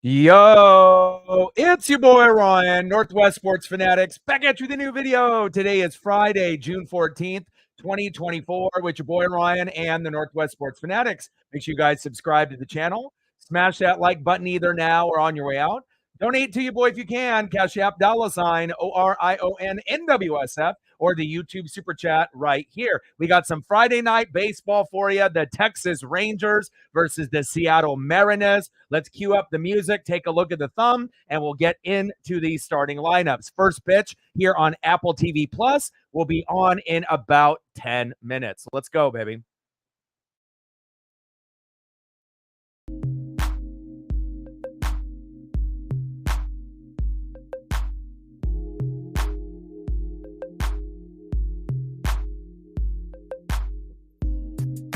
Yo, it's your boy Ryan, Northwest Sports Fanatics, back at you with a new video. Today is Friday, June 14th, 2024, with your boy Ryan and the Northwest Sports Fanatics. Make sure you guys subscribe to the channel. Smash that like button either now or on your way out. Donate to your boy if you can. Cash App $ ORION NWSF or the YouTube Super Chat right here. We got some Friday night baseball for you. The Texas Rangers versus the Seattle Mariners. Let's cue up the music, take a look at the thumb, and we'll get into these starting lineups. First pitch here on Apple TV Plus will be on in about 10 minutes. Let's go, baby.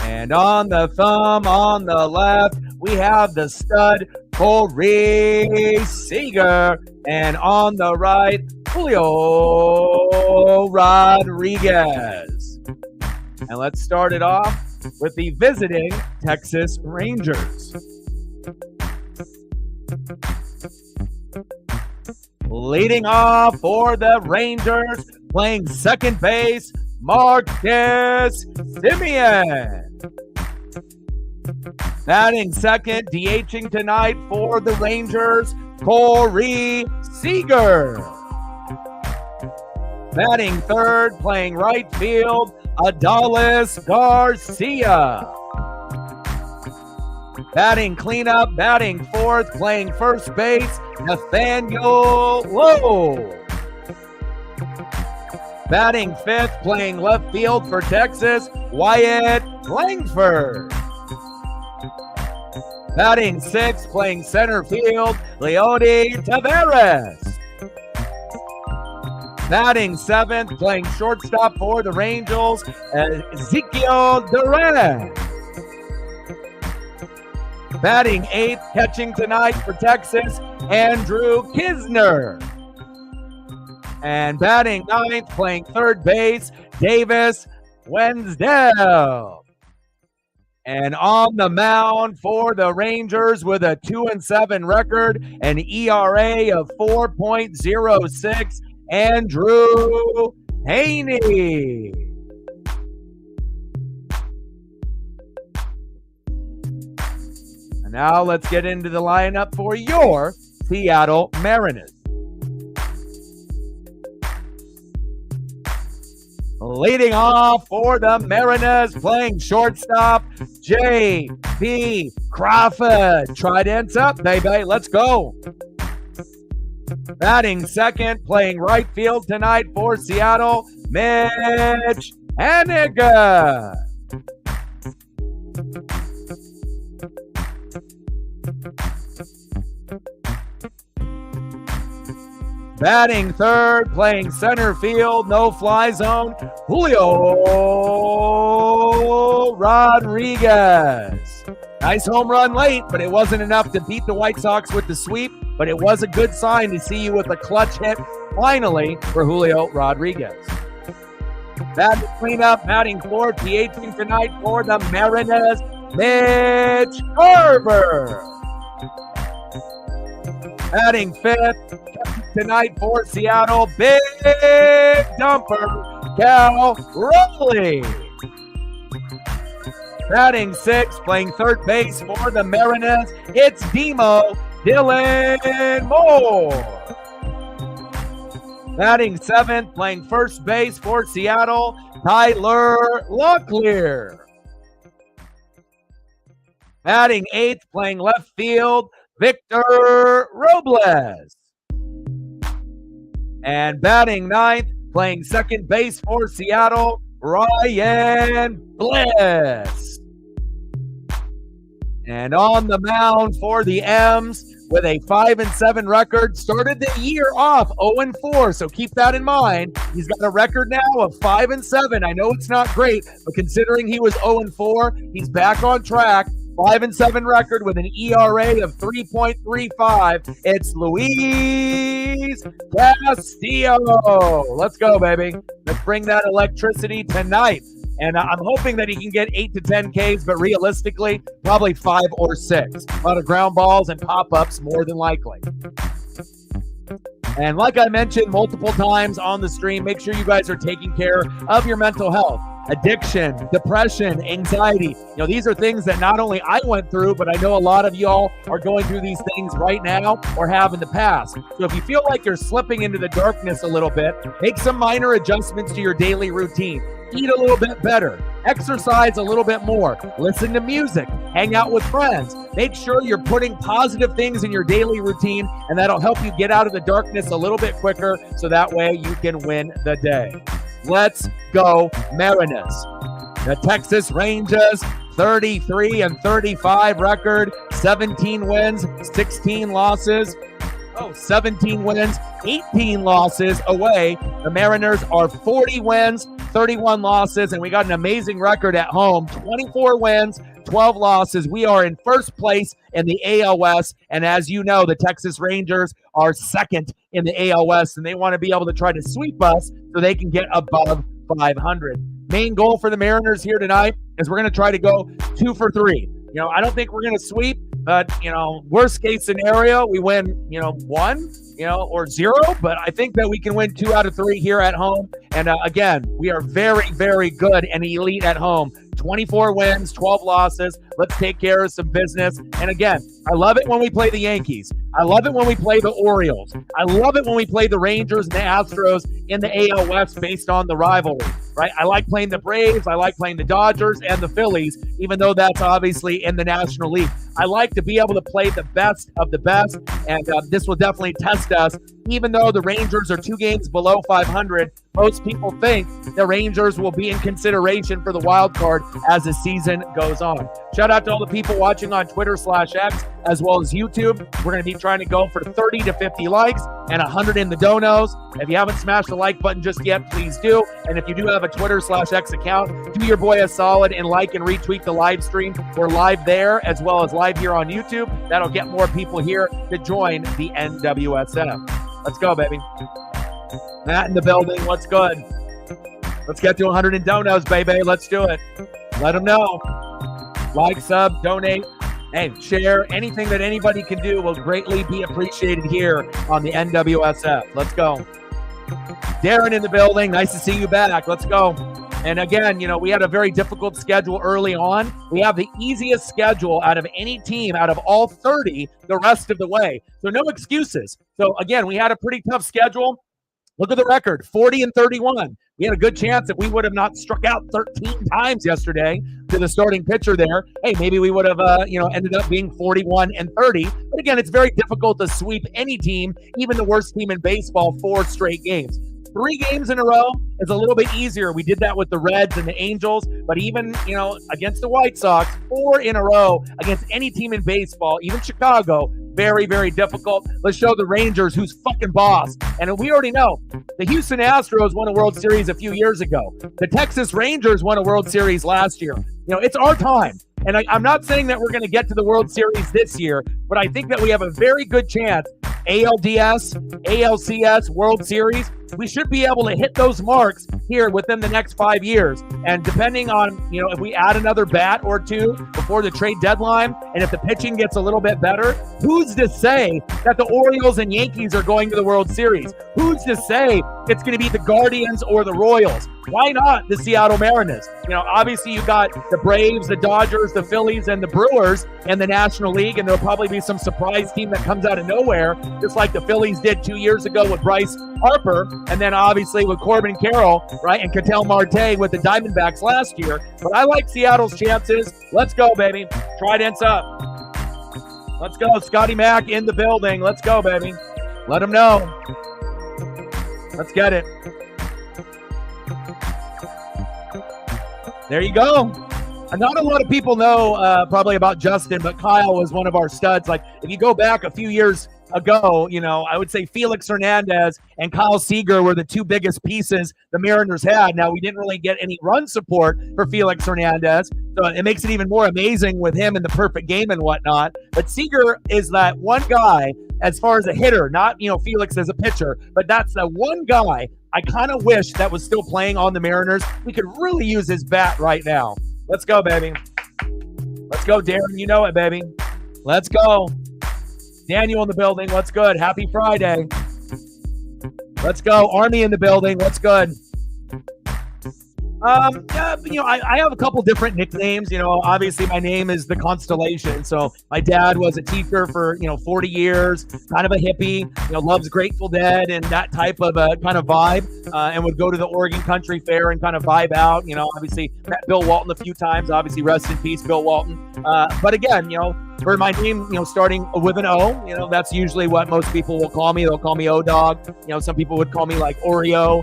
And on the thumb, on the left, we have the stud, Corey Seager. And on the right, Julio Rodriguez. And let's start it off with the visiting Texas Rangers. Leading off for the Rangers, playing second base, Marcus Semien. Batting second, DHing tonight for the Rangers, Corey Seager. Batting third, playing right field, Adolis Garcia. Batting cleanup, batting fourth, playing first base, Nathaniel Lowe. Batting fifth, playing left field for Texas, Wyatt Langford. Batting sixth, playing center field, Leody Taveras. Batting seventh, playing shortstop for the Rangers, Ezekiel Duran. Batting eighth, catching tonight for Texas, Andrew Kisner. And batting ninth, playing third base, Davis Wensdell. And on the mound for the Rangers with a 2-7 record, an ERA of 4.06, Andrew Haney. And now let's get into the lineup for your Seattle Mariners. Leading off for the Mariners, playing shortstop, J.P. Crawford. Tridents up, baby. Let's go. Batting second, playing right field tonight for Seattle, Mitch Garver. Batting third, playing center field, no fly zone, Julio Rodriguez. Nice home run late, but it wasn't enough to beat the White Sox with the sweep, but it was a good sign to see you with a clutch hit finally for Julio Rodriguez. Batting cleanup, batting fourth, DHing tonight for the Mariners, Mitch Garver. Batting fifth tonight for Seattle, big dumper, Cal Raleigh. Batting sixth, playing third base for the Mariners, it's Demo Dylan Moore. Batting seventh, playing first base for Seattle, Tyler Locklear. Batting eighth, playing left field, Victor Robles. And batting ninth, playing second base for Seattle, Ryan Bliss. And on the mound for the M's with a 5-7 record, started the year off 0-4, so keep that in mind. He's got a record now of 5-7. I know it's not great, but considering he was 0-4, he's back on track. 5-7 record with an ERA of 3.35. It's Luis Castillo. Let's go, baby. Let's bring that electricity tonight And I'm hoping that he can get 8 to 10 Ks, but realistically, probably 5 or 6. A lot of ground balls and pop-ups more than likely. And like I mentioned multiple times on the stream, make sure you guys are taking care of your mental health. Addiction, depression, anxiety. These are things that not only I went through, but I know a lot of y'all are going through these things right now or have in the past. So if you feel like you're slipping into the darkness a little bit, make some minor adjustments to your daily routine. Eat a little bit better, exercise a little bit more, listen to music, hang out with friends. Make sure you're putting positive things in your daily routine, and that'll help you get out of the darkness a little bit quicker, so that way you can win the day. Let's go Mariners. The Texas Rangers, 33-35 record, 17 wins, 16 losses. 17 wins, 18 losses away. The Mariners are 40 wins, 31 losses, and we got an amazing record at home, 24 wins, 12 losses. We are in first place in the AL West, and as you know, the Texas Rangers are second in the AL West, and they want to be able to try to sweep us so they can get above 500. Main goal for the Mariners here tonight is we're going to try to go 2 for 3. I don't think we're going to sweep, but, worst case scenario, we win, 1, or 0. But I think that we can win 2 out of 3 here at home. And again, we are very, very good and elite at home. 24 wins, 12 losses. Let's take care of some business. And again, I love it when we play the Yankees. I love it when we play the Orioles. I love it when we play the Rangers and the Astros in the AL West based on the rivalry, right? I like playing the Braves. I like playing the Dodgers and the Phillies, even though that's obviously in the National League. I like to be able to play the best of the best, and this will definitely test us. Even though the Rangers are 2 games below 500, most people think the Rangers will be in consideration for the wild card as the season goes on. Shout out to all the people watching on Twitter/X as well as YouTube. We're going to be trying to go for 30 to 50 likes and 100 in the donos. If you haven't smashed the like button just yet, please do. And if you do have a Twitter/X account, do your boy a solid and like and retweet the live stream. We're live there as well as live here on YouTube. That'll get more people here to join the NWSF. Let's go, baby. Matt in the building. What's good? Let's get to 100 in donos, baby. Let's do it. Let them know. Like, sub, donate, and share. Anything that anybody can do will greatly be appreciated here on the NWSF. Let's go. Darren in the building. Nice to see you back. Let's go. And again, we had a very difficult schedule early on. We have the easiest schedule out of any team out of all 30 the rest of the way. So no excuses. So again, we had a pretty tough schedule. Look at the record, 40-31. We had a good chance that we would have not struck out 13 times yesterday to the starting pitcher there. Hey, maybe we would have, ended up being 41-30. But again, it's very difficult to sweep any team, even the worst team in baseball, 4 straight games. 3 games in a row is a little bit easier. We did that with the Reds and the Angels, but even, against the White Sox, 4 in a row against any team in baseball, even Chicago, very, very difficult. Let's show the Rangers who's fucking boss. And we already know the Houston Astros won a World Series a few years ago. The Texas Rangers won a World Series last year. It's our time. And I'm not saying that we're going to get to the World Series this year, but I think that we have a very good chance. ALDS, ALCS, World Series, we should be able to hit those marks here within the next 5 years. And depending on, if we add another bat or 2 before the trade deadline, and if the pitching gets a little bit better, who's to say that the Orioles and Yankees are going to the World Series? Who's to say it's going to be the Guardians or the Royals? Why not the Seattle Mariners? Obviously you got the Braves, the Dodgers, the Phillies, and the Brewers in the National League, and there'll probably be some surprise team that comes out of nowhere, just like the Phillies did 2 years ago with Bryce Harper, and then obviously with Corbin Carroll, right, and Ketel Marte with the Diamondbacks last year. But I like Seattle's chances. Let's go, baby. Trident's up. Let's go. Scotty Mack in the building. Let's go, baby. Let them know. Let's get it. There you go. Not a lot of people know probably about Justin, but Kyle was one of our studs. Like, if you go back a few years ago, I would say Felix Hernandez and Kyle Seager were the 2 biggest pieces the Mariners had. Now, we didn't really get any run support for Felix Hernandez, so it makes it even more amazing with him in the perfect game and whatnot. But Seager is that one guy, as far as a hitter, not, Felix as a pitcher, but that's the one guy I kind of wish that was still playing on the Mariners. We could really use his bat right now. Let's go, baby. Let's go, Darren. You know it, baby. Let's go. Daniel in the building. What's good? Happy Friday. Let's go. Army in the building. What's good? I have a couple different nicknames. Obviously my name is the Constellation. So my dad was a teacher for 40 years, kind of a hippie, loves Grateful Dead and that type of kind of vibe, and would go to the Oregon Country Fair and kind of vibe out. Obviously met Bill Walton a few times. Obviously, rest in peace, Bill Walton. But again, for my name, starting with an O, that's usually what most people will call me. They'll call me O-Dog. Some people would call me like Oreo,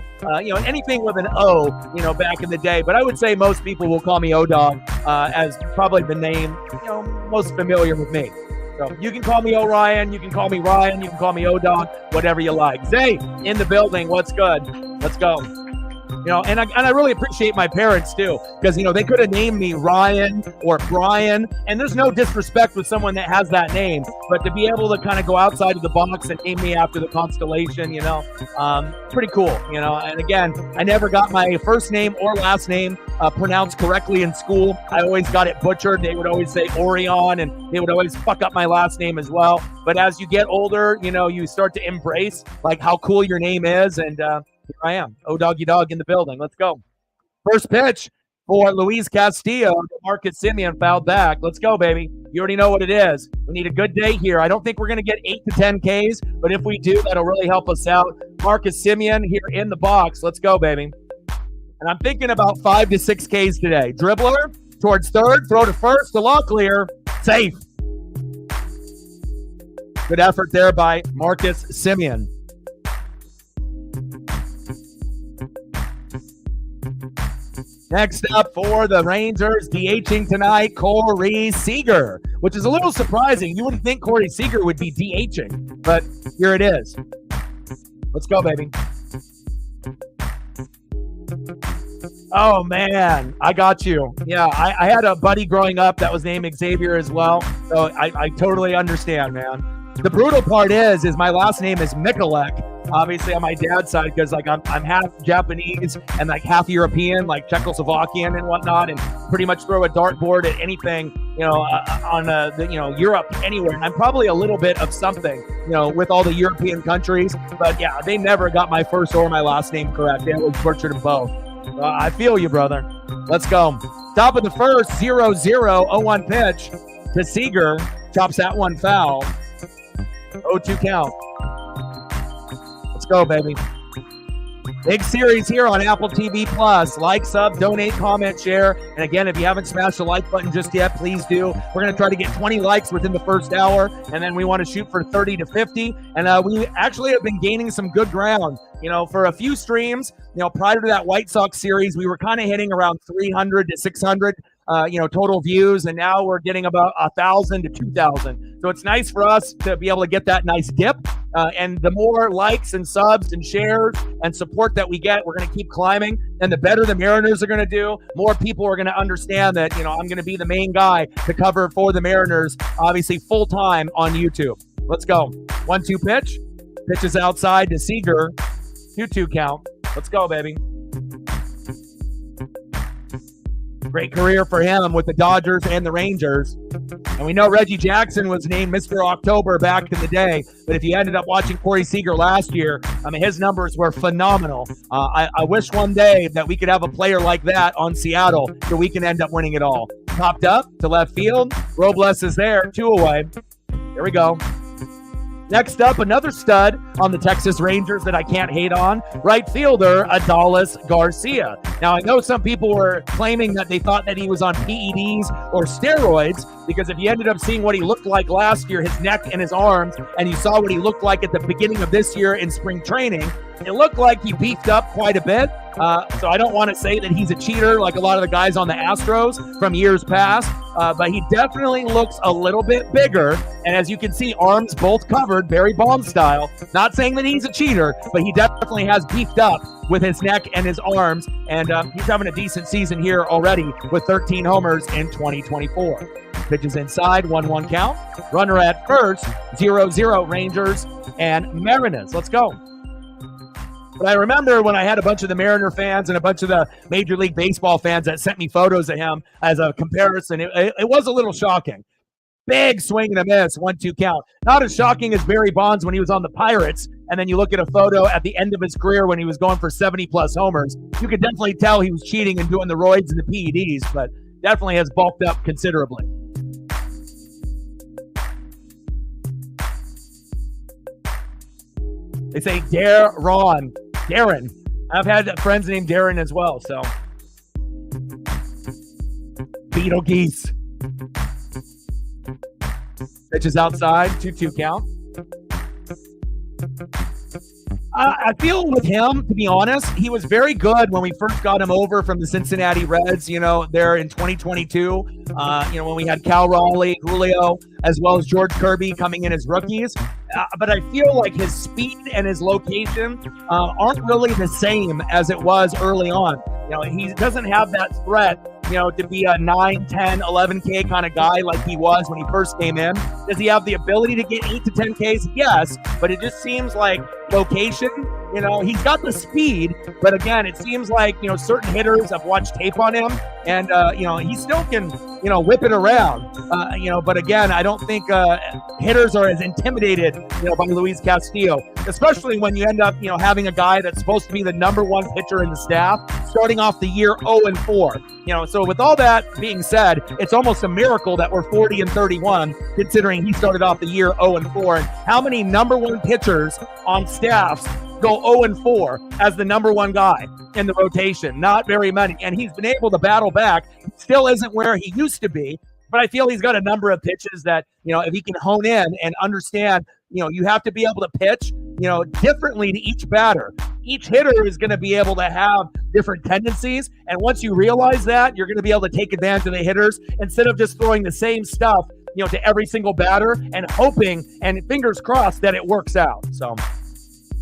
anything with an O, back in the day. But I would say most people will call me O-Dog as probably the name, most familiar with me. So you can call me Orion, you can call me Ryan, you can call me O-Dog, whatever you like. Zay in the building. What's good? Let's go. And I really appreciate my parents too, because they could have named me Ryan or Brian, and there's no disrespect with someone that has that name, but to be able to kind of go outside of the box and name me after the constellation, pretty cool, And again, I never got my first name or last name pronounced correctly in school. I always got it butchered. They would always say Orion, and they would always fuck up my last name as well. But as you get older, you start to embrace like how cool your name is, and here I am, O-Doggy Dog in the building. Let's go. First pitch for Luis Castillo. Marcus Semien fouled back. Let's go, baby. You already know what it is. We need a good day here. I don't think we're going to get 8 to 10 Ks, but if we do, that'll really help us out. Marcus Semien here in the box. Let's go, baby. And I'm thinking about 5 to 6 Ks today. Dribbler towards third, throw to first, the law clear, safe. Good effort there by Marcus Semien. Next up for the Rangers, DHing tonight, Corey Seager, which is a little surprising. You wouldn't think Corey Seager would be DHing, but here it is. Let's go, baby. Oh, man, I got you. Yeah, I had a buddy growing up that was named Xavier as well, so I totally understand, man. The brutal part is my last name is Mikulek, obviously on my dad's side, because like I'm half Japanese and like half European, like Czechoslovakian and whatnot, and pretty much throw a dartboard at anything, on Europe anywhere. And I'm probably a little bit of something, with all the European countries. But yeah, they never got my first or my last name correct. They always butchered them both. I feel you, brother. Let's go. Top of the first, 0-0, 0-1 pitch to Seager. Chops that one foul. 0-2 count. Let's go, baby. Big series here on Apple TV Plus. Like, sub, donate, comment, share. And again, if you haven't smashed the like button just yet, please do. We're going to try to get 20 likes within the first hour, and then we want to shoot for 30 to 50. And we actually have been gaining some good ground. For a few streams, prior to that White Sox series, we were kind of hitting around 300 to 600, total views, and now we're getting about 1,000 to 2,000. So it's nice for us to be able to get that nice dip. And the more likes and subs and shares and support that we get, we're going to keep climbing. And the better the Mariners are going to do, more people are going to understand that, I'm going to be the main guy to cover for the Mariners, obviously full time on YouTube. Let's go. 1-2 pitch. Pitches outside to Seager. 2-2 count. Let's go, baby. Great career for him with the Dodgers and the Rangers. And we know Reggie Jackson was named Mr. October back in the day, but if you ended up watching Corey Seager last year, his numbers were phenomenal. I wish one day that we could have a player like that on Seattle so we can end up winning it all. Popped up to left field. Robles is there, 2 away. Here we go. Next up, another stud on the Texas Rangers that I can't hate on, right fielder Adolis Garcia. Now, I know some people were claiming that they thought that he was on PEDs or steroids, because if you ended up seeing what he looked like last year, his neck and his arms, and you saw what he looked like at the beginning of this year in spring training, it looked like he beefed up quite a bit. So I don't want to say that he's a cheater like a lot of the guys on the Astros from years past, but he definitely looks a little bit bigger. And as you can see, arms both covered, Barry Bonds style. Not saying that he's a cheater, but he definitely has beefed up with his neck and his arms. And he's having a decent season here already with 13 homers in 2024. Pitches inside, 1-1 count. Runner at first, 0-0 Rangers and Mariners. Let's go. But I remember when I had a bunch of the Mariner fans and a bunch of the Major League Baseball fans that sent me photos of him as a comparison, it was a little shocking. Big swing and a miss, 1-2 count. Not as shocking as Barry Bonds when he was on the Pirates, and then you look at a photo at the end of his career when he was going for 70-plus homers. You could definitely tell he was cheating and doing the roids and the PEDs, but definitely has bulked up considerably. They say Darren. I've had friends named Darren as well, so. Beetlegeese. Pitches outside, 2-2 count. I feel with him, to be honest, he was very good when we first got him over from the Cincinnati Reds, there in 2022, when we had Cal Raleigh, Julio, as well as George Kirby coming in as rookies. But I feel like his speed and his location aren't really the same as it was early on. He doesn't have that threat, to be a 9, 10, 11K kind of guy like he was when he first came in. Does he have the ability to get 8 to 10Ks? Yes, but it just seems like location, he's got the speed, but again, it seems like, certain hitters have watched tape on him and, he still can, whip it around, but again, I don't think hitters are as intimidated, by Luis Castillo, especially when you end up, having a guy that's supposed to be the number one pitcher in the staff starting off the year 0-4. So with all that being said, it's almost a miracle that we're 40-31, considering he started off the year 0-4. And how many number one pitchers on staffs go 0-4 as the number one guy in the rotation? Not very many. And he's been able to battle back. Still isn't where he used to be, but I feel he's got a number of pitches that, if he can hone in and understand, you have to be able to pitch, differently to each batter. Each hitter is going to be able to have different tendencies. And once you realize that, you're going to be able to take advantage of the hitters instead of just throwing the same stuff, to every single batter and hoping and fingers crossed that it works out. So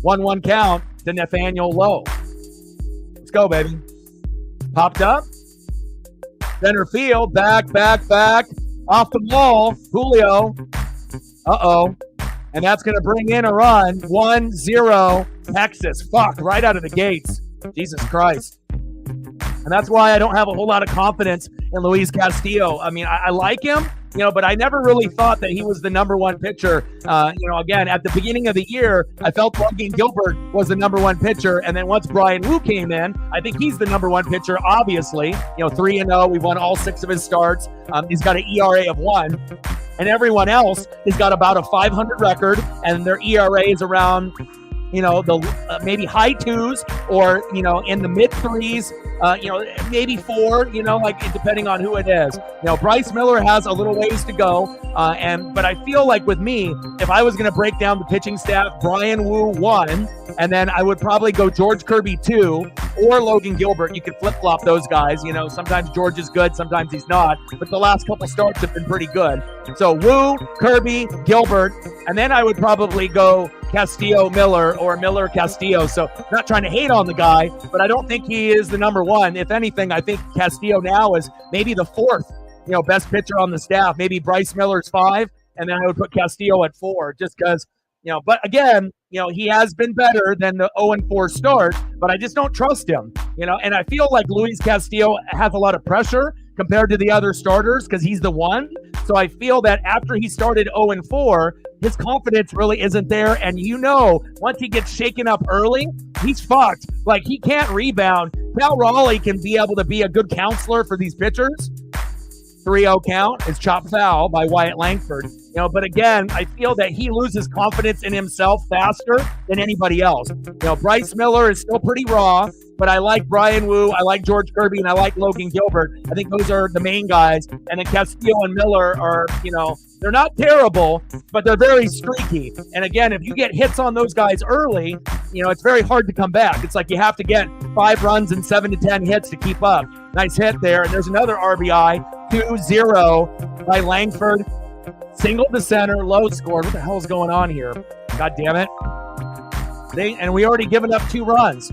1-1 count to Nathaniel Lowe. Let's go, baby. Popped up. Center field. Back. Off the wall. Julio. Uh-oh. And that's going to bring in a run. 1-0 Texas. Fuck, right out of the gates. Jesus Christ. And that's why I don't have a whole lot of confidence in Luis Castillo. I mean, I like him, but I never really thought that he was the number one pitcher. Again, at the beginning of the year, I felt Logan Gilbert was the number one pitcher. And then once Brian Wu came in, I think he's the number one pitcher, obviously. 3-0. We've won all 6 of his starts. He's got an ERA of 1. And everyone else has got about a 500 record, and their ERA is around, the maybe high 2s or, in the mid 3s, maybe 4, depending on who it is. Bryce Miller has a little ways to go, but I feel like with me, if I was going to break down the pitching staff, Brian Wu 1, and then I would probably go George Kirby 2 or Logan Gilbert. You could flip-flop those guys. Sometimes George is good, sometimes he's not, but the last couple starts have been pretty good. So Wu, Kirby, Gilbert, and then I would probably go Castillo Miller or Miller Castillo. So not trying to hate on the guy, but I don't think he is the number one. If anything, I think Castillo now is maybe the 4th, best pitcher on the staff. Maybe Bryce Miller's 5, and then I would put Castillo at 4 just because, but again, he has been better than the 0-4 start, but I just don't trust him, and I feel like Luis Castillo has a lot of pressure compared to the other starters because he's the one. So I feel that after he started 0-4, his confidence really isn't there. And once he gets shaken up early, he's fucked. Like, he can't rebound. Cal Raleigh can be able to be a good counselor for these pitchers. 3-0 count is chopped foul by Wyatt Langford. But again, I feel that he loses confidence in himself faster than anybody else. Bryce Miller is still pretty raw, but I like Brian Wu, I like George Kirby, and I like Logan Gilbert. I think those are the main guys. And then Castillo and Miller are, they're not terrible, but they're very streaky. And again, if you get hits on those guys early, it's very hard to come back. It's like you have to get 5 runs and 7 to 10 hits to keep up. Nice hit there. And there's another RBI, 2-0 by Langford. Single to center, low score. What the hell is going on here? God damn it. And we already given up 2 runs.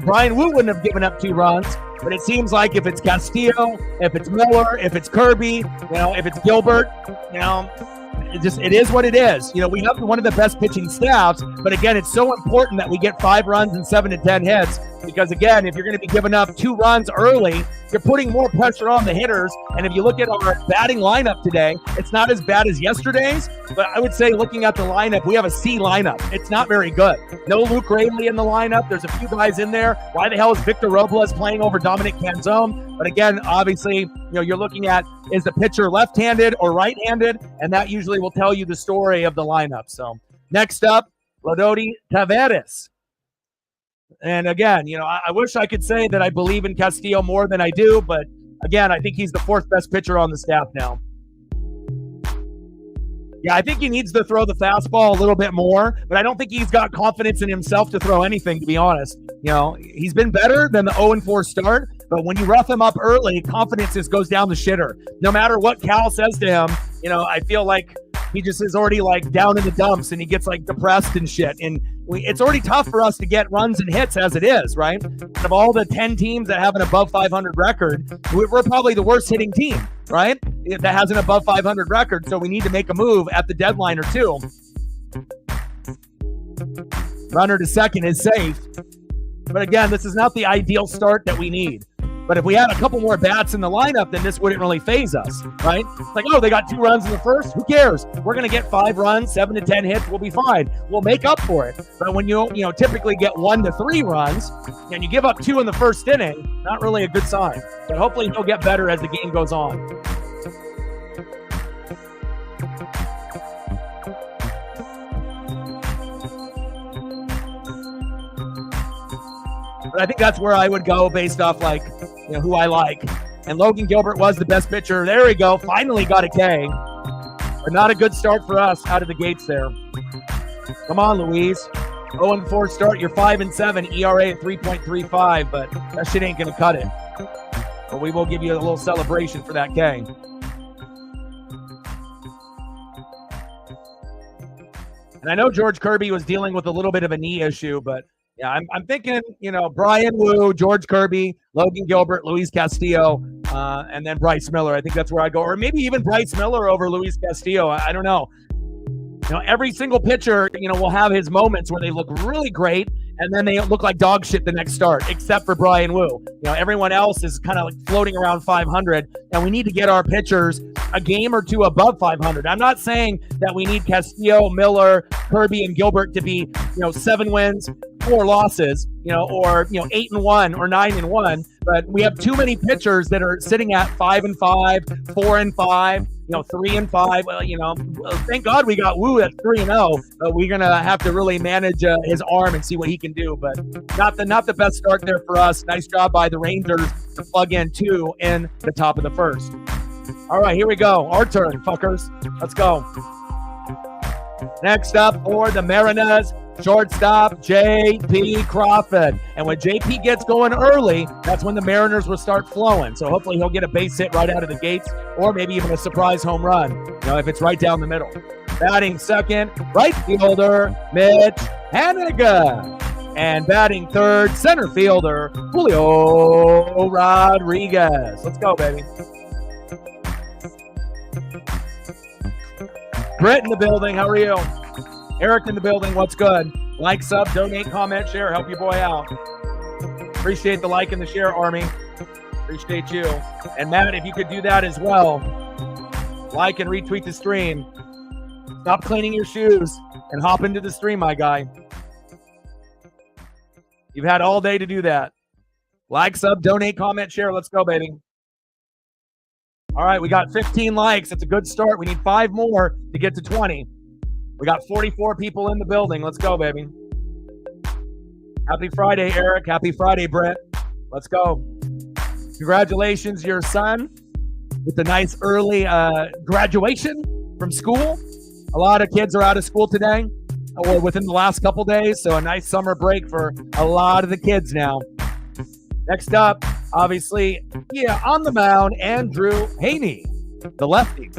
Brian Wu wouldn't have given up 2 runs. But it seems like if it's Castillo, if it's Miller, if it's Kirby, if it's Gilbert, it is what it is. We have one of the best pitching staffs, but again, it's so important that we get 5 runs and 7 to 10 hits because, again, if you're going to be giving up 2 runs early, you're putting more pressure on the hitters. And if you look at our batting lineup today, it's not as bad as yesterday's, but I would say looking at the lineup, we have a C lineup. It's not very good. No Luke Raley in the lineup. There's a few guys in there. Why the hell is Victor Robles playing over Dominic Canzone? But again, obviously, you're looking at, is the pitcher left-handed or right-handed? And that usually will tell you the story of the lineup. So next up, Lodoti Taveras. And again, I wish I could say that I believe in Castillo more than I do, but again, I think he's the 4th best pitcher on the staff now. Yeah, I think he needs to throw the fastball a little bit more, but I don't think he's got confidence in himself to throw anything, to be honest. He's been better than the 0-4 start, but when you rough him up early, confidence just goes down the shitter. No matter what Cal says to him, I feel like he just is already down in the dumps and he gets depressed and shit. And it's already tough for us to get runs and hits as it is, right? Out of all the 10 teams that have an above 500 record, we're probably the worst hitting team, right? That has an above 500 record. So we need to make a move at the deadline or two. Runner to second is safe. But again, this is not the ideal start that we need. But if we had a couple more bats in the lineup, then this wouldn't really phase us, right? It's they got 2 runs in the first. Who cares? We're going to get 5 runs, 7 to 10 hits. We'll be fine. We'll make up for it. But when you typically get 1 to 3 runs and you give up 2 in the first inning, not really a good sign. But hopefully he'll get better as the game goes on. But I think that's where I would go based off who I like. And Logan Gilbert was the best pitcher. There we go. Finally got a K. But not a good start for us out of the gates there. Come on, Louise. 0-4 start. You're 5-7. ERA at 3.35. But that shit ain't going to cut it. But we will give you a little celebration for that K. And I know George Kirby was dealing with a little bit of a knee issue, but yeah, I'm thinking, Brian Wu, George Kirby, Logan Gilbert, Luis Castillo, and then Bryce Miller. I think that's where I go. Or maybe even Bryce Miller over Luis Castillo. I don't know. Every single pitcher, will have his moments where they look really great, and then they look like dog shit the next start, except for Brian Wu. Everyone else is kind of floating around 500, and we need to get our pitchers a game or 2 above 500. I'm not saying that we need Castillo, Miller, Kirby, and Gilbert to be, 7 wins, 4 losses, or 8-1 or 9-1. But we have too many pitchers that are sitting at 5-5, 4-5, 3-5. Well, thank God we got Wu at 3-0. But we're gonna have to really manage his arm and see what he can do. But not the best start there for us. Nice job by the Rangers to plug in 2 in the top of the first. All right, here we go. Our turn, fuckers. Let's go. Next up for the Mariners, shortstop J.P. Crawford. And when J.P. gets going early, that's when the Mariners will start flowing. So hopefully he'll get a base hit right out of the gates, or maybe even a surprise home run, if it's right down the middle. Batting second, right fielder Mitch Garver. And batting third, center fielder Julio Rodriguez. Let's go, baby. Brett in the building, how are you? Eric in the building, what's good? Like, sub, donate, comment, share, help your boy out. Appreciate the like and the share, Army. Appreciate you. And Matt, if you could do that as well, like and retweet the stream. Stop cleaning your shoes and hop into the stream, my guy. You've had all day to do that. Like, sub, donate, comment, share. Let's go, baby. All right, we got 15 likes. It's a good start. We need 5 more to get to 20. We got 44 people in the building. Let's go, baby. Happy Friday, Eric. Happy Friday, Brett. Let's go. Congratulations, your son, with the nice early graduation from school. A lot of kids are out of school today or within the last couple days, so a nice summer break for a lot of the kids now. Next up, obviously, on the mound, Andrew Haney, the lefty.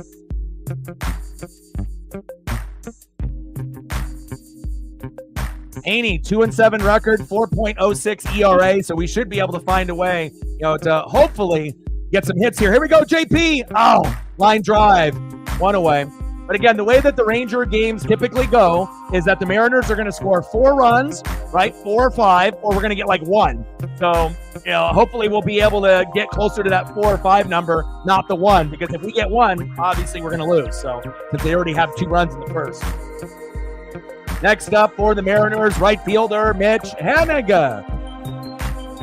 Haney, 2-7 record, 4.06 ERA, so we should be able to find a way to hopefully get some hits here. Here we go, JP. Oh, line drive, one away. But again, the way that the Ranger games typically go is that the Mariners are going to score 4 runs, right? 4 or 5, or we're going to get like 1. So, hopefully we'll be able to get closer to that 4 or 5 number, not the 1, because if we get 1, obviously we're going to lose. So, since they already have 2 runs in the first. Next up for the Mariners, right fielder Mitch Garver.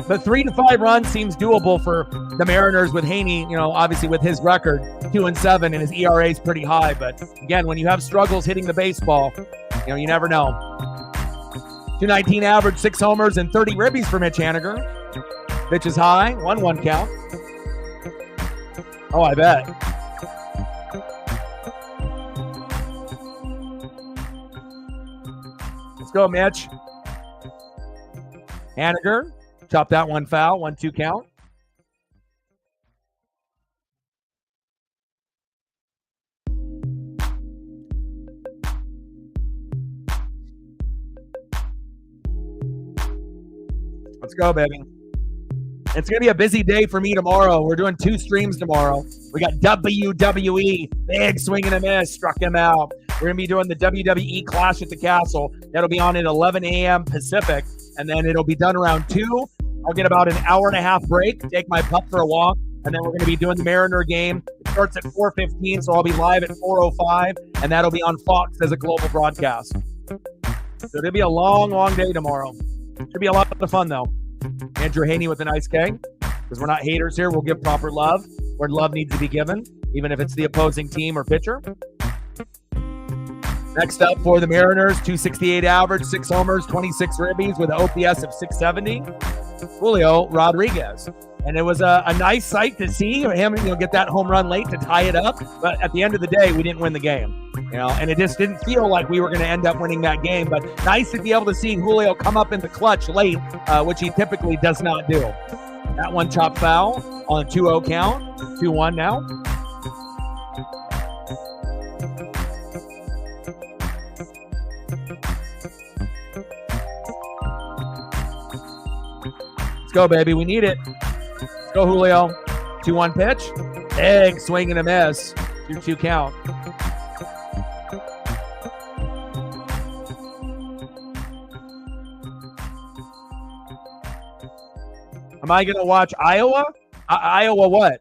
The 3 to 5 runs seems doable for the Mariners with Haney, obviously with his record, 2-7, and his ERA is pretty high. But again, when you have struggles hitting the baseball, you never know. 219 average, 6 homers, and 30 ribbies for Mitch Garver. Pitch is high, 1-1 count. Oh, I bet. Let's go, Mitch. Garver. Chop that one foul, 1-2 count. Let's go, baby. It's going to be a busy day for me tomorrow. We're doing 2 streams tomorrow. We got WWE, big swing and a miss, struck him out. We're going to be doing the WWE Clash at the Castle. That'll be on at 11 a.m. Pacific, and then it'll be done around 2. I'll get about an hour and a half break, take my pup for a walk, and then we're going to be doing the Mariner game. It starts at 4:15, so I'll be live at 4:05, and that'll be on Fox as a global broadcast. So it'll be a long, long day tomorrow. Should be a lot of fun, though. Andrew Haney with a nice K, because we're not haters here. We'll give proper love where love needs to be given, even if it's the opposing team or pitcher. Next up for the Mariners, 268 average, 6 homers, 26 ribbies with an OPS of 670. Julio Rodriguez. And it was a nice sight to see him, get that home run late to tie it up. But at the end of the day, we didn't win the game, and it just didn't feel like we were going to end up winning that game. But nice to be able to see Julio come up in the clutch late, which he typically does not do. That one chopped foul on a 2-0 count, 2-1 now. Let's go, baby. We need it. Let's go, Julio. 2-1 pitch. Big swing and a miss. 2-2 count. Am I going to watch Iowa? Iowa what?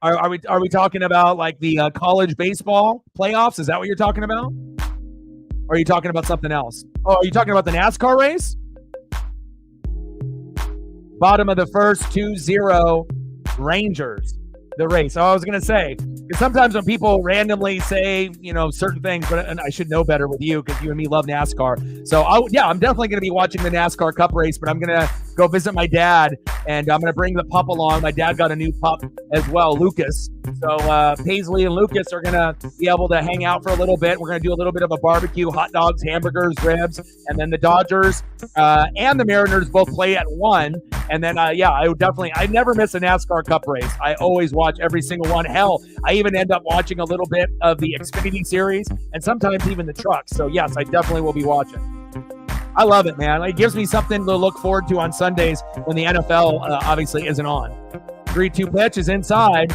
Are we talking about like the college baseball playoffs? Is that what you're talking about? Or are you talking about something else? Oh, are you talking about the NASCAR race? Bottom of the first, 2-0 Rangers, the race. Oh, I was going to say, because sometimes when people randomly say, certain things, and I should know better with you because you and me love NASCAR. So, I'm definitely going to be watching the NASCAR Cup race, but I'm going to go visit my dad, and I'm going to bring the pup along. My dad got a new pup as well, Lucas. So Paisley and Lucas are going to be able to hang out for a little bit. We're going to do a little bit of a barbecue, hot dogs, hamburgers, ribs, and then the Dodgers and the Mariners both play at 1. And then, I never miss a NASCAR Cup race. I always watch every single one. Hell, I even end up watching a little bit of the Xfinity Series and sometimes even the trucks. So, yes, I definitely will be watching. I love it, man. It gives me something to look forward to on Sundays when the NFL obviously isn't on. 3-2 pitch is inside,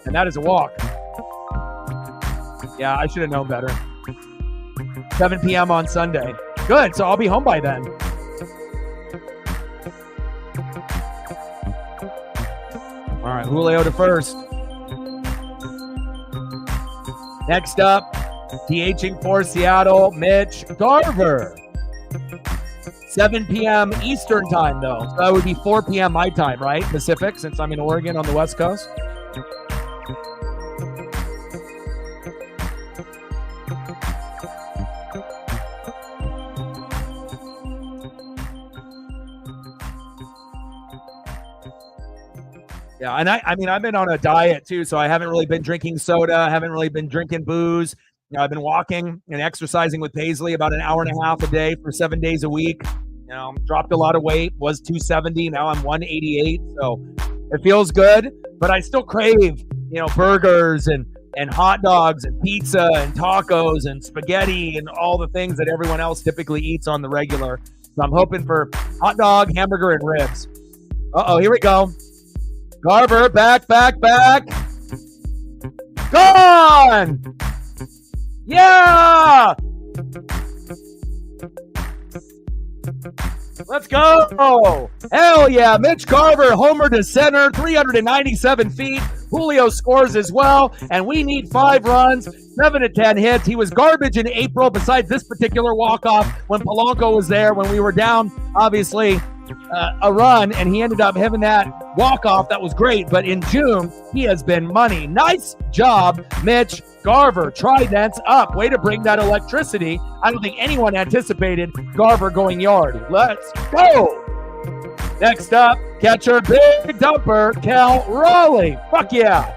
and that is a walk. Yeah, I should have known better. 7 p.m. on Sunday. Good, so I'll be home by then. All right, Julio to first. Next up, DHing for Seattle, Mitch Garver. 7 p.m. Eastern time, though. So that would be 4 p.m. my time, right? Pacific, since I'm in Oregon on the West Coast. Yeah, and I've been on a diet too, so I haven't really been drinking soda. I haven't really been drinking booze. I've been walking and exercising with Paisley about an hour and a half a day for 7 days a week. Dropped a lot of weight, was 270. Now I'm 188. So it feels good, but I still crave, burgers and hot dogs and pizza and tacos and spaghetti and all the things that everyone else typically eats on the regular. So I'm hoping for hot dog, hamburger, and ribs. Uh-oh, here we go. Garver, back. Gone! Yeah! Let's go! Hell yeah! Mitch Garver, homer to center, 397 feet. Julio scores as well, and we need 5 runs, 7 to 10 hits. He was garbage in April, besides this particular walk-off when Polanco was there, when we were down, obviously, a run, and he ended up having that walk-off. That was great, but in June, he has been money. Nice job, Mitch Garver. Tridents up. Way to bring that electricity. I don't think anyone anticipated Garver going yard. Let's go. Next up, catcher, big dumper, Cal Raleigh. Fuck yeah.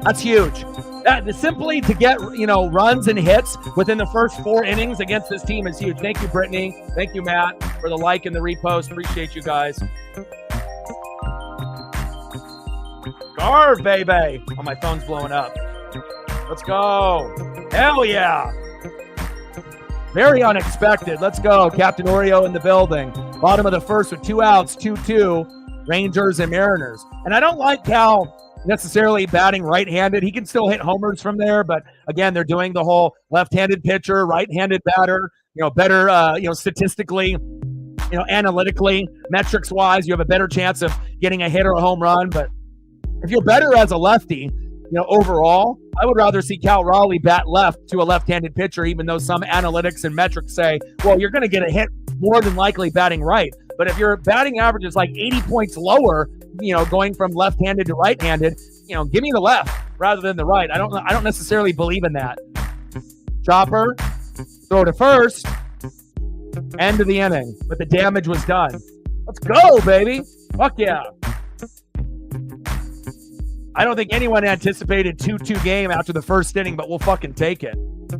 That's huge. That simply to get, runs and hits within the first 4 innings against this team is huge. Thank you, Brittany. Thank you, Matt, for the like and the repost. Appreciate you guys. Garv, baby. Oh, my phone's blowing up. Let's go. Hell yeah. Very unexpected. Let's go. Captain Oreo in the building. Bottom of the first with 2 outs, 2-2, Rangers and Mariners. And I don't like Cal necessarily batting right-handed. He can still hit homers from there, but again, they're doing the whole left-handed pitcher, right-handed batter, better, statistically, analytically, metrics-wise, you have a better chance of getting a hit or a home run. But if you're better as a lefty, overall, I would rather see Cal Raleigh bat left to a left-handed pitcher, even though some analytics and metrics say, well, you're going to get a hit more than likely batting right. But if your batting average is like 80 points lower, going from left-handed to right-handed, give me the left rather than the right. I don't necessarily believe in that. Chopper, throw to first, end of the inning, but the damage was done. Let's go, baby. Fuck yeah. I don't think anyone anticipated 2-2 game after the first inning, but we'll fucking take it.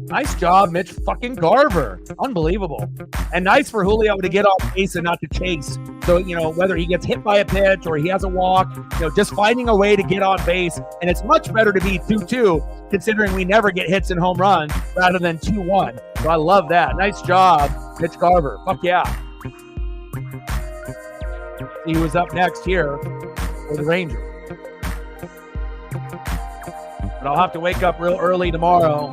Nice job, Mitch fucking Garver. Unbelievable. And nice for Julio to get off base and not to chase. So, whether he gets hit by a pitch or he has a walk, just finding a way to get on base. And it's much better to be 2-2, considering we never get hits and home runs, rather than 2-1. So I love that. Nice job, Mitch Garver. Fuck yeah. He was up next here for the Rangers. But I'll have to wake up real early tomorrow.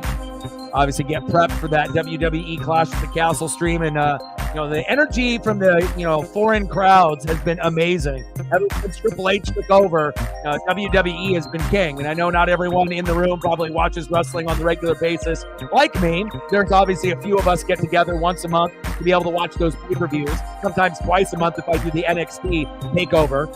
Obviously, get prepped for that WWE Clash at the Castle stream. And, the energy from the, foreign crowds has been amazing. Ever since Triple H took over, WWE has been king. And I know not everyone in the room probably watches wrestling on the regular basis. Like me, there's obviously a few of us get together once a month to be able to watch those pay-per-views. Sometimes twice a month if I do the NXT takeover,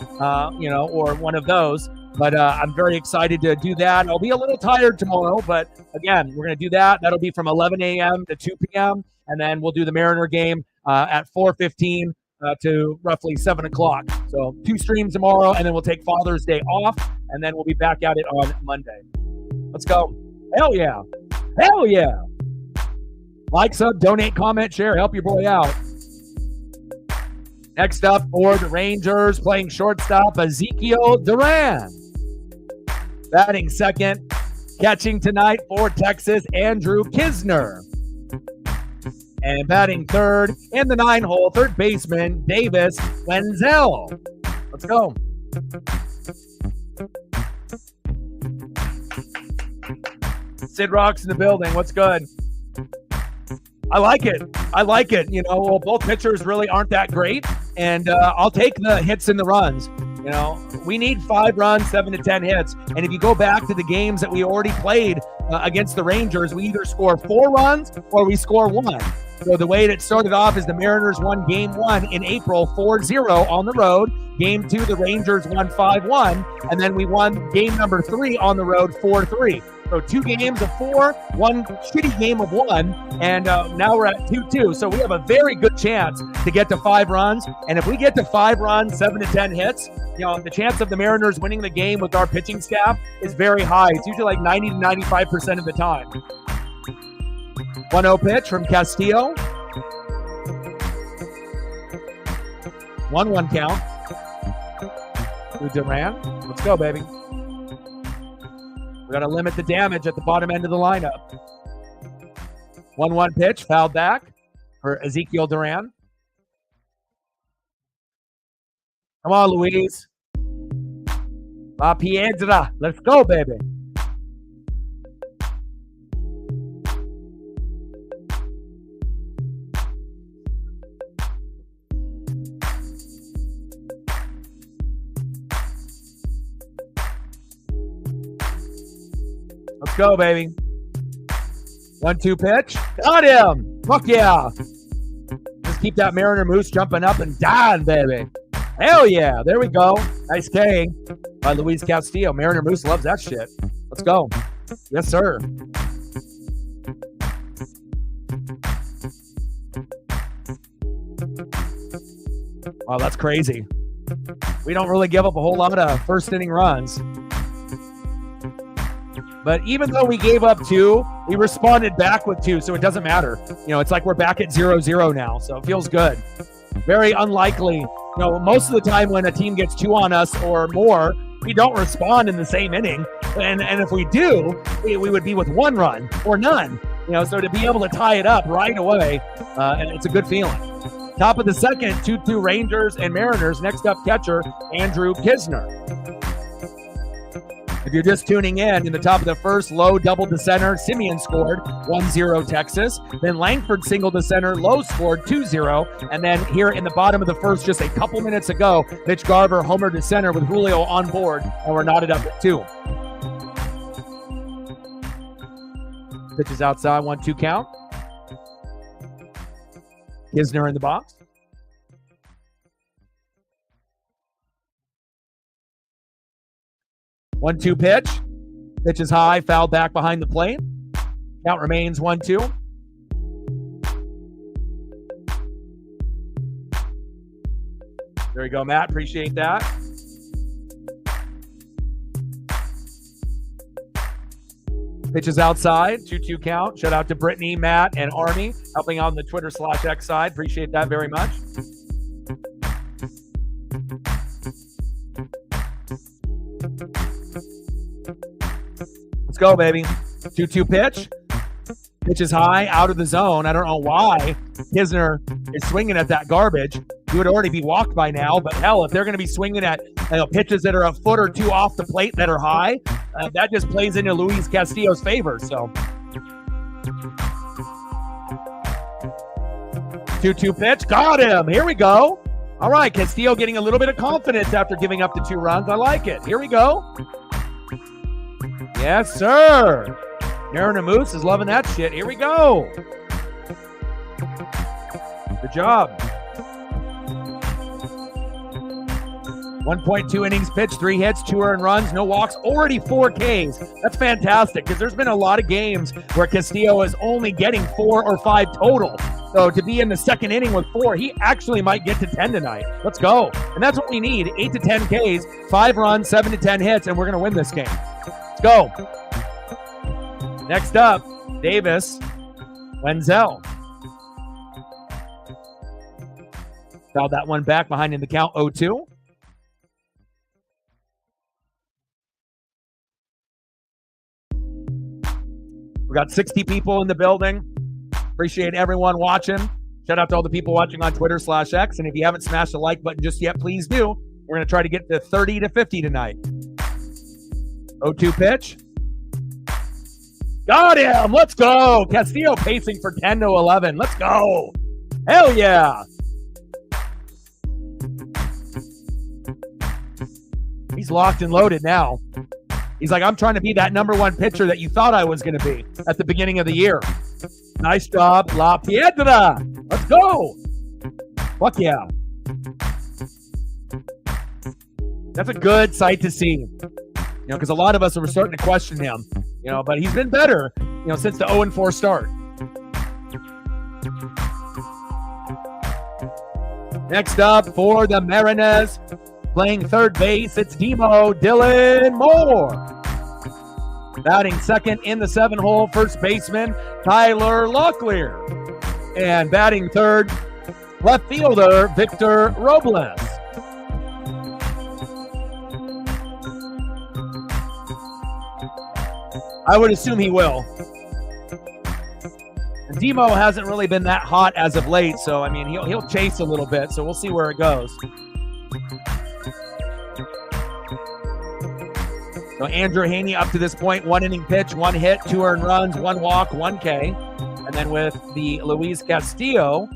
or one of those. But I'm very excited to do that. I'll be a little tired tomorrow, but again, we're going to do that. That'll be from 11 a.m. to 2 p.m., and then we'll do the Mariner game at 4:15 to roughly 7 o'clock. So 2 streams tomorrow, and then we'll take Father's Day off, and then we'll be back at it on Monday. Let's go. Hell yeah. Hell yeah. Like, sub, donate, comment, share. Help your boy out. Next up for the Rangers, playing shortstop, Ezekiel Duran. Batting second, catching tonight for Texas, Andrew Kisner. And batting third in the 9-hole, third baseman, Davis Wenzel. Let's go. Sid Rock's in the building. What's good? I like it. Well, both pitchers really aren't that great, and I'll take the hits and the runs. We need 5 runs, 7 to 10 hits. And if you go back to the games that we already played against the Rangers, we either score 4 runs or we score 1. So the way it started off is the Mariners won Game 1 in April 4-0 on the road. Game 2, the Rangers won 5-1. And then we won game number 3 on the road 4-3. So 2 games of 4, 1 shitty game of 1, and now we're at 2-2. So we have a very good chance to get to 5 runs. And if we get to 5 runs, 7 to 10 hits, the chance of the Mariners winning the game with our pitching staff is very high. It's usually like 90 to 95% of the time. 1-0 pitch from Castillo. 1-1 count to Duran. Let's go, baby. We got to limit the damage at the bottom end of the lineup. 1-1 pitch, fouled back for Ezekiel Duran. Come on, Luis. La Piedra. Let's go, baby. Let's go, baby. 1-2 pitch. Got him. Fuck yeah. Just keep that Mariner Moose jumping up and down, baby. Hell yeah. There we go. Nice K by Luis Castillo. Mariner Moose loves that shit. Let's go. Yes, sir. Oh, that's crazy. We don't really give up a whole lot of first inning runs. But even though we gave up 2, we responded back with 2, so it doesn't matter. You know, it's like we're back at 0-0 now, so it feels good. Very unlikely. You know, most of the time when a team gets 2 on us or more, we don't respond in the same inning. And if we do, we would be with 1 run or none. You know, so to be able to tie it up right away, it's a good feeling. Top of the second, 2-2 Rangers and Mariners. Next up, catcher Andrew Kisner. If you're just tuning in the top of the first, Lowe doubled to center. Simeon scored 1-0 Texas. Then Langford singled to center. Lowe scored 2-0. And then here in the bottom of the first, just a couple minutes ago, Mitch Garver homered to center with Julio on board, and we're knotted up at 2. Pitches outside, 1-2 count. Kisner in the box. One-two pitch. Pitch is high, fouled back behind the plate. Count remains 1-2. There you go, Matt. Appreciate that. Pitch is outside, 2-2 count. Shout out to Brittany, Matt, and Army helping out on the Twitter/X side. Appreciate that very much. Let's go, baby. 2-2 pitch. Pitch is high, out of the zone. I don't know why Kisner is swinging at that garbage. He would already be walked by now, but hell, if they're going to be swinging at pitches that are a foot or 2 off the plate that are high, that just plays into Luis Castillo's favor. So 2-2 pitch. Got him. Here we go. All right, Castillo getting a little bit of confidence after giving up the 2 runs. I like it. Here we go. Yes, sir. Mariner Moose is loving that shit. Here we go. Good job. 1.2 innings pitched, 3 hits, 2 earned runs, no walks, already 4 Ks. That's fantastic because there's been a lot of games where Castillo is only getting 4 or 5 total. So to be in the second inning with 4, he actually might get to 10 tonight. Let's go. And that's what we need, 8 to 10 Ks, 5 runs, 7 to 10 hits, and we're going to win this game. Let's go. Next up, Davis Wenzel. Fouled that one back behind in the count, 0-2. We got 60 people in the building. Appreciate everyone watching. Shout out to all the people watching on Twitter/X. And if you haven't smashed the like button just yet, please do. We're going to try to get to 30 to 50 tonight. 0-2 pitch. Got him. Let's go. Castillo pacing for 10 to 11. Let's go. Hell yeah. He's locked and loaded now. He's like, I'm trying to be that number 1 pitcher that you thought I was going to be at the beginning of the year. Nice job, La Piedra. Let's go. Fuck yeah. That's a good sight to see. You know, because a lot of us were starting to question him. You know, but he's been better, you know, since the 0-4 start. Next up for the Mariners, playing third base, it's Demo Dylan Moore. Batting second in the 7-hole, first baseman Tyler Locklear. And batting third, left fielder Victor Robles. I would assume he will. And Demo hasn't really been that hot as of late, so I mean he'll chase a little bit, so we'll see where it goes. So Andrew Haney up to this point, 1 inning pitch, 1 hit, 2 earned runs, 1 walk, 1 K. And then with the Luis Castillo,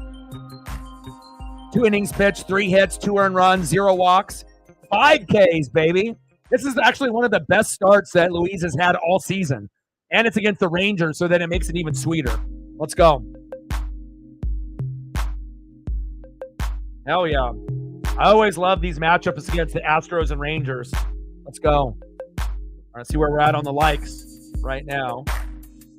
2 innings pitched, 3 hits, 2 earned runs, 0 walks, 5 Ks, baby. This is actually one of the best starts that Luis has had all season. And it's against the Rangers, so that it makes it even sweeter. Let's go. Hell yeah. I always love these matchups against the Astros and Rangers. Let's go. All right, see where we're at on the likes right now.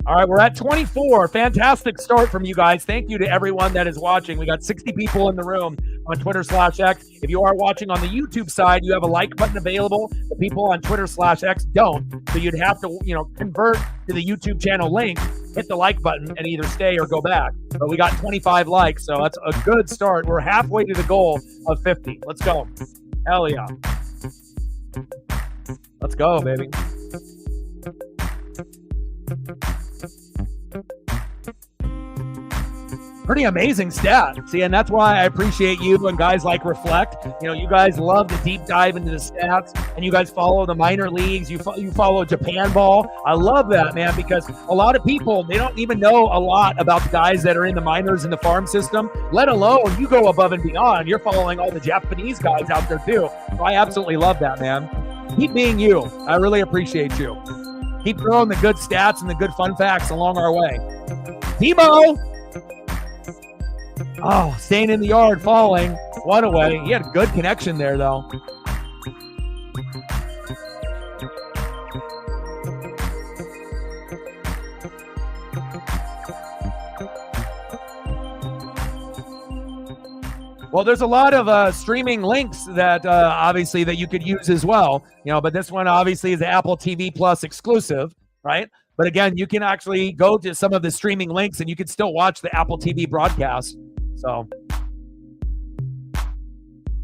All right, we're at 24. Fantastic start from you guys. Thank you to everyone that is watching. We got 60 people in the room on Twitter/X. If you are watching on the YouTube side, you have a like button available. The people on Twitter/X don't. So you'd have to, convert to the YouTube channel link, hit the like button, and either stay or go back. But we got 25 likes, so that's a good start. We're halfway to the goal of 50. Let's go. Hell yeah. Let's go, baby. Pretty amazing stat. See, and that's why I appreciate you and guys like Reflect. You guys love to deep dive into the stats, and you guys follow the minor leagues. You follow Japan ball. I love that, man, because a lot of people, they don't even know a lot about the guys that are in the minors in the farm system, let alone you go above and beyond. You're following all the Japanese guys out there too. So I absolutely love that, man. Keep being you. I really appreciate you. Keep throwing the good stats and the good fun facts along our way. Timo! Oh, staying in the yard, falling. 1 away. He had a good connection there, though. Well, there's a lot of streaming links that obviously that you could use as well, but this one obviously is the Apple TV Plus exclusive, right? But again, you can actually go to some of the streaming links and you can still watch the Apple TV broadcast. So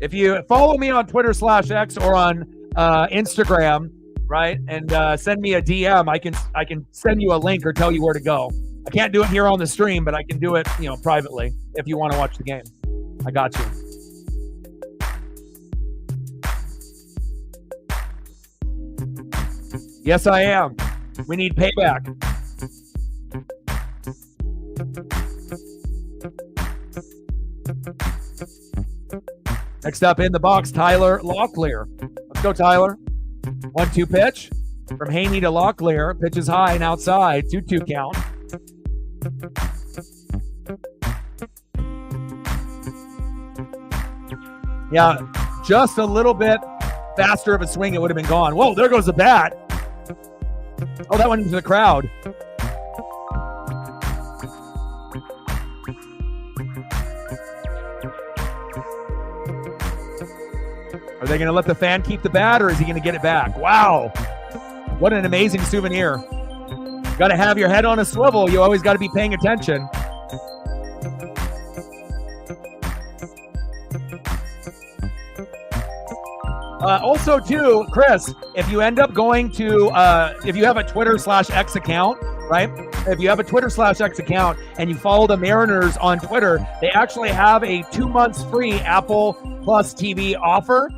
if you follow me on Twitter/X or on Instagram, right, and send me a DM, I can send you a link or tell you where to go. I can't do it here on the stream, but I can do it, privately if you want to watch the game. I got you. Yes, I am. We need payback. Next up in the box, Tyler Locklear. Let's go, Tyler. 1-2 pitch from Haney to Locklear. Pitch is high and outside. 2-2 count. Yeah, just a little bit faster of a swing, it would have been gone. Whoa, there goes the bat. Oh, that went into the crowd. Are they going to let the fan keep the bat, or is he going to get it back? Wow. What an amazing souvenir. Got to have your head on a swivel. You always got to be paying attention. Also, too, Chris, if you end up going to, if you have a Twitter/X account, right? If you have a Twitter/X account and you follow the Mariners on Twitter, they actually have a 2 months free Apple Plus TV offer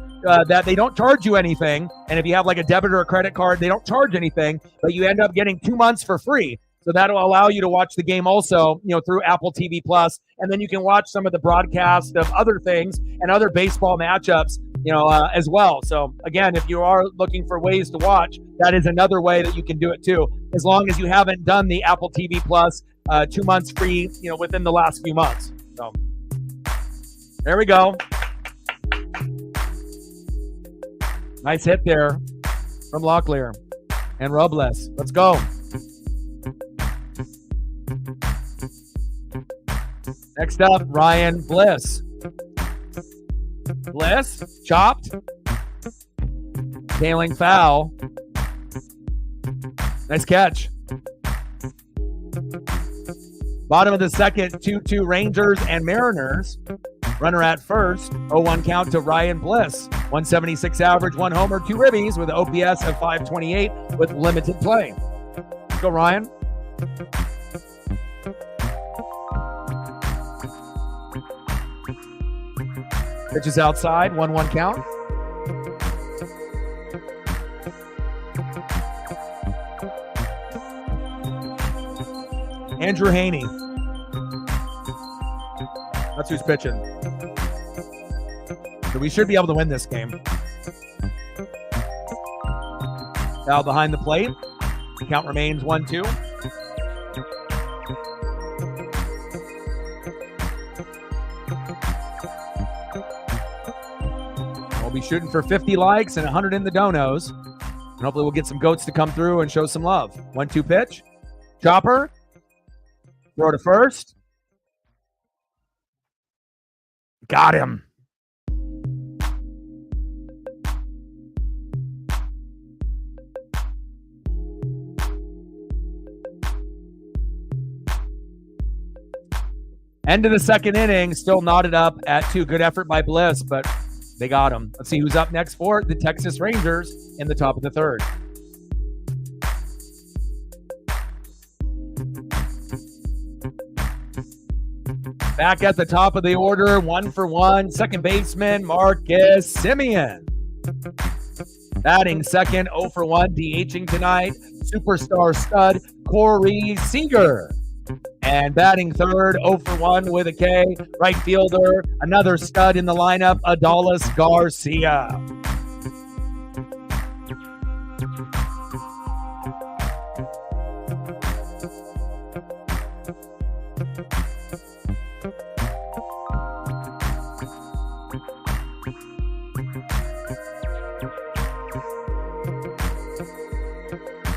that they don't charge you anything. And if you have like a debit or a credit card, they don't charge anything, but you end up getting 2 months for free. So that'll allow you to watch the game also, through Apple TV Plus. And then you can watch some of the broadcast of other things and other baseball matchups, as well. So again, if you are looking for ways to watch, that is another way that you can do it too, as long as you haven't done the Apple TV Plus 2 months free, within the last few months. So there we go. Nice hit there from Locklear and Robles. Let's go. Next up, Ryan Bliss. Bliss, chopped. Tailing foul. Nice catch. Bottom of the second, 2-2 Rangers and Mariners. Runner at first, 0-1 count to Ryan Bliss. 176 average, 1 homer, 2 ribbies with an OPS of 528 with limited play. Let's go, Ryan. Pitch is outside, 1-1 count. Andrew Haney. That's who's pitching. So we should be able to win this game. Foul behind the plate. The count remains 1-2. We'll be shooting for 50 likes and 100 in the donos. And hopefully we'll get some goats to come through and show some love. 1-2 pitch. Chopper. Throw to first. Got him. End of the second inning, still knotted up at 2. Good effort by Bliss, but they got him. Let's see who's up next for the Texas Rangers in the top of the third. Back at the top of the order, 1-for-1, second baseman Marcus Semien. Batting second, 0-for-1, DHing tonight, superstar stud Corey Seager. And batting third, 0-for-1 with a K, right fielder, another stud in the lineup, Adolis Garcia.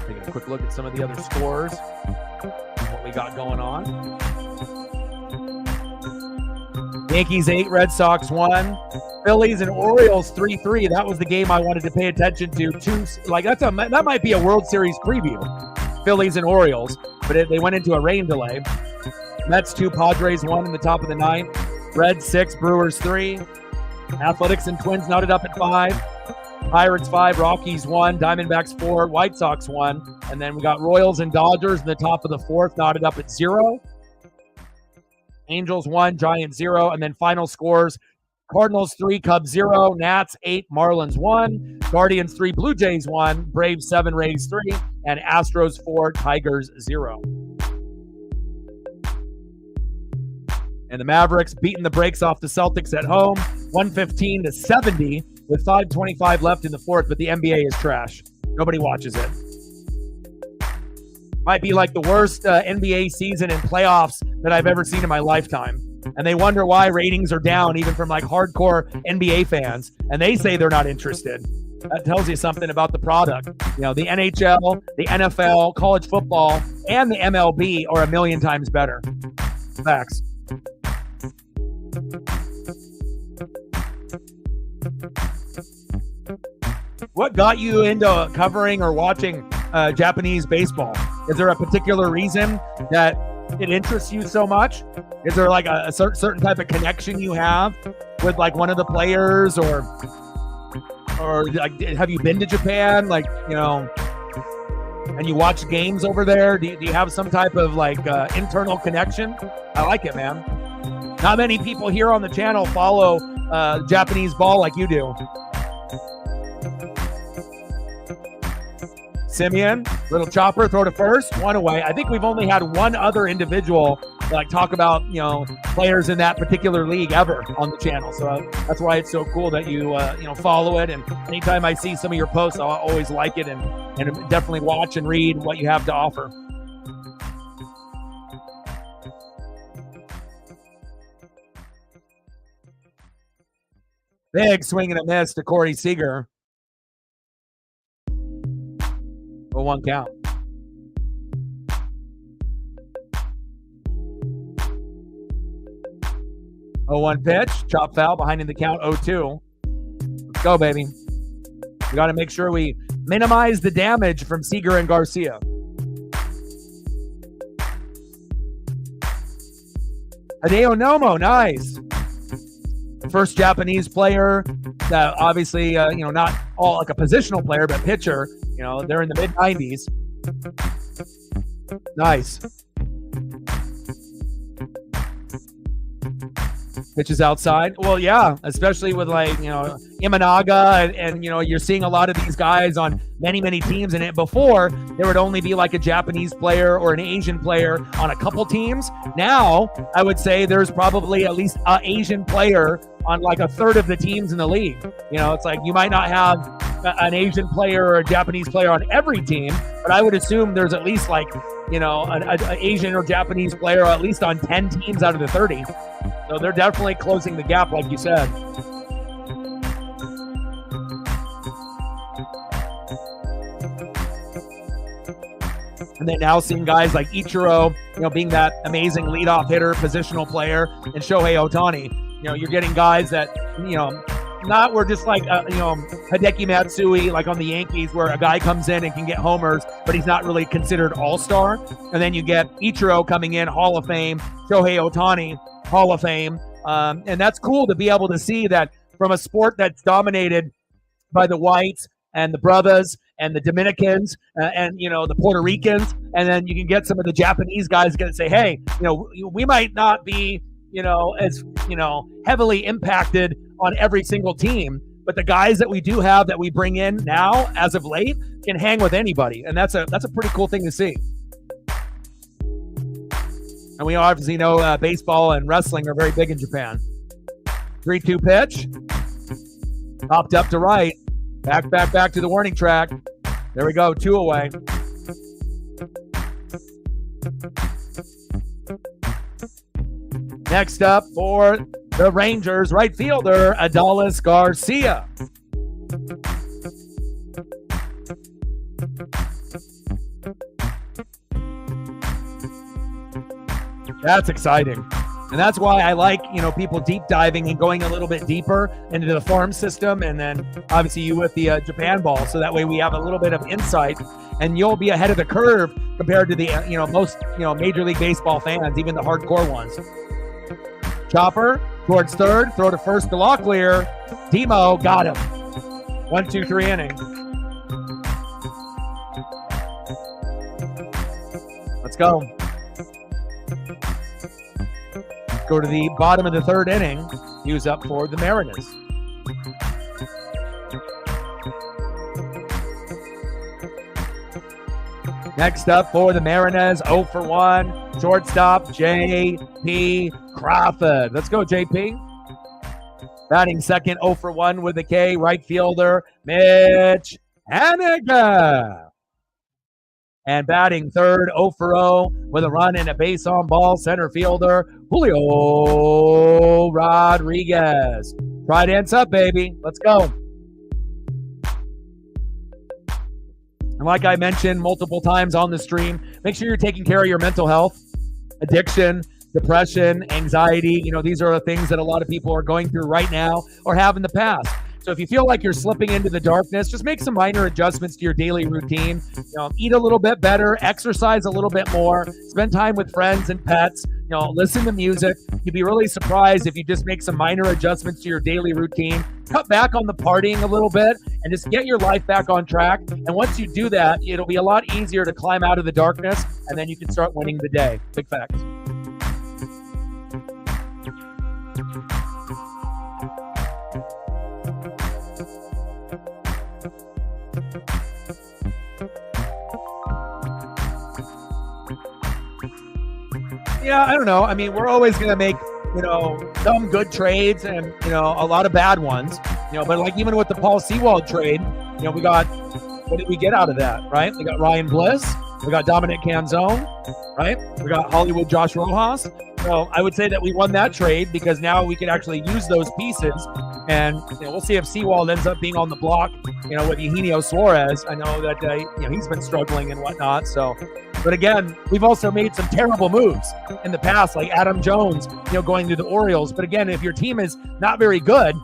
Taking a quick look at some of the other scores. What we got going on. Yankees 8, Red Sox 1. Phillies and Orioles 3-3. That was the game I wanted to pay attention to. That might be a World Series preview. Phillies and Orioles, but they went into a rain delay. Mets 2, Padres 1 in the top of the ninth. Reds 6, Brewers 3. Athletics and Twins knotted up at 5. Pirates 5, Rockies 1, Diamondbacks 4, White Sox 1, and then we got Royals and Dodgers in the top of the fourth, knotted up at 0. Angels 1, Giants 0, and then final scores: Cardinals 3, Cubs 0, Nats 8, Marlins 1, Guardians 3, Blue Jays 1, Braves 7, Rays 3, and Astros 4, Tigers 0. And the Mavericks beating the brakes off the Celtics at home, 115-70. With 5:25 left in the fourth, but the NBA is trash. Nobody watches it. Might be like the worst NBA season and playoffs that I've ever seen in my lifetime. And they wonder why ratings are down, even from like hardcore NBA fans. And they say they're not interested. That tells you something about the product. You know, the NHL, the NFL, college football, and the MLB are a million times better. Facts. What got you into covering or watching Japanese baseball? Is there a particular reason that it interests you so much? Is there like a certain type of connection you have with like one of the players, or like, have you been to Japan? Like, you know, and you watch games over there? Do you have some type of like internal connection? I like it, man. Not many people here on the channel follow Japanese ball like you do. Semien, little chopper, throw to first, 1 away. I think we've only had one other individual like talk about, you know, players in that particular league ever on the channel. So that's why it's so cool that you follow it. And anytime I see some of your posts, I'll always like it and definitely watch and read what you have to offer. Big swing and a miss to Corey Seager. 0-1 count. Oh, 1 pitch, chop foul, behind in the count, 0-2. Let's go, baby. We got to make sure we minimize the damage from Seager and Garcia. Hideo Nomo, nice. First Japanese player that obviously, not all like a positional player, but pitcher. You know, they're in the mid-90s. Nice. Pitches outside. Well, yeah, especially with Imanaga and you're seeing a lot of these guys on many teams. And before, there would only be like a Japanese player or an Asian player on a couple teams. Now, I would say there's probably at least an Asian player on like a third of the teams in the league. It's like you might not have an Asian player or a Japanese player on every team, but I would assume there's at least an Asian or Japanese player at least on 10 teams out of the 30. So they're definitely closing the gap, like you said. And then now seeing guys like Ichiro, being that amazing leadoff hitter, positional player, and Shohei Ohtani. You're getting guys that, not were just like, Hideki Matsui, like on the Yankees, where a guy comes in and can get homers, but he's not really considered all-star. And then you get Ichiro coming in, Hall of Fame, Shohei Ohtani, Hall of Fame. And that's cool to be able to see that from a sport that's dominated by the whites and the brothers and the Dominicans and the Puerto Ricans. And then you can get some of the Japanese guys going to say, hey, we might not be, as, heavily impacted on every single team, but the guys that we do have that we bring in now as of late can hang with anybody. And that's a pretty cool thing to see. And we obviously know baseball and wrestling are very big in Japan. 3-2 pitch. Popped up to right. Back to the warning track. There we go, 2 away. Next up for the Rangers, right fielder, Adolis Garcia. That's exciting. And that's why I like, people deep diving and going a little bit deeper into the farm system. And then obviously you with the Japan ball. So that way we have a little bit of insight and you'll be ahead of the curve compared to the, most, Major League Baseball fans, even the hardcore ones. Chopper towards third, throw to first to Locklear. Demo got him. 1-2-3 inning. Let's go. Go to the bottom of the third inning. He was up for the Mariners. Next up for the Mariners, 0 for 1, shortstop J.P. Crawford. Let's go, J.P. Batting second, 0 for 1 with a K, right fielder Mitch Garver. And batting third, 0 for 0 with a run and a base on ball, center fielder Julio Rodriguez. Try dance up, baby. Let's go. And like I mentioned multiple times on the stream, make sure you're taking care of your mental health, addiction, depression, anxiety. These are the things that a lot of people are going through right now or have in the past. So if you feel like you're slipping into the darkness, just make some minor adjustments to your daily routine. Eat a little bit better, exercise a little bit more, spend time with friends and pets, listen to music. You'd be really surprised if you just make some minor adjustments to your daily routine, cut back on the partying a little bit, and just get your life back on track. And once you do that, it'll be a lot easier to climb out of the darkness, and then you can start winning the day. Big facts. Yeah, I don't know. I mean, we're always going to make, some good trades and, a lot of bad ones, but like even with the Paul Sewald trade, we got, what did we get out of that, right? We got Ryan Bliss, we got Dominic Canzone, right? We got Hollywood Josh Rojas. So I would say that we won that trade because now we can actually use those pieces. And we'll see if Sewald ends up being on the block, with Eugenio Suarez. I know that he's been struggling and whatnot. So, but again, we've also made some terrible moves in the past, like Adam Jones, going to the Orioles. But again, if your team is not very good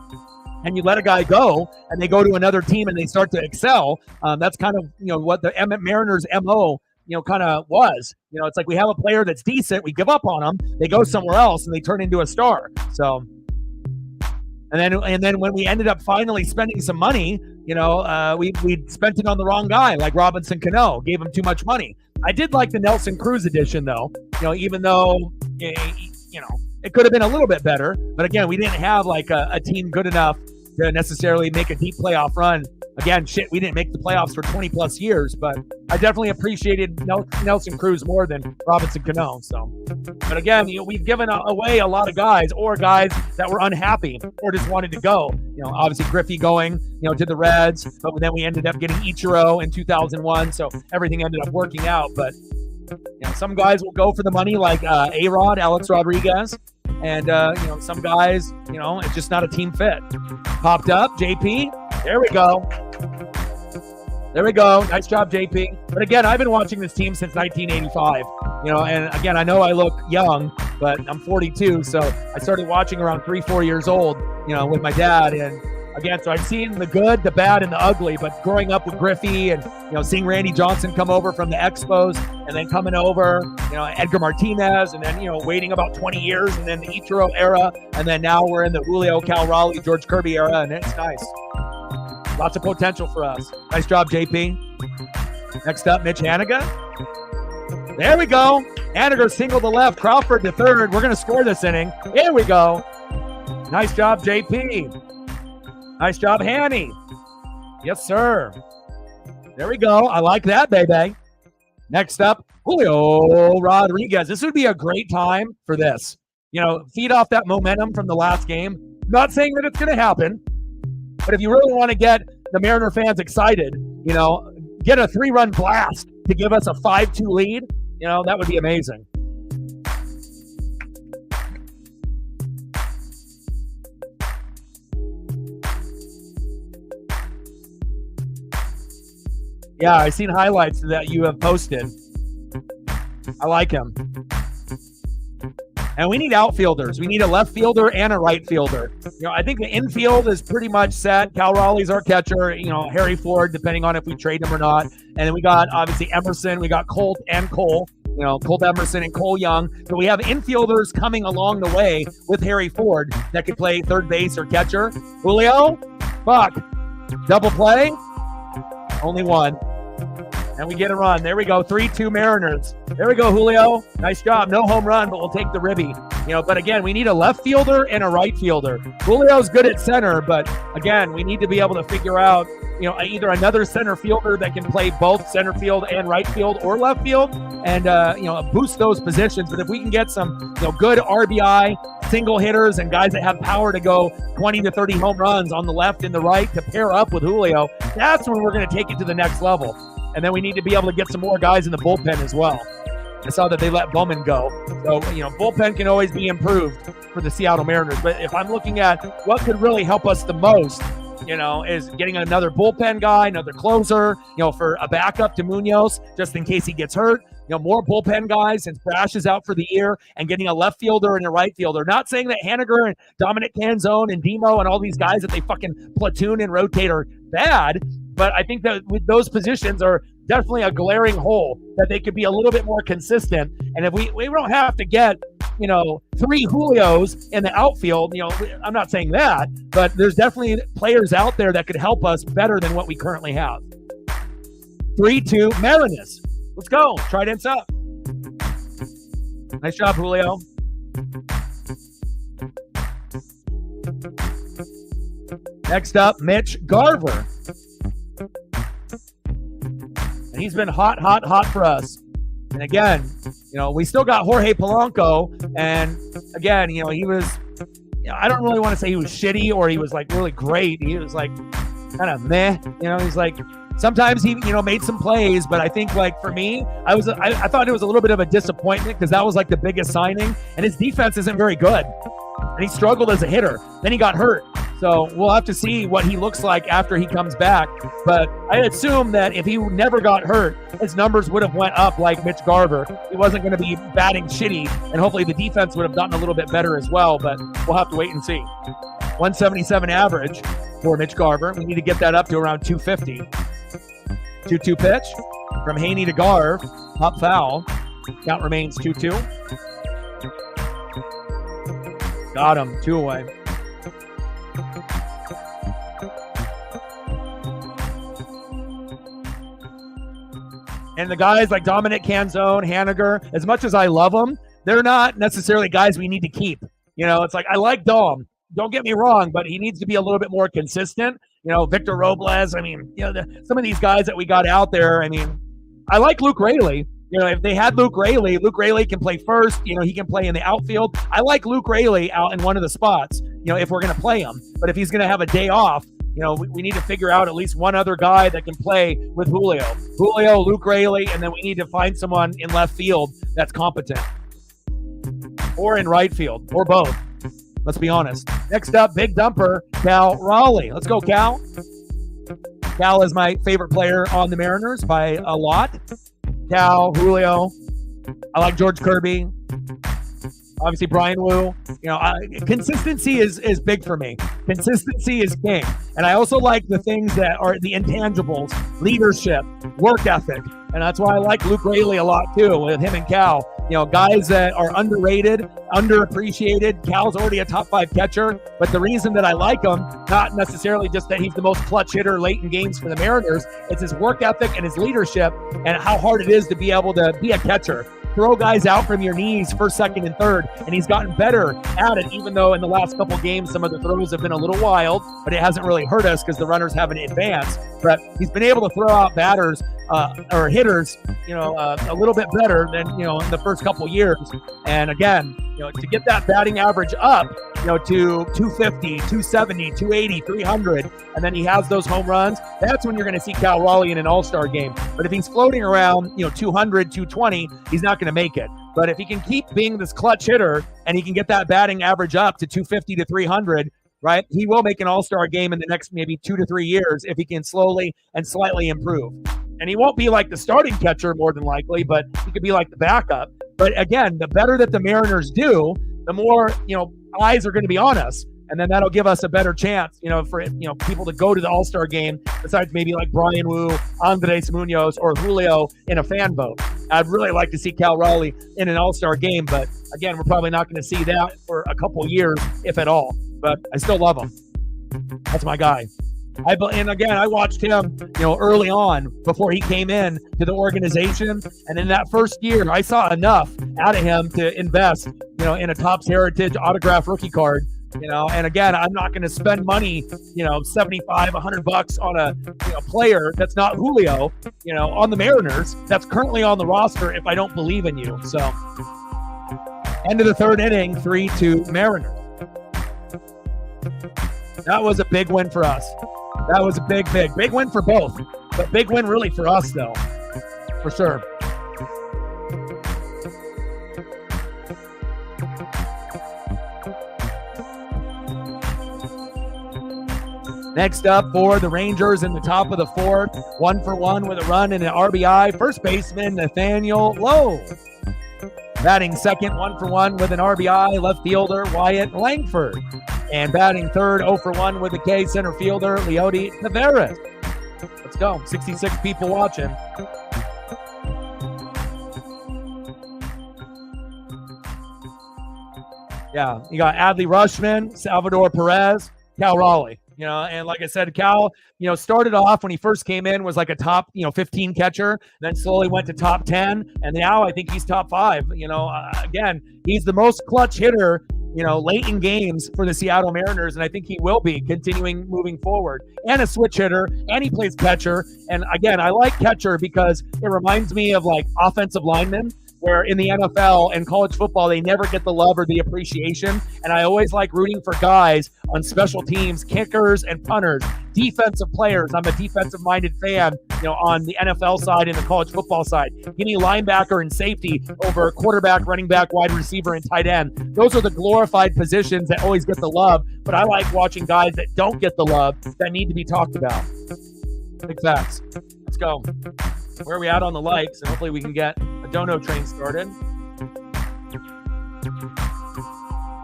and you let a guy go and they go to another team and they start to excel, that's kind of what the Mariners MO kind of was. It's like we have a player that's decent, we give up on them, they go somewhere else and they turn into a star. So. And then when we ended up finally spending some money, we spent it on the wrong guy, like Robinson Cano, gave him too much money. I did like the Nelson Cruz edition, though. Even though, It could have been a little bit better, but again, we didn't have like a team good enough to necessarily make a deep playoff run. Again, we didn't make the playoffs for 20 plus years, but I definitely appreciated Nelson Cruz more than Robinson Cano. So, but again, we've given away a lot of guys, or guys that were unhappy or just wanted to go. Obviously Griffey going, to the Reds, but then we ended up getting Ichiro in 2001, so everything ended up working out. But some guys will go for the money, like A-Rod, Alex Rodriguez. And, some guys, it's just not a team fit. Popped up, JP. There we go. There we go. Nice job, JP. But again, I've been watching this team since 1985. And again, I know I look young, but I'm 42. So I started watching around 3-4 years old, with my dad. And again, so I've seen the good, the bad, and the ugly. But growing up with Griffey and, seeing Randy Johnson come over from the Expos and then coming over, Edgar Martinez, and then, waiting about 20 years, and then the Ichiro era. And then now we're in the Julio, Cal Raleigh, George Kirby era, and it's nice. Lots of potential for us. Nice job, JP. Next up, Mitch Haniga. There we go. Haniger single to left, Crawford to third. We're going to score this inning. Here we go. Nice job, JP. Nice job, Hanny. Yes, sir. There we go. I like that, baby. Next up, Julio Rodriguez. This would be a great time for this. Feed off that momentum from the last game. Not saying that it's going to happen, but if you really want to get the Mariner fans excited, get a 3-run blast to give us a 5-2 lead, that would be amazing. Yeah, I've seen highlights that you have posted. I like him. And we need outfielders. We need a left fielder and a right fielder. I think the infield is pretty much set. Cal Raleigh's our catcher. Harry Ford, depending on if we trade him or not. And then we got, obviously, Emerson. We got Colt and Cole. Colt Emerson and Cole Young. So we have infielders coming along the way with Harry Ford that could play third base or catcher. Julio, Buck, double play. Only one. And we get a run. There we go. 3-2 Mariners. There we go, Julio. Nice job. No home run, but we'll take the ribby. But again, we need a left fielder and a right fielder. Julio's good at center, but again, we need to be able to figure out, either another center fielder that can play both center field and right field or left field and, boost those positions. But if we can get some, good RBI single hitters and guys that have power to go 20 to 30 home runs on the left and the right to pair up with Julio, that's when we're going to take it to the next level. And then we need to be able to get some more guys in the bullpen as well. I saw that they let Bowman go. So, bullpen can always be improved for the Seattle Mariners. But if I'm looking at what could really help us the most, is getting another bullpen guy, another closer, for a backup to Munoz, just in case he gets hurt. More bullpen guys since Brash is out for the year, and getting a left fielder and a right fielder. Not saying that Haniger and Dominic Canzone and Demo and all these guys that they fucking platoon and rotate are bad, but I think that with those positions are definitely a glaring hole that they could be a little bit more consistent. And if we don't have to get, 3 Julios in the outfield, I'm not saying that, but there's definitely players out there that could help us better than what we currently have. 3-2 Mariners. Let's go. Trident's up. Nice job, Julio. Next up, Mitch Garver. And he's been hot for us. And again, we still got Jorge Polanco. And again, he was, I don't really want to say he was shitty or he was like really great. He was like kind of meh. He's like, sometimes he, made some plays, but I think like for me, I thought it was a little bit of a disappointment because that was like the biggest signing, and his defense isn't very good. And he struggled as a hitter. Then he got hurt. So we'll have to see what he looks like after he comes back. But I assume that if he never got hurt, his numbers would have went up like Mitch Garver. He wasn't going to be batting shitty, and hopefully the defense would have gotten a little bit better as well. But we'll have to wait and see. 177 average for Mitch Garver. We need to get that up to around 250. 2-2 pitch from Haney to Garv. Up foul. Count remains 2-2. Got him. 2 away. And the guys like Dominic Canzone, Haniger, as much as I love them, they're not necessarily guys we need to keep. It's like I like Dom. Don't get me wrong, but he needs to be a little bit more consistent. Victor Robles. I mean, some of these guys that we got out there. I mean, I like Luke Raley. If they had Luke Raley can play first. He can play in the outfield. I like Luke Raley out in one of the spots, if we're going to play him. But if he's going to have a day off, we need to figure out at least one other guy that can play with Julio. Luke Raley, and then we need to find someone in left field that's competent. Or in right field, or both. Let's be honest. Next up, big dumper, Cal Raleigh. Let's go, Cal. Cal is my favorite player on the Mariners by a lot. Cal, Julio. I like George Kirby. Obviously, Brian Wu. Consistency is big for me. Consistency is king. And I also like the things that are the intangibles, leadership, work ethic. And that's why I like Luke Raley a lot, too, with him and Cal. Guys that are underrated, underappreciated. Cal's already a top 5 catcher. But the reason that I like him, not necessarily just that he's the most clutch hitter late in games for the Mariners, it's his work ethic and his leadership and how hard it is to be able to be a catcher. Throw guys out from your knees first, second, and third, and he's gotten better at it, even though in the last couple games some of the throws have been a little wild, but it hasn't really hurt us because the runners haven't advanced. But he's been able to throw out batters or hitters, a little bit better than, in the first couple years. And again, to get that batting average up, to 250, 270, 280, 300, and then he has those home runs, that's when you're going to see Cal Raleigh in an all-star game. But if he's floating around, 200, 220, he's not going to make it. But if he can keep being this clutch hitter and he can get that batting average up to 250 to 300, right, he will make an all-star game in the next maybe 2 to 3 years if he can slowly and slightly improve. And he won't be like the starting catcher more than likely, but he could be like the backup. But again, the better that the Mariners do, the more, eyes are going to be on us. And then that'll give us a better chance, for, people to go to the All-Star game besides maybe like Brian Wu, Andres Munoz, or Julio in a fan vote. I'd really like to see Cal Raleigh in an All-Star game, but again, we're probably not going to see that for a couple years, if at all. But I still love him. That's my guy. And again, I watched him, early on before he came in to the organization. And in that first year, I saw enough out of him to invest, in a Topps Heritage autograph rookie card. And again, I'm not going to spend money, $75, $100 on a player that's not Julio, on the Mariners that's currently on the roster if I don't believe in you. So, end of the third inning, 3-2 Mariners. That was a big win for us. That was a big win for both, but big win really for us, though, for sure. Next up for the Rangers in the top of the fourth, 1-for-1 with a run and an RBI, first baseman Nathaniel Lowe. Batting second, 1-for-1 with an RBI, left fielder Wyatt Langford. And batting third, 0-for-1 with a K, center fielder Leody Taveras. Let's go. 66 people watching. Yeah, you got Adley Rutschman, Salvador Perez, Cal Raleigh. And like I said, Cal, started off when he first came in was like a top, 15 catcher, then slowly went to top 10. And now I think he's top 5. Again, he's the most clutch hitter, late in games for the Seattle Mariners. And I think he will be moving forward, and a switch hitter, and he plays catcher. And again, I like catcher because it reminds me of like offensive linemen, where in the NFL and college football, they never get the love or the appreciation. And I always like rooting for guys on special teams, kickers and punters, defensive players. I'm a defensive-minded fan, on the NFL side and the college football side. Give me linebacker and safety over quarterback, running back, wide receiver, and tight end. Those are the glorified positions that always get the love. But I like watching guys that don't get the love that need to be talked about. Big facts. Let's go. Where are we at on the likes? And hopefully we can get a dono train started.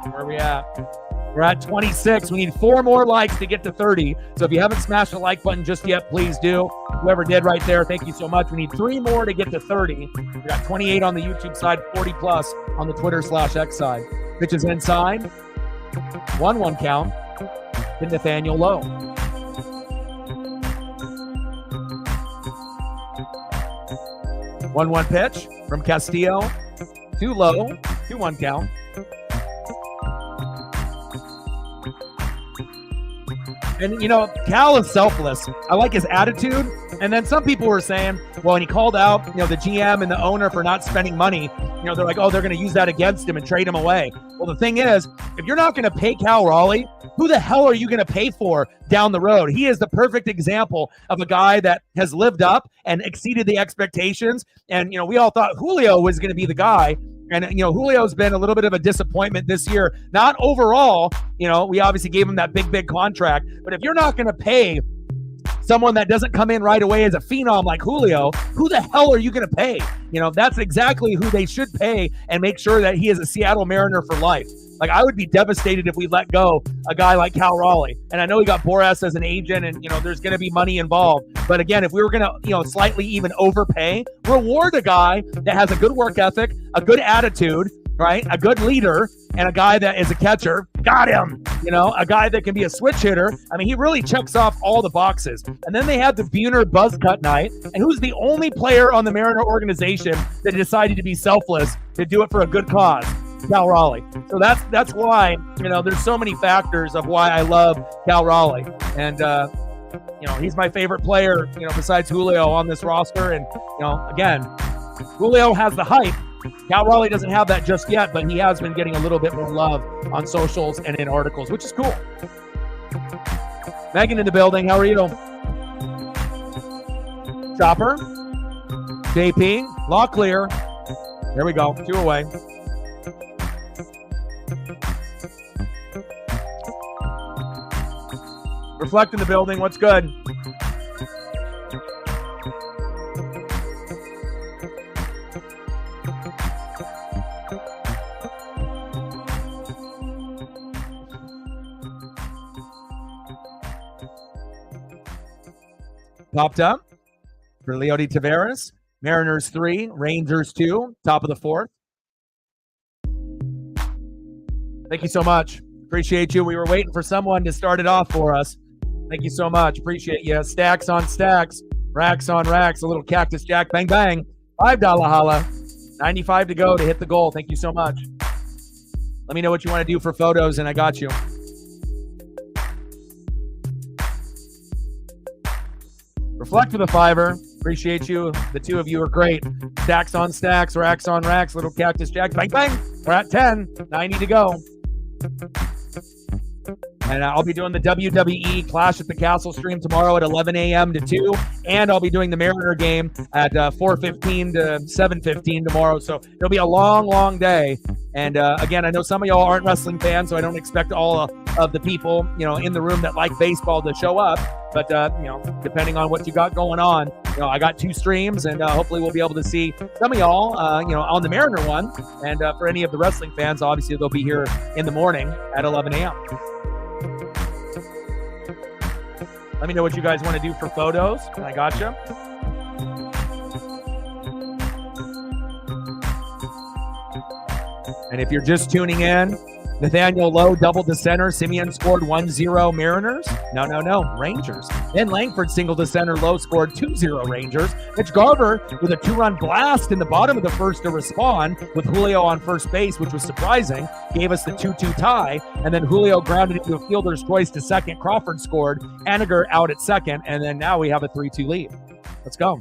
Where are we at? We're at 26. We need 4 more likes to get to 30. So if you haven't smashed the like button just yet, please do. Whoever did right there, thank you so much. We need 3 more to get to 30. We got 28 on the YouTube side, 40 plus on the Twitter/X side. Pitch is inside. 1-1 count to Nathaniel Lowe. 1-1 pitch from Castillo to Lowe. 2-1 count. And, Cal is selfless. I like his attitude. And then some people were saying, well, and he called out, the GM and the owner for not spending money. They're like, oh, they're going to use that against him and trade him away. Well, the thing is, if you're not going to pay Cal Raleigh, who the hell are you going to pay for down the road? He is the perfect example of a guy that has lived up and exceeded the expectations. And, we all thought Julio was going to be the guy. And, Julio's been a little bit of a disappointment this year. Not overall, we obviously gave him that big contract. But if you're not going to pay someone that doesn't come in right away as a phenom like Julio, who the hell are you going to pay? That's exactly who they should pay and make sure that he is a Seattle Mariner for life. Like, I would be devastated if we let go a guy like Cal Raleigh. And I know we got Boras as an agent and, there's going to be money involved. But again, if we were going to, slightly even overpay, reward a guy that has a good work ethic, a good attitude, right? A good leader, and a guy that is a catcher. Got him. A guy that can be a switch hitter. I mean, he really checks off all the boxes. And then they had the Buhner buzz cut night. And who's the only player on the Mariner organization that decided to be selfless to do it for a good cause? Cal Raleigh. So that's why, there's so many factors of why I love Cal Raleigh. And, he's my favorite player, besides Julio on this roster. And, again, Julio has the hype. Cal Raleigh doesn't have that just yet, but he has been getting a little bit more love on socials and in articles, which is cool. Megan in the building. How are you? Chopper. JP. Law clear. There we go. 2 away. Reflect in the building. What's good? Popped up for Leody Taveras. Mariners 3, Rangers 2, top of the 4th. Thank you so much. Appreciate you. We were waiting for someone to start it off for us. Thank you so much. Appreciate you. Stacks on stacks, racks on racks, a little Cactus Jack, bang, bang. $5 holla. 95 to go to hit the goal. Thank you so much. Let me know what you want to do for photos, and I got you. Reflect with a $5. Appreciate you. The 2 of you are great. Stacks on stacks, racks on racks, little Cactus Jack, bang, bang. We're at 10. 90 to go. And I'll be doing the WWE Clash at the Castle stream tomorrow at 11 a.m. to 2. And I'll be doing the Mariner game at 4:15 to 7:15 tomorrow. So it'll be a long day. And again, I know some of y'all aren't wrestling fans, so I don't expect all of the people, in the room that like baseball to show up. But, depending on what you got going on, I got 2 streams, and hopefully we'll be able to see some of y'all, on the Mariner one. And for any of the wrestling fans, obviously they'll be here in the morning at 11 a.m. Let me know what you guys want to do for photos. I gotcha. And if you're just tuning in, Nathaniel Lowe doubled the center. Simeon scored 1-0 Mariners. No, Rangers. Then Langford singled the center. Lowe scored 2-0 Rangers. Mitch Garver with a 2-run blast in the bottom of the first to respond with Julio on first base, which was surprising. Gave us the 2-2 tie. And then Julio grounded into a fielder's choice to second. Crawford scored. Aniger out at second. And then now we have a 3-2 lead. Let's go.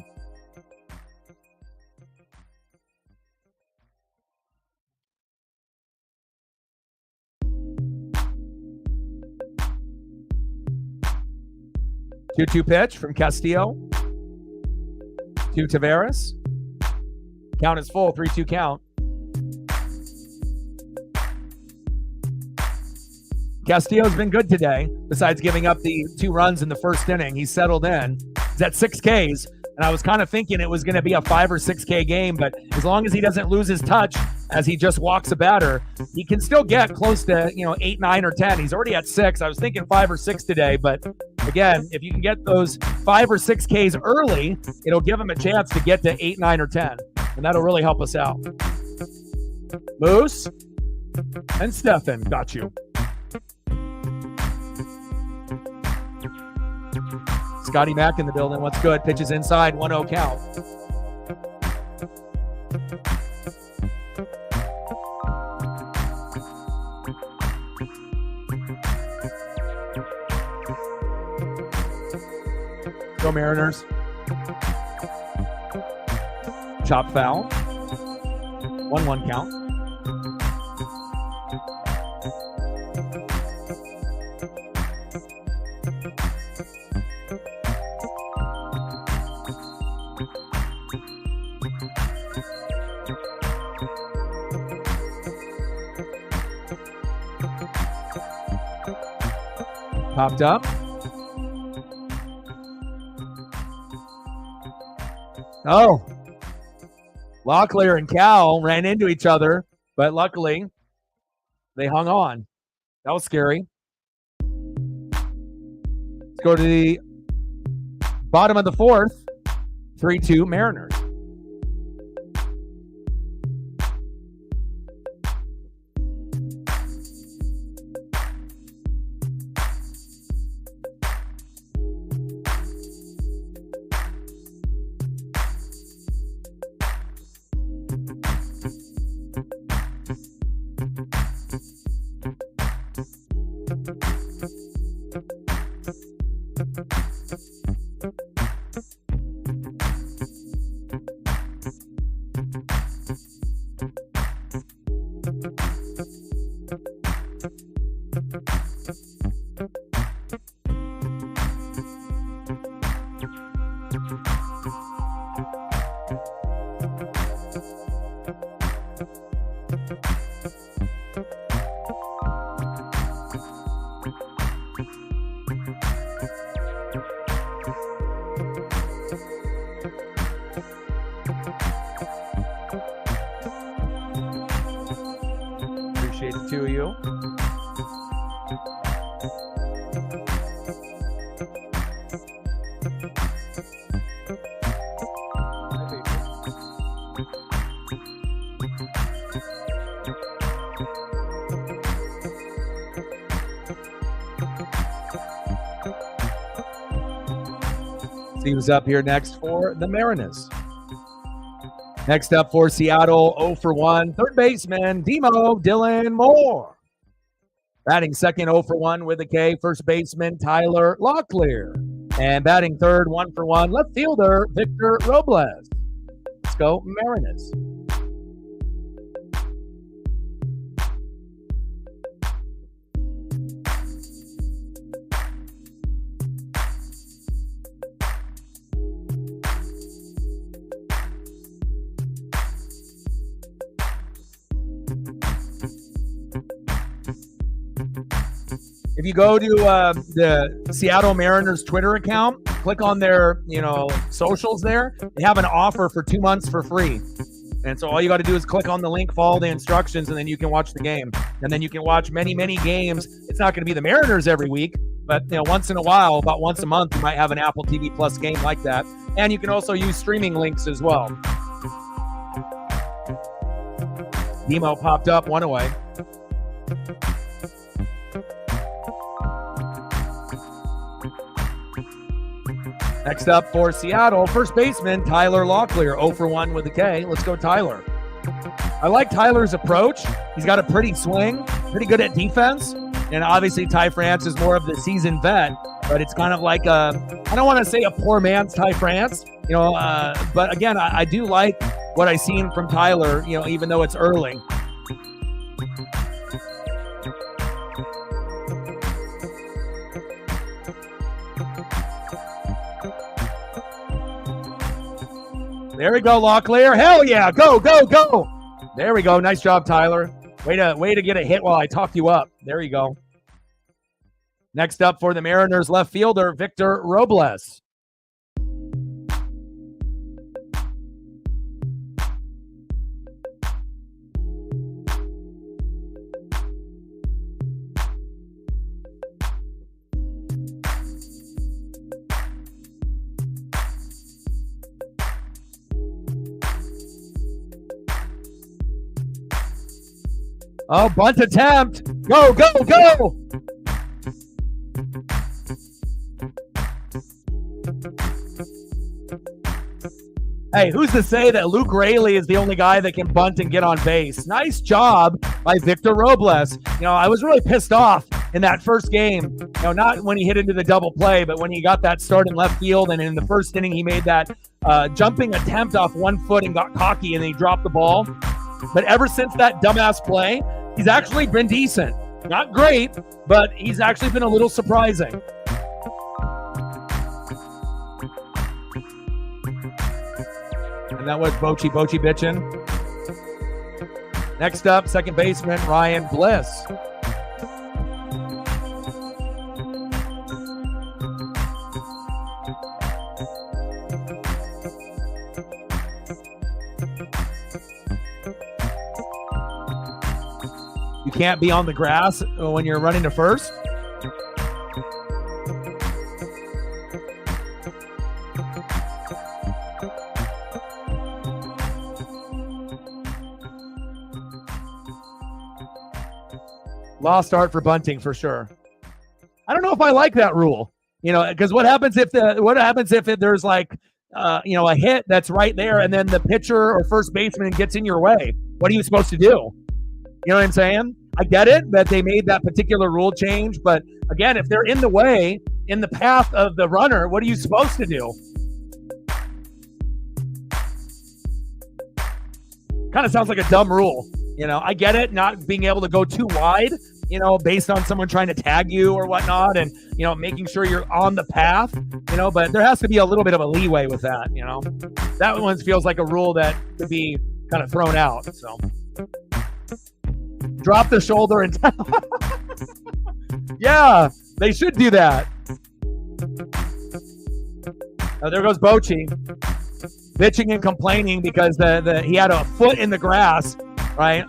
Two pitch from Castillo to Taveras. Count is full, 3-2 count. Castillo's been good today, besides giving up the 2 runs in the first inning. He's settled in. He's at 6 Ks, and I was kind of thinking it was going to be a 5 or 6 K game, but as long as he doesn't lose his touch as he just walks a batter, he can still get close to, 8, 9, or 10. He's already at 6. I was thinking 5 or 6 today, but again, if you can get those 5 or 6 Ks early, it'll give him a chance to get to 8, 9, or 10, and that'll really help us out. Moose and Stefan, got you. Scotty Mack in the building. What's good? Pitches inside, 1-0 count. Go Mariners. Chop foul. 1-1 count. Popped up. Oh. Locklear and Cal ran into each other, but luckily they hung on. That was scary. Let's go to the bottom of the fourth. 3-2 Mariners. Appreciate the two of you. See who's up here next for the Mariners. Next up for Seattle, 0 for 1, third baseman, Dylan Moore. Batting second, 0 for 1 with a K, first baseman, Tyler Locklear. And batting third, 1 for 1, left fielder, Victor Robles. Let's go Mariners. If you go to the Seattle Mariners Twitter account, click on their, socials there. They have an offer for 2 months for free. And so all you got to do is click on the link, follow the instructions, and then you can watch the game. And then you can watch many, many games. It's not going to be the Mariners every week, but once in a while, about once a month, you might have an Apple TV Plus game like that. And you can also use streaming links as well. Demo popped up, one away. Next up for Seattle, first baseman, Tyler Locklear, 0 for 1 with a K. Let's go, Tyler. I like Tyler's approach. He's got a pretty swing, pretty good at defense. And obviously, Ty France is more of the seasoned vet, but it's kind of like I don't want to say a poor man's Ty France, but again, I do like what I've seen from Tyler, even though it's early. There we go, Locklear. Hell yeah, go, go, go. There we go. Nice job, Tyler. Way to get a hit while I talk you up. There you go. Next up for the Mariners, left fielder, Victor Robles. Oh, bunt attempt. Go, go, go. Hey, who's to say that Luke Raley is the only guy that can bunt and get on base? Nice job by Victor Robles. I was really pissed off in that first game, not when he hit into the double play, but when he got that start in left field, and in the first inning he made that jumping attempt off 1 foot and got cocky, and then he dropped the ball. But ever since that dumbass play, he's actually been decent. Not great, but he's actually been a little surprising. And that was Bochy bitching. Next up, second baseman Ryan Bliss. You can't be on the grass when you're running to first. Lost start for bunting for sure. I don't know if I like that rule, because what happens if there's like, a hit that's right there, and then the pitcher or first baseman gets in your way? What are you supposed to do? You know what I'm saying? I get it that they made that particular rule change, but again, if they're in the way, in the path of the runner, what are you supposed to do? Kind of sounds like a dumb rule. I get it, not being able to go too wide, based on someone trying to tag you or whatnot, and, making sure you're on the path, but there has to be a little bit of a leeway with that, That one feels like a rule that could be kind of thrown out, so. Drop the shoulder and yeah, they should do that. Oh, there goes Bochy, bitching and complaining because he had a foot in the grass, right?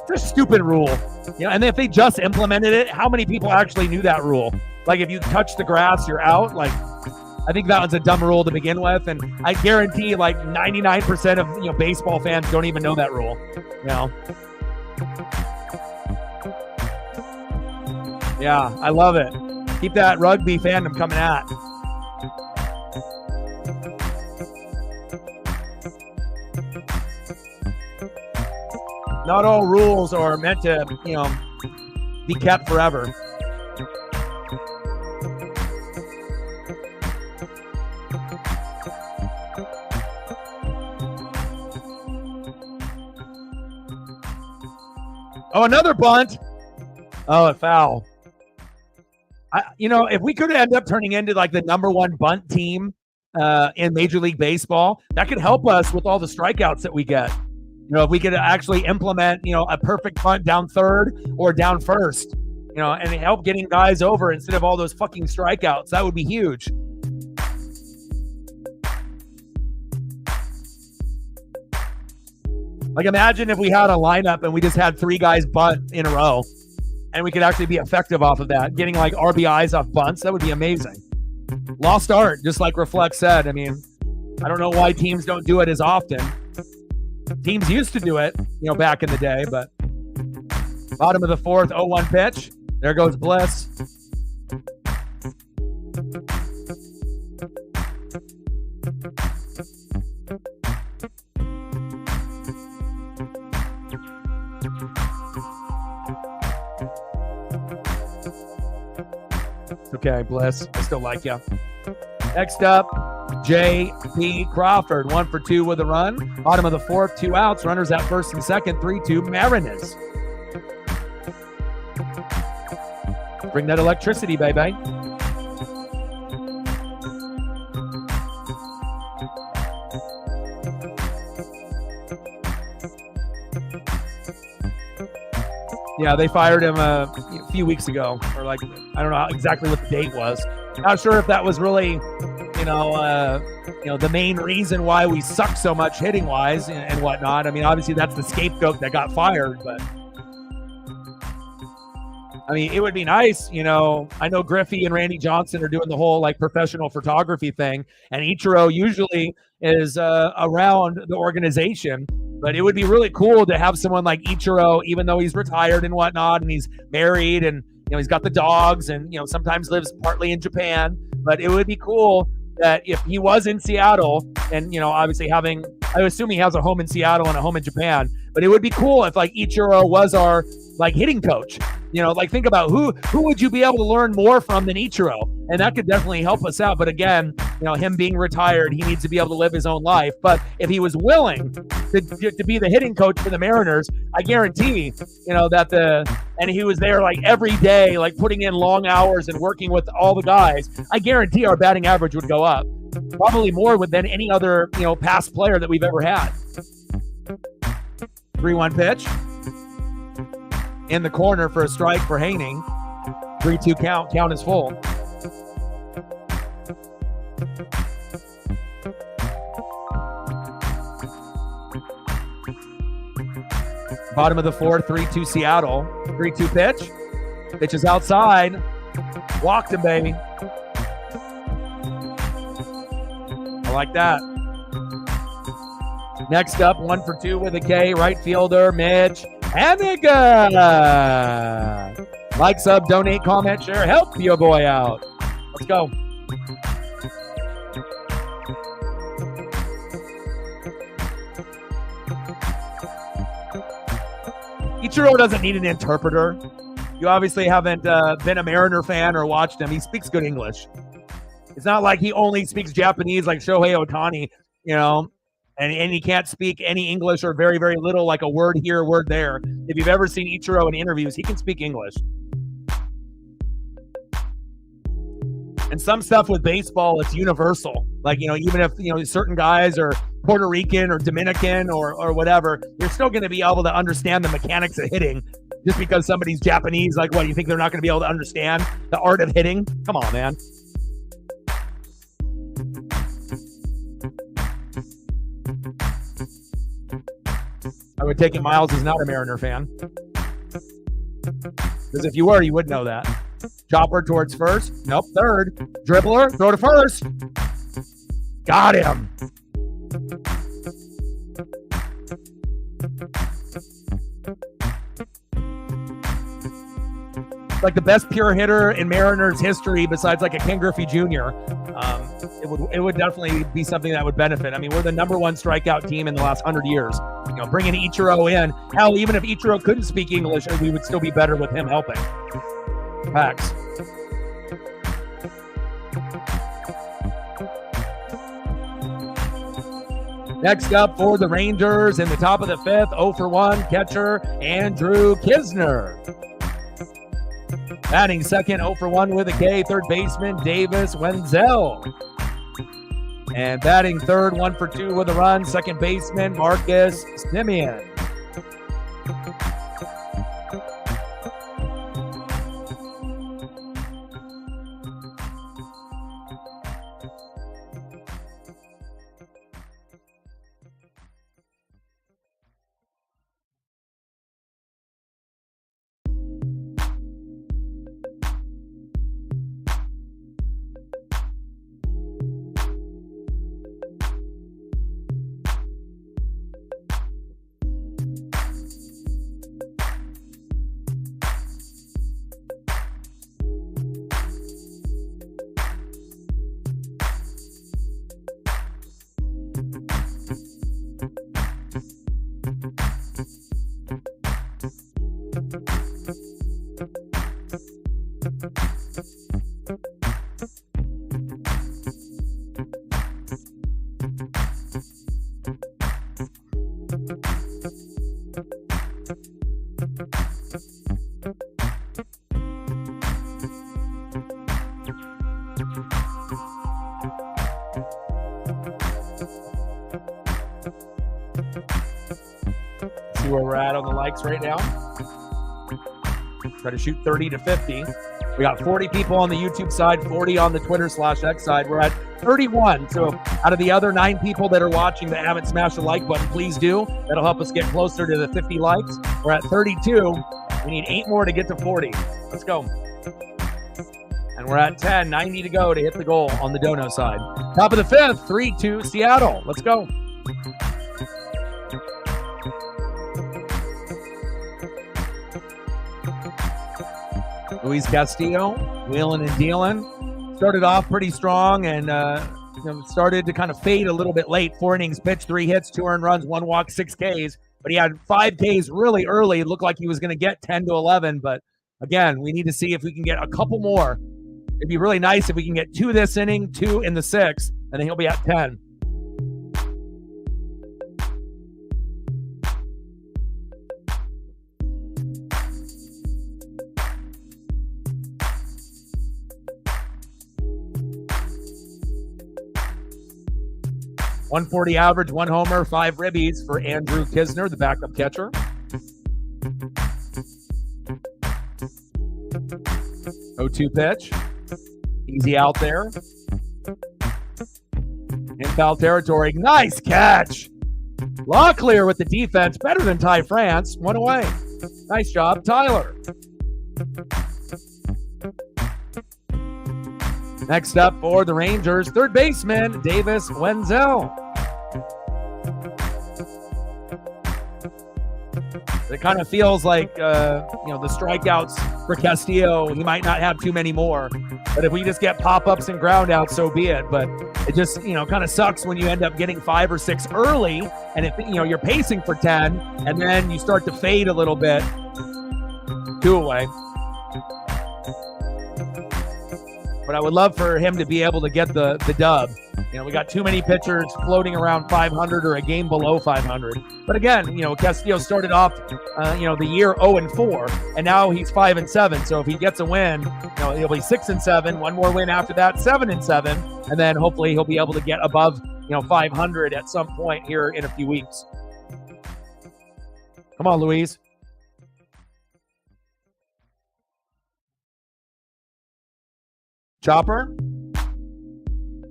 It's a stupid rule, and if they just implemented it, how many people actually knew that rule? Like, if you touch the grass, you're out. Like, I think that was a dumb rule to begin with, and I guarantee like 99% of baseball fans don't even know that rule. Yeah, I love it. Keep that rugby fandom coming at. Not all rules are meant to, be kept forever. Oh, another bunt. Oh, a foul. If we could end up turning into like the #1 bunt team in Major League Baseball, that could help us with all the strikeouts that we get. If we could actually implement, a perfect bunt down third or down first, and help getting guys over instead of all those fucking strikeouts, that would be huge. Like, imagine if we had a lineup and we just had 3 guys bunt in a row, and we could actually be effective off of that, getting like RBIs off bunts. That would be amazing. Lost art, just like Reflect said. I mean, I don't know why teams don't do it as often. Teams used to do it, back in the day, but bottom of the fourth, 0-1 pitch. There goes Bliss. Okay, Bliss. I still like you. Next up, J.P. Crawford, 1 for 2 with a run. Bottom of the fourth, 2 outs. Runners at first and second, 3-2 Mariners. Bring that electricity, baby. Yeah, they fired him a few weeks ago, or like, I don't know exactly what the date was. Not sure if that was really, the main reason why we suck so much hitting wise and whatnot. I mean, obviously that's the scapegoat that got fired, but I mean, it would be nice, I know Griffey and Randy Johnson are doing the whole like professional photography thing, and Ichiro usually is around the organization. But it would be really cool to have someone like Ichiro, even though he's retired and whatnot, and he's married, and he's got the dogs, and sometimes lives partly in Japan. But it would be cool that if he was in Seattle, and obviously having I assume he has a home in Seattle and a home in Japan. But it would be cool if like Ichiro was our like hitting coach. You know, like think about who would you be able to learn more from than Ichiro? And that could definitely help us out. But again, you know, him being retired, he needs to be able to live his own life. But if he was willing to be the hitting coach for the Mariners, I guarantee, you know, and he was there like every day, like putting in long hours and working with all the guys, I guarantee our batting average would go up. Probably more than any other, you know, past player that we've ever had. 3-1 pitch. In the corner for a strike for Haining. 3-2 count. Count is full. Bottom of the fourth, 3-2 Seattle. 3-2 pitch. Pitch is outside. Walked him, baby. I like that. Next up, 1 for 2 with a K. Right fielder, Mitch. And they go. Like, sub, donate, comment, share. Help your boy out. Let's go. Ichiro doesn't need an interpreter. You obviously haven't been a Mariner fan or watched him. He speaks good English. It's not like he only speaks Japanese like Shohei Ohtani, you know, and he can't speak any English or very, very little, like a word here, a word there. If you've ever seen Ichiro in interviews, he can speak English. And some stuff with baseball, it's universal. Like, you know, even if, you know, certain guys are Puerto Rican or Dominican or whatever, you're still going to be able to understand the mechanics of hitting. Just because somebody's Japanese, like what, you think they're not going to be able to understand the art of hitting? Come on, man. I would take it Miles is not a Mariner fan. Because if you were, you would know that. Chopper towards first. Nope, third. Dribbler, throw to first. Got him. Like the best pure hitter in Mariners history besides like a Ken Griffey Jr. It would definitely be something that would benefit. I mean, we're the #1 strikeout team in the last 100 years. You know, bringing Ichiro in. Hell, even if Ichiro couldn't speak English, we would still be better with him helping. Facts. Next up for the Rangers in the top of the fifth, 0 for 1, catcher Andrew Kisner. Batting second, 0 for 1 with a K, third baseman Davis Wenzel. And batting third, 1 for 2 with a run, second baseman Marcus Simeon. See where we're at on the likes right now. Try to shoot 30 to 50. We got 40 people on the YouTube side, 40 on the Twitter/X side. We're at 31. So out of the other 9 people that are watching that haven't smashed the like button, please do. That'll help us get closer to the 50 likes. We're at 32. We need 8 more to get to 40. Let's go. And we're at 10, 90 to go to hit the goal on the Dono side. Top of the fifth, 3-2 Seattle. Let's go. Luis Castillo, wheeling and dealing. Started off pretty strong and started to kind of fade a little bit late. 4 innings pitched, 3 hits, 2 earned runs, 1 walk, 6 Ks. But he had 5 Ks really early. It looked like he was going to get 10 to 11. But again, we need to see if we can get a couple more. It'd be really nice if we can get 2 this inning, 2 in the 6th, and then he'll be at 10. .140 average, 1 homer, 5 ribbies for Andrew Kisner, the backup catcher. .02 pitch. Easy out there. In foul territory. Nice catch. Locklear with the defense. Better than Ty France. 1 away. Nice job, Tyler. Next up for the Rangers, third baseman, Davis Wenzel. It kind of feels like, the strikeouts for Castillo, he might not have too many more. But if we just get pop-ups and ground-outs, so be it. But it just, kind of sucks when you end up getting 5 or 6 early, and if, you're pacing for 10, and then you start to fade a little bit. 2 away. But I would love for him to be able to get the dub. We got too many pitchers floating around 500 or a game below 500. But again, Castillo started off, the year 0-4, and now he's 5-7. So if he gets a win, he'll be 6-7. 1 more win after that, 7-7, and then hopefully he'll be able to get above, 500 at some point here in a few weeks. Come on, Louise. Chopper.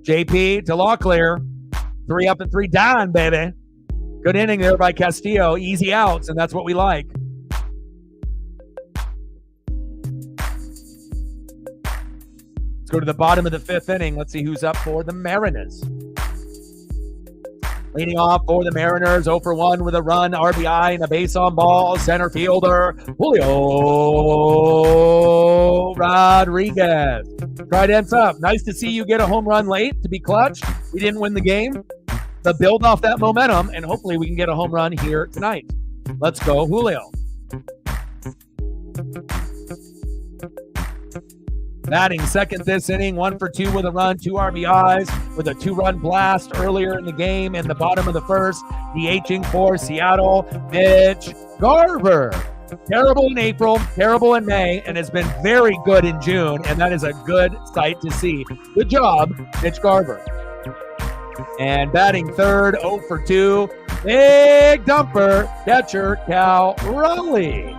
JP to Locklear. 3 up and 3 down, baby. Good inning there by Castillo. Easy outs, and that's what we like. Let's go to the bottom of the 5th inning. Let's see who's up for the Mariners. Leading off for the Mariners, 0 for 1 with a run, RBI, and a base on ball. Center fielder, Julio Rodriguez. Trident's up. Nice to see you get a home run late to be clutch. We didn't win the game, but build off that momentum, and hopefully we can get a home run here tonight. Let's go, Julio. Batting second this inning, 1 for 2 with a run, 2 RBIs with a 2-run blast earlier in the game in the bottom of the 1st. DHing for Seattle, Mitch Garver. Terrible in April, terrible in May, and has been very good in June, and that is a good sight to see. Good job, Mitch Garver. And batting third, 0 for 2, big dumper, catcher Cal Raleigh.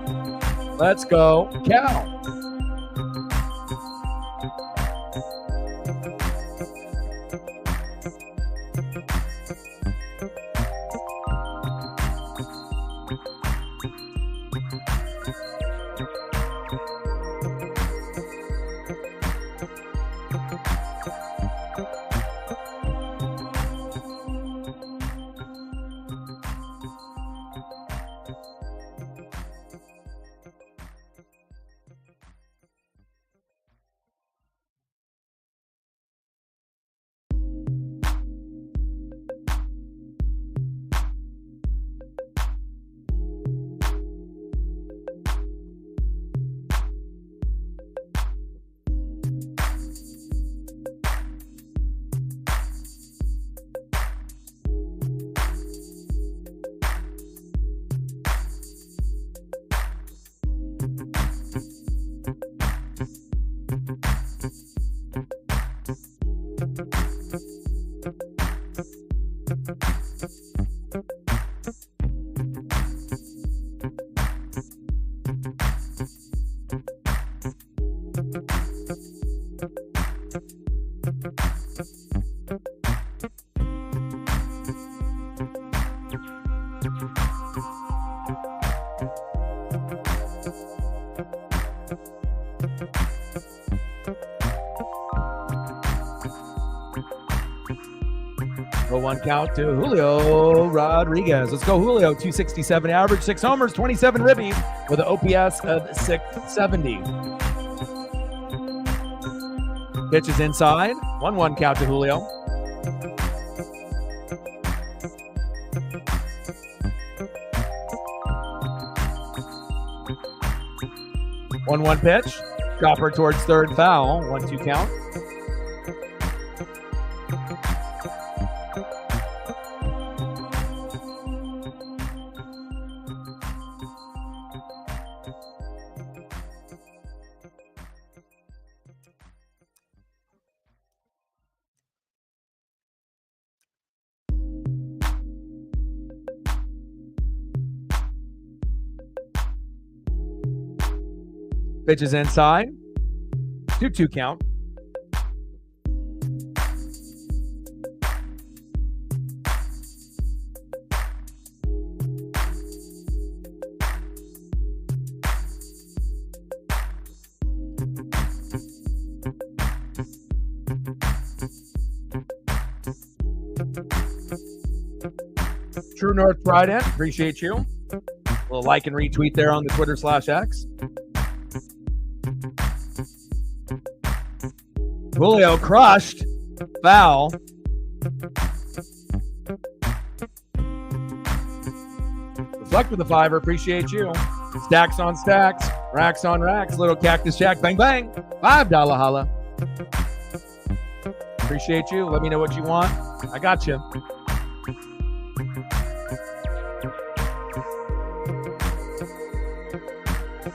Let's go, Cal. Oh, 1 count to Julio Rodriguez. Let's go, Julio. 267 average, 6 homers, 27 ribbies with an OPS of 670. Pitch is inside. 1-1 count to Julio. One pitch. Chopper towards third, foul. 1-2 count. Pitches inside. 2-2 count. True North Trident, appreciate you. A little like and retweet there on the Twitter/X. Julio crushed. Foul. Reflect with the fiver. Appreciate you. Stacks on stacks. Racks on racks. Little Cactus Jack. Bang, bang. $5 holla. Appreciate you. Let me know what you want. I got you.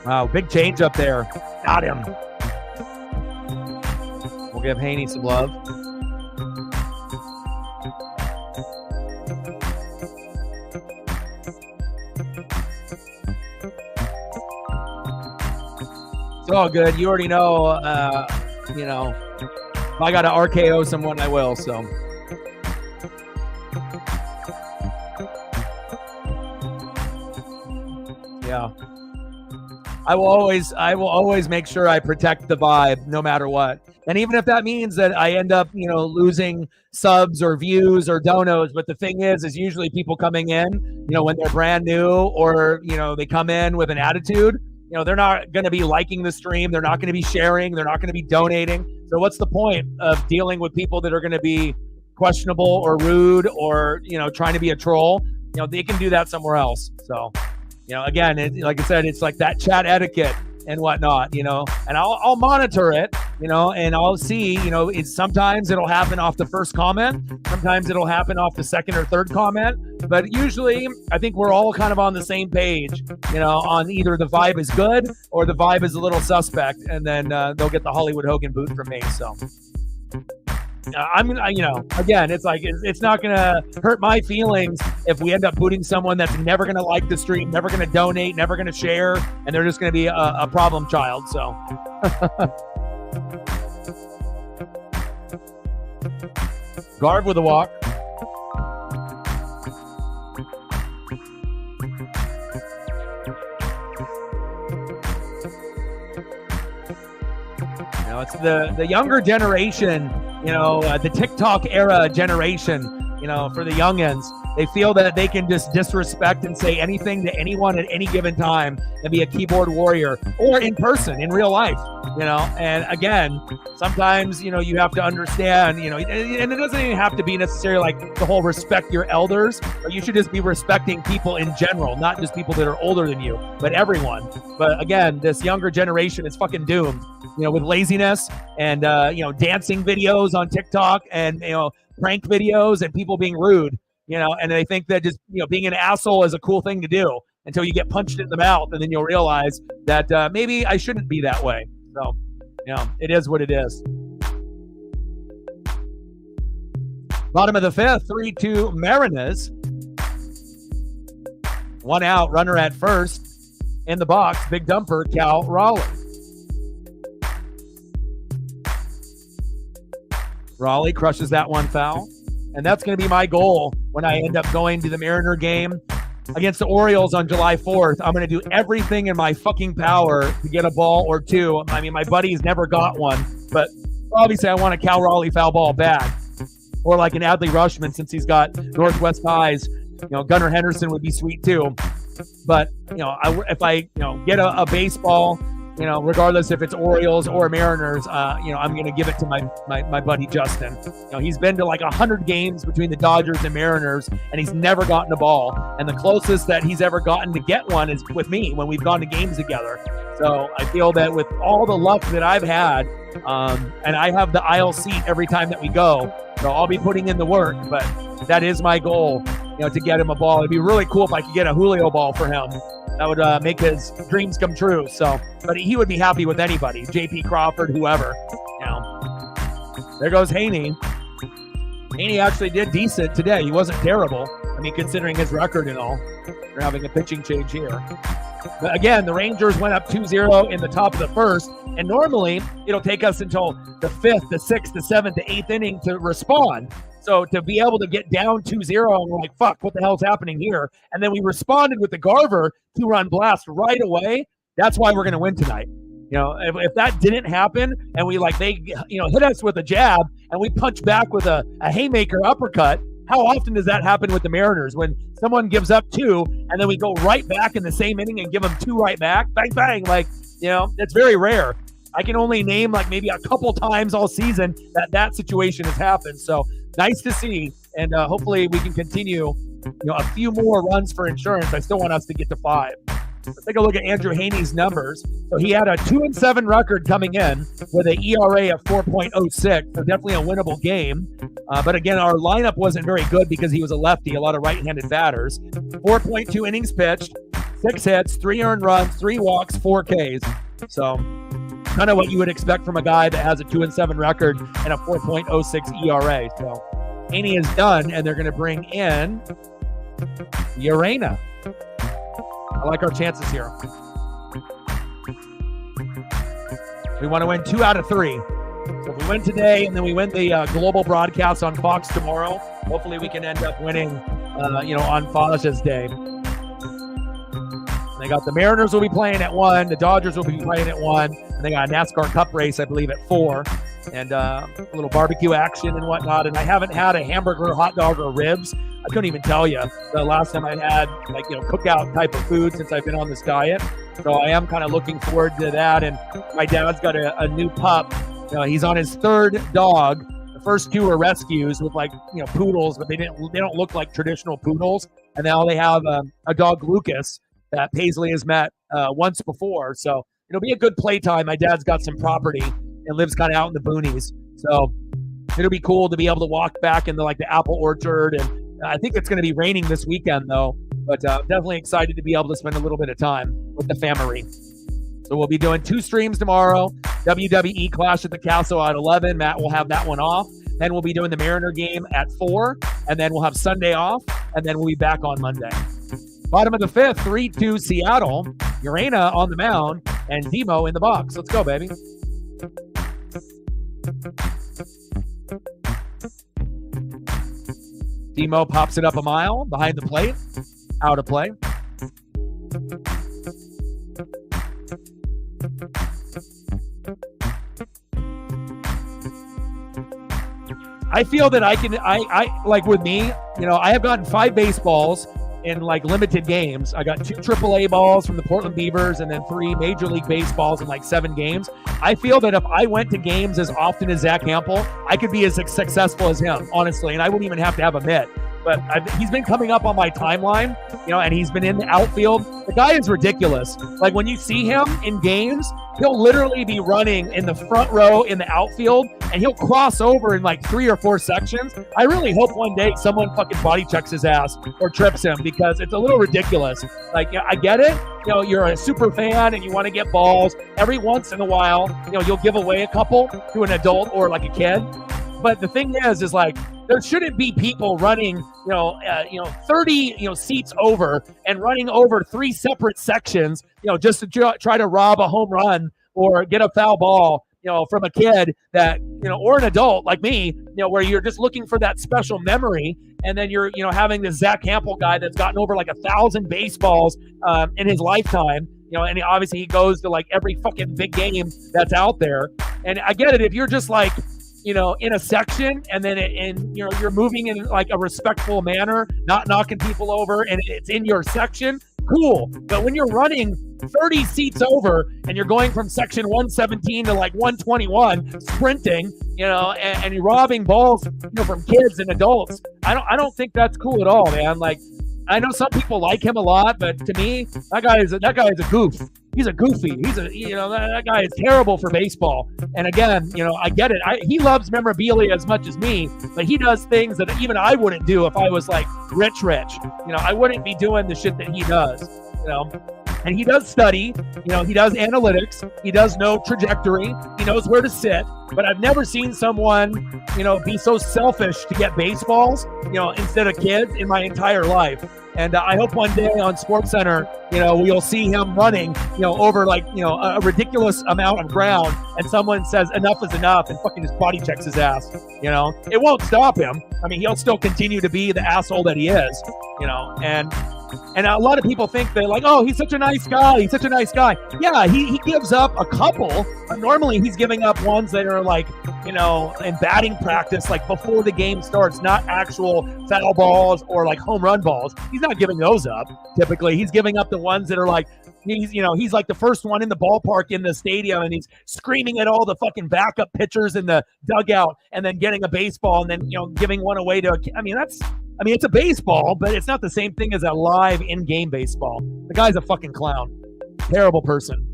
Wow, big change up there. Got him. We'll give Haney some love. It's all good. You already know, if I got to RKO someone, I will, so. Yeah. I will always make sure I protect the vibe no matter what. And even if that means that I end up, losing subs or views or donos, but the thing is usually people coming in, when they're brand new or, they come in with an attitude, they're not going to be liking the stream. They're not going to be sharing. They're not going to be donating. So what's the point of dealing with people that are going to be questionable or rude or, trying to be a troll? They can do that somewhere else. So, again, like I said, it's like that chat etiquette and whatnot, and I'll monitor it, and I'll see, sometimes it'll happen off the first comment. Sometimes it'll happen off the second or third comment. But usually I think we're all kind of on the same page, on either the vibe is good or the vibe is a little suspect. And then they'll get the Hollywood Hogan boot from me. So again, it's like, it's not going to hurt my feelings if we end up booting someone that's never going to like the stream, never going to donate, never going to share, and they're just going to be a problem child. So Garv with a walk. It's the younger generation, the TikTok era generation, for the youngins. They feel that they can just disrespect and say anything to anyone at any given time and be a keyboard warrior or in person, in real life, And again, sometimes, you have to understand, and it doesn't even have to be necessarily like the whole respect your elders, but you should just be respecting people in general, not just people that are older than you, but everyone. But again, this younger generation is fucking doomed, with laziness and, dancing videos on TikTok and, prank videos and people being rude. And they think that just, being an asshole is a cool thing to do until you get punched in the mouth. And then you'll realize that maybe I shouldn't be that way. So, it is what it is. Bottom of the fifth, 3-2 Mariners. One out, runner at first. In the box, big dumper, Cal Raleigh. Raleigh crushes that one foul. And that's going to be my goal when I end up going to the Mariner game against the Orioles on July 4th. I'm going to do everything in my fucking power to get a ball or two. I mean, my buddy's never got one, but obviously I want a Cal Raleigh foul ball back. Or like an Adley Rushman, since he's got Northwest ties. Gunnar Henderson would be sweet too. But, if I get a baseball regardless if it's Orioles or Mariners, I'm going to give it to my buddy Justin. He's been to like 100 games between the Dodgers and Mariners, and he's never gotten a ball. And the closest that he's ever gotten to get one is with me when we've gone to games together. So I feel that with all the luck that I've had, and I have the aisle seat every time that we go, so I'll be putting in the work. But that is my goal, to get him a ball. It'd be really cool if I could get a Julio ball for him. That would make his dreams come true. So, but he would be happy with anybody, J.P. Crawford, whoever. There goes Haney. Haney actually did decent today. He wasn't terrible. I mean, considering his record and all. They're having a pitching change here. But again, the Rangers went up 2-0 in the top of the first, and normally it'll take us until the 5th, the 6th, the 7th, the 8th inning to respond. So to be able to get down 2-0, and we're like, fuck, what the hell's happening here? And then we responded with the Garver 2-run blast right away. That's why we're going to win tonight. If that didn't happen and they hit us with a jab and we punch back with a haymaker uppercut, how often does that happen with the Mariners when someone gives up 2 and then we go right back in the same inning and give them 2 right back? Bang, bang. It's very rare. I can only name maybe a couple times all season that situation has happened. So nice to see, and hopefully we can continue, a few more runs for insurance. I still want us to get to 5. Let's take a look at Andrew Haney's numbers. So he had a 2-7 record coming in with an ERA of 4.06, so definitely a winnable game. But again, our lineup wasn't very good because he was a lefty, a lot of right-handed batters. 4.2 innings pitched, 6 hits, 3 earned runs, 3 walks, 4 Ks. So kind of what you would expect from a guy that has a 2-7 record and a 4.06 ERA. So Haney is done, and they're going to bring in Urena. I like our chances here. We want to win 2 out of 3. So if we win today and then we win the global broadcast on Fox tomorrow, hopefully we can end up winning, on Father's Day. They got the Mariners will be playing at 1. The Dodgers will be playing at 1. And they got a NASCAR Cup race, I believe, at 4. And a little barbecue action and whatnot. And I haven't had a hamburger, hot dog, or ribs. I couldn't even tell you the last time I had cookout type of food since I've been on this diet. So I am kind of looking forward to that. And my dad's got a new pup. He's on his 3rd dog. The first 2 are rescues with poodles, but they don't look like traditional poodles. And now they have a dog, Lucas, that Paisley has met once before. So it'll be a good playtime. My dad's got some property and lives kind of out in the boonies. So it'll be cool to be able to walk back into the apple orchard. And I think it's going to be raining this weekend though, but definitely excited to be able to spend a little bit of time with the family. So we'll be doing 2 streams tomorrow. WWE Clash at the Castle at 11. Matt will have that one off. Then we'll be doing the Mariner game at 4. And then we'll have Sunday off. And then we'll be back on Monday. Bottom of the 5th, 3-2 Seattle. Urena on the mound and Demo in the box. Let's go, baby. Demo pops it up a mile behind the plate. Out of play. I feel that I like with me, I have gotten 5 baseballs in limited games. I got 2 AAA balls from the Portland Beavers and then 3 Major League Baseballs in 7 games. I feel that if I went to games as often as Zach Hampel, I could be as successful as him, honestly, and I wouldn't even have to have a mitt. But he's been coming up on my timeline, and he's been in the outfield. The guy is ridiculous. When you see him in games, he'll literally be running in the front row in the outfield, and he'll cross over in 3 or 4 sections. I really hope one day someone fucking body checks his ass or trips him because it's a little ridiculous. I get it. You're a super fan and you want to get balls. Every once in a while, you'll give away a couple to an adult or a kid. But the thing is there shouldn't be people running, 30, seats over and running over 3 separate sections, just to try to rob a home run or get a foul ball, from a kid that, or an adult like me, where you're just looking for that special memory. And then you're, having this Zach Hampel guy that's gotten over 1,000 baseballs in his lifetime, and obviously he goes to every fucking big game that's out there. And I get it. If you're just in a section and then you're moving in a respectful manner, not knocking people over, and it's in your section, cool. But when you're running 30 seats over, and you're going from section 117 to like 121, sprinting, and you're robbing balls, from kids and adults. I don't think that's cool at all, man. Like, I know some people like him a lot, but to me, that guy is a goof. He's a goofy. That guy is terrible for baseball. And again, I get it. He loves memorabilia as much as me, but he does things that even I wouldn't do if I was like rich. I wouldn't be doing the shit that he does. And he does study. He does analytics. He does know trajectory. He knows where to sit. But I've never seen someone, be so selfish to get baseballs, instead of kids in my entire life. And I hope one day on SportsCenter, we'll see him running, over like, a ridiculous amount of ground, and someone says enough is enough and fucking just body checks his ass. It won't stop him. I mean, he'll still continue to be the asshole that he is, and a lot of people think they're like, oh, he's such a nice guy. He's such a nice guy. Yeah, he gives up a couple. But normally he's giving up ones that are like, in batting practice, like before the game starts, not actual foul balls or like home run balls. He's not giving those up. Typically, he's giving up the ones that are like, he's like the first one in the ballpark in the stadium, and he's screaming at all the fucking backup pitchers in the dugout, and then getting a baseball, and then, giving one away to it's a baseball, but it's not the same thing as a live in-game baseball. The guy's a fucking clown. Terrible person.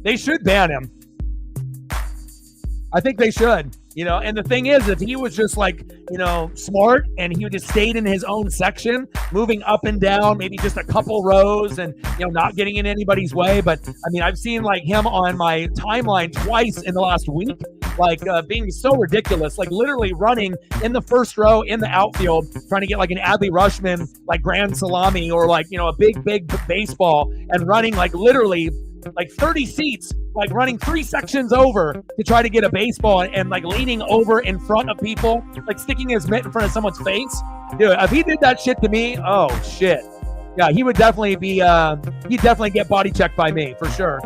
They should ban him. I think they should. And the thing is, if he was just like, smart, and he would just stayed in his own section, moving up and down, maybe just a couple rows, and, not getting in anybody's way. But I've seen like him on my timeline twice in the last week, like being so ridiculous, like literally running in the first row in the outfield, trying to get like an Adley Rushman, like grand salami, or like, a big baseball, and running like literally like 30 seats, like running 3 sections over to try to get a baseball, and like leaning over in front of people, like sticking his mitt in front of someone's face. Dude, if he did that shit to me, oh shit. Yeah, he would definitely be, he'd definitely get body checked by me for sure.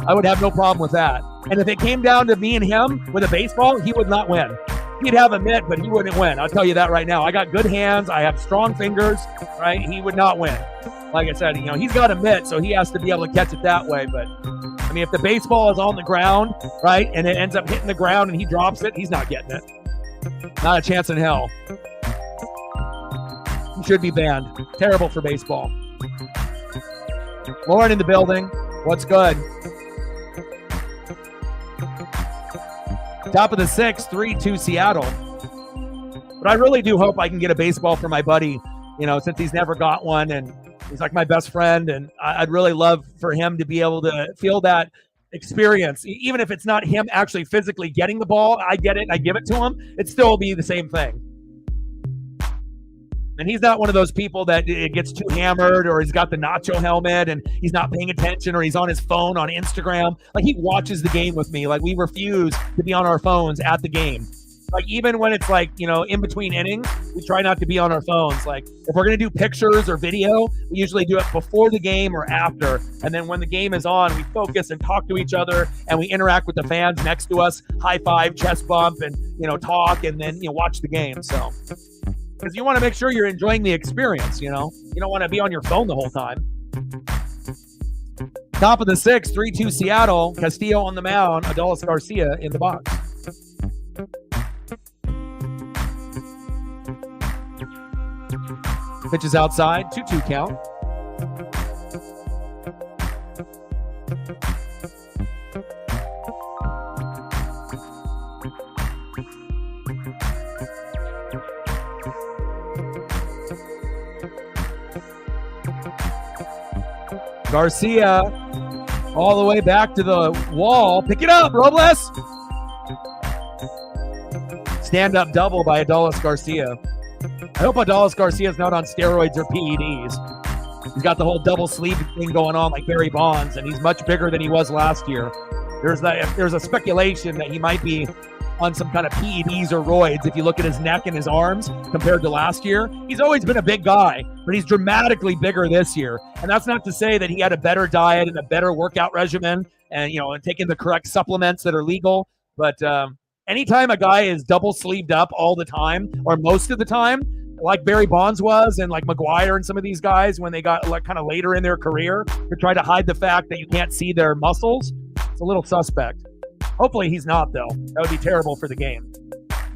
I would have no problem with that. And if it came down to me and him with a baseball, he would not win. He'd have a mitt, but he wouldn't win. I'll tell you that right now. I got good hands. I have strong fingers, right? He would not win. Like I said, he's got a mitt, so he has to be able to catch it that way. But, if the baseball is on the ground, right, and it ends up hitting the ground and he drops it, he's not getting it. Not a chance in hell. He should be banned. Terrible for baseball. Lauren in the building. What's good? Top of the 6th, 3-2 Seattle. But I really do hope I can get a baseball for my buddy, since he's never got one, and he's like my best friend, and I'd really love for him to be able to feel that experience. Even if it's not him actually physically getting the ball, I get it and I give it to him, it'd still be the same thing. And he's not one of those people that it gets too hammered, or he's got the nacho helmet and he's not paying attention, or he's on his phone on Instagram. Like, he watches the game with me. Like, we refuse to be on our phones at the game. Like, even when it's like, in between innings, we try not to be on our phones. Like, if we're going to do pictures or video, we usually do it before the game or after. And then when the game is on, we focus and talk to each other, and we interact with the fans next to us, high five, chest bump, and, talk, and then, watch the game. So, because you want to make sure you're enjoying the experience, you don't want to be on your phone the whole time. Top of the 6th, 3-2 Seattle. Castillo on the mound. Adolis Garcia in the box. Pitches outside, 2-2 count. Garcia all the way back to the wall. Pick it up, Robles. Stand-up double by Adolis Garcia. I hope Adolis Garcia is not on steroids or PEDs. He's got the whole double sleeve thing going on like Barry Bonds, and he's much bigger than he was last year. There's a speculation that he might be on some kind of PEDs or roids if you look at his neck and his arms compared to last year. He's always been a big guy, but he's dramatically bigger this year. And that's not to say that he had a better diet and a better workout regimen and, and taking the correct supplements that are legal. But anytime a guy is double sleeved up all the time or most of the time, like Barry Bonds was, and like McGuire and some of these guys when they got like kind of later in their career to try to hide the fact that you can't see their muscles. It's a little suspect. Hopefully he's not, though. That would be terrible for the game.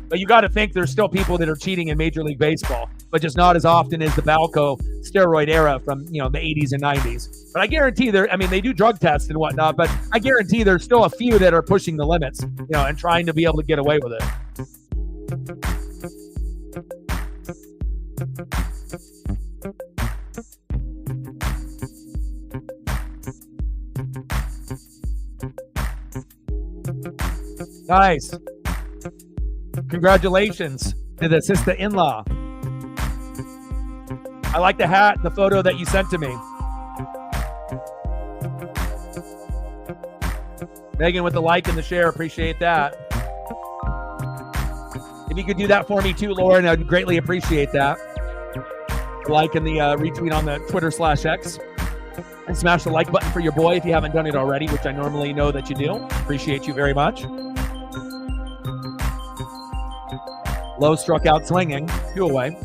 But you got to think there's still people that are cheating in Major League Baseball, but just not as often as the Balco steroid era from, the 80s and 90s. But I guarantee they do drug tests and whatnot, but I guarantee there's still a few that are pushing the limits, and trying to be able to get away with it. Nice. Congratulations to the sister-in-law. I like the hat, the photo that you sent to me. Megan with the like and the share, appreciate that. If you could do that for me too, Lauren, I'd greatly appreciate that. The like and the retweet on the Twitter/X. And smash the like button for your boy if you haven't done it already, which I normally know that you do. Appreciate you very much. Lowe struck out swinging, 2 away.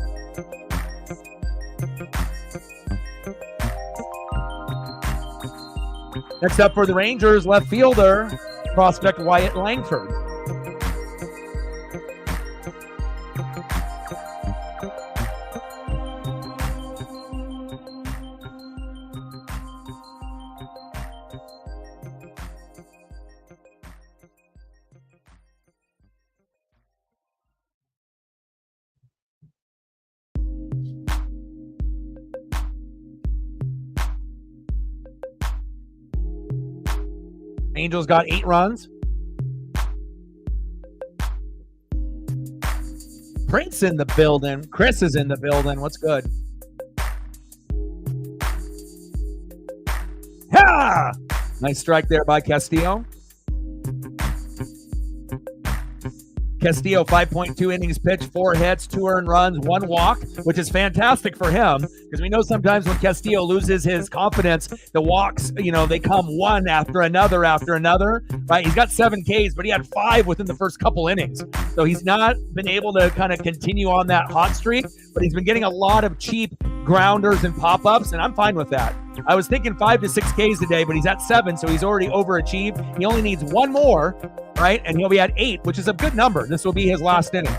Next up for the Rangers, left fielder, prospect Wyatt Langford. Angels got 8 runs. Prince in the building. Chris is in the building. What's good? Ha! Nice strike there by Castillo. Castillo, 5.2 innings pitched, 4 hits, 2 earned runs, 1 walk, which is fantastic for him because we know sometimes when Castillo loses his confidence, the walks, they come one after another, right? He's got 7 Ks, but he had 5 within the first couple innings. So he's not been able to kind of continue on that hot streak, but he's been getting a lot of cheap grounders and pop-ups, and I'm fine with that. I was thinking 5 to 6 Ks today, but he's at 7, so he's already overachieved. He only needs 1 more, right? And he'll be at 8, which is a good number. This will be his last inning.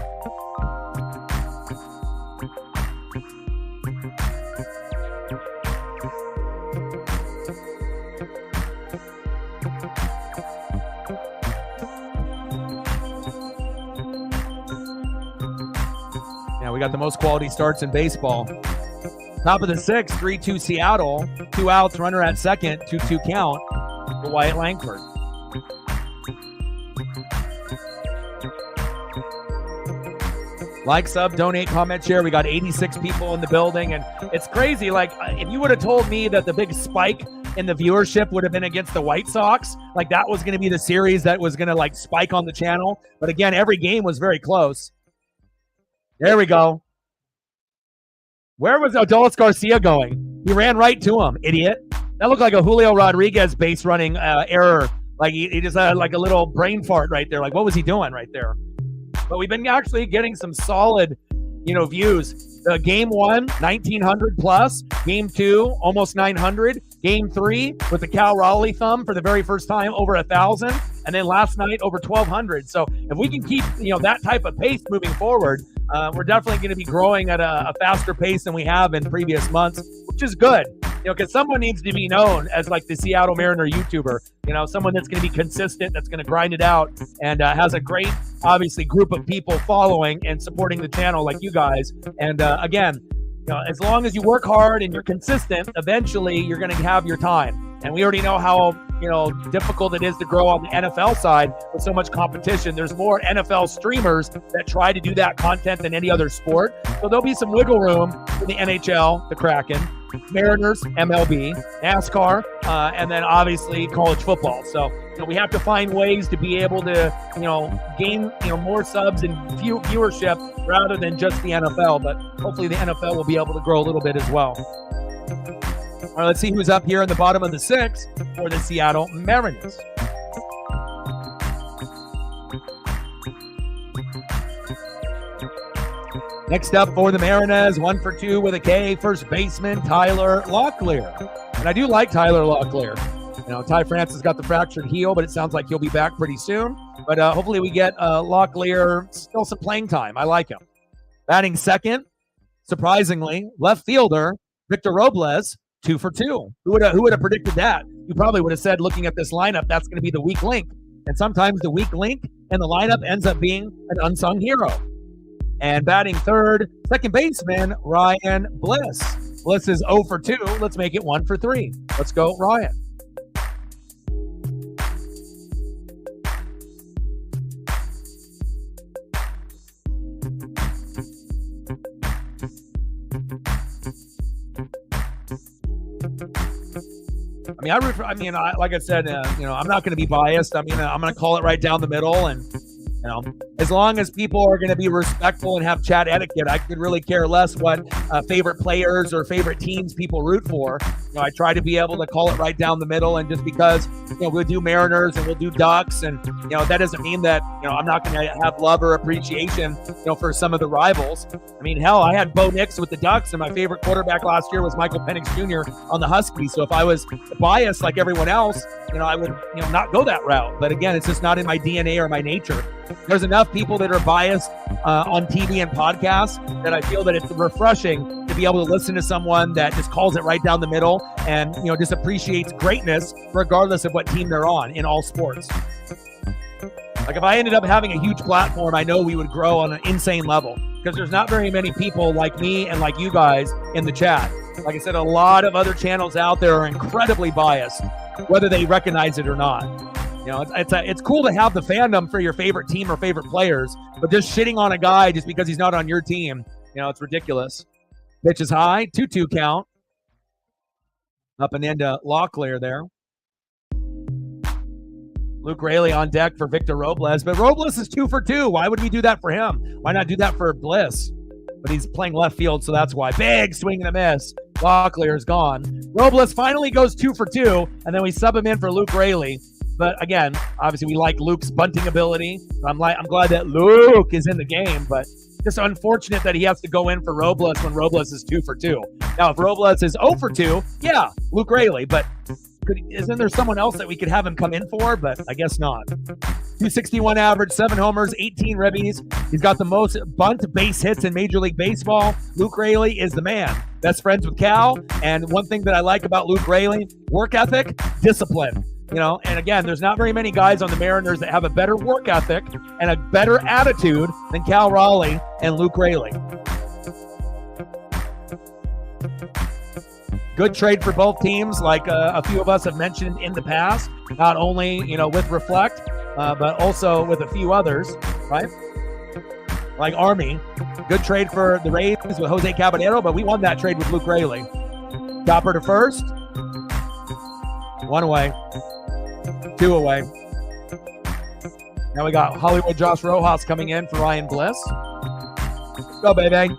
Yeah, we got the most quality starts in baseball. Top of the 6th, 3-2 Seattle. 2 outs, runner at second, 2-2 count for Wyatt Langford. Like, sub, donate, comment, share. We got 86 people in the building, and it's crazy. Like, if you would have told me that the big spike in the viewership would have been against the White Sox, like that was going to be the series that was going to like spike on the channel. But again, every game was very close. There we go. Where was Adolis Garcia going? He ran right to him, idiot. That looked like a Julio Rodriguez base running error. Like he just had like a little brain fart right there. Like what was he doing right there? But we've been actually getting some solid, views. Game 1, 1,900 plus. Game 2, almost 900. Game 3 with the Cal Raleigh thumb for the very first time, over 1,000. And then last night, over 1,200. So if we can keep, that type of pace moving forward, we're definitely going to be growing at a faster pace than we have in previous months, which is good. Because someone needs to be known as like the Seattle Mariner YouTuber, someone that's going to be consistent, that's going to grind it out, and has a great, obviously, group of people following and supporting the channel like you guys. And again, as long as you work hard and you're consistent, eventually you're going to have your time. And we already know how, difficult it is to grow on the NFL side with so much competition. There's more NFL streamers that try to do that content than any other sport. So there'll be some wiggle room for the NHL, the Kraken, Mariners, MLB, NASCAR, and then obviously college football. So, we have to find ways to be able to, gain, more subs and viewership rather than just the NFL. But hopefully the NFL will be able to grow a little bit as well. All right, let's see who's up here in the bottom of the 6th for the Seattle Mariners. Next up for the Mariners, 1 for 2 with a K, first baseman Tyler Locklear. And I do like Tyler Locklear. You know, Ty Francis got the fractured heel, but it sounds like he'll be back pretty soon. But hopefully we get Locklear still some playing time. I like him. Batting second, surprisingly, left fielder Victor Robles, 2 for 2. Who would have predicted that? You probably would have said, looking at this lineup, that's going to be the weak link. And sometimes the weak link in the lineup ends up being an unsung hero. And batting third, second baseman Ryan Bliss. Bliss is 0 for 2. Let's make it 1 for 3. Let's go, Ryan. Like I said, I'm not going to be biased. I'm going to call it right down the middle. And, as long as people are going to be respectful and have chat etiquette, I could really care less what favorite players or favorite teams people root for. I try to be able to call it right down the middle. And just because, we'll do Mariners and we'll do Ducks, and, that doesn't mean that, I'm not going to have love or appreciation, for some of the rivals. Hell, I had Bo Nix with the Ducks, and my favorite quarterback last year was Michael Penix Jr. on the Huskies. So if I was biased like everyone else, I would, not go that route. But again, it's just not in my DNA or my nature. There's enough people that are biased on TV and podcasts that I feel that it's refreshing to be able to listen to someone that just calls it right down the middle and, just appreciates greatness regardless of what team they're on in all sports. Like if I ended up having a huge platform, I know we would grow on an insane level because there's not very many people like me and like you guys in the chat. Like I said, a lot of other channels out there are incredibly biased, whether they recognize it or not. It's cool to have the fandom for your favorite team or favorite players, but just shitting on a guy just because he's not on your team, it's ridiculous. Pitch is high, 2-2 count. Up and into Locklear there. Luke Raley on deck for Victor Robles, but Robles is 2 for 2. Why would we do that for him? Why not do that for Bliss? But he's playing left field, so that's why. Big swing and a miss. Locklear is gone. Robles finally goes 2 for 2, and then we sub him in for Luke Raley. But again, obviously we like Luke's bunting ability. I'm glad that Luke is in the game, but just unfortunate that he has to go in for Robles when Robles is 2 for 2. Now, if Robles is 0 for 2, yeah, Luke Raley, but isn't there someone else that we could have him come in for? But I guess not. 261 average, 7 homers, 18 ribbies. He's got the most bunt base hits in Major League Baseball. Luke Raley is the man. Best friends with Cal. And one thing that I like about Luke Raley, work ethic, discipline. And again, there's not very many guys on the Mariners that have a better work ethic and a better attitude than Cal Raleigh and Luke Raley. Good trade for both teams, like a few of us have mentioned in the past, not only, with Reflect, but also with a few others, right? Like Army. Good trade for the Rays with Jose Caballero, but we won that trade with Luke Raley. Chopper to first. 1 away. 2 away. Now we got Hollywood Josh Rojas coming in for Ryan Bliss. Go, baby.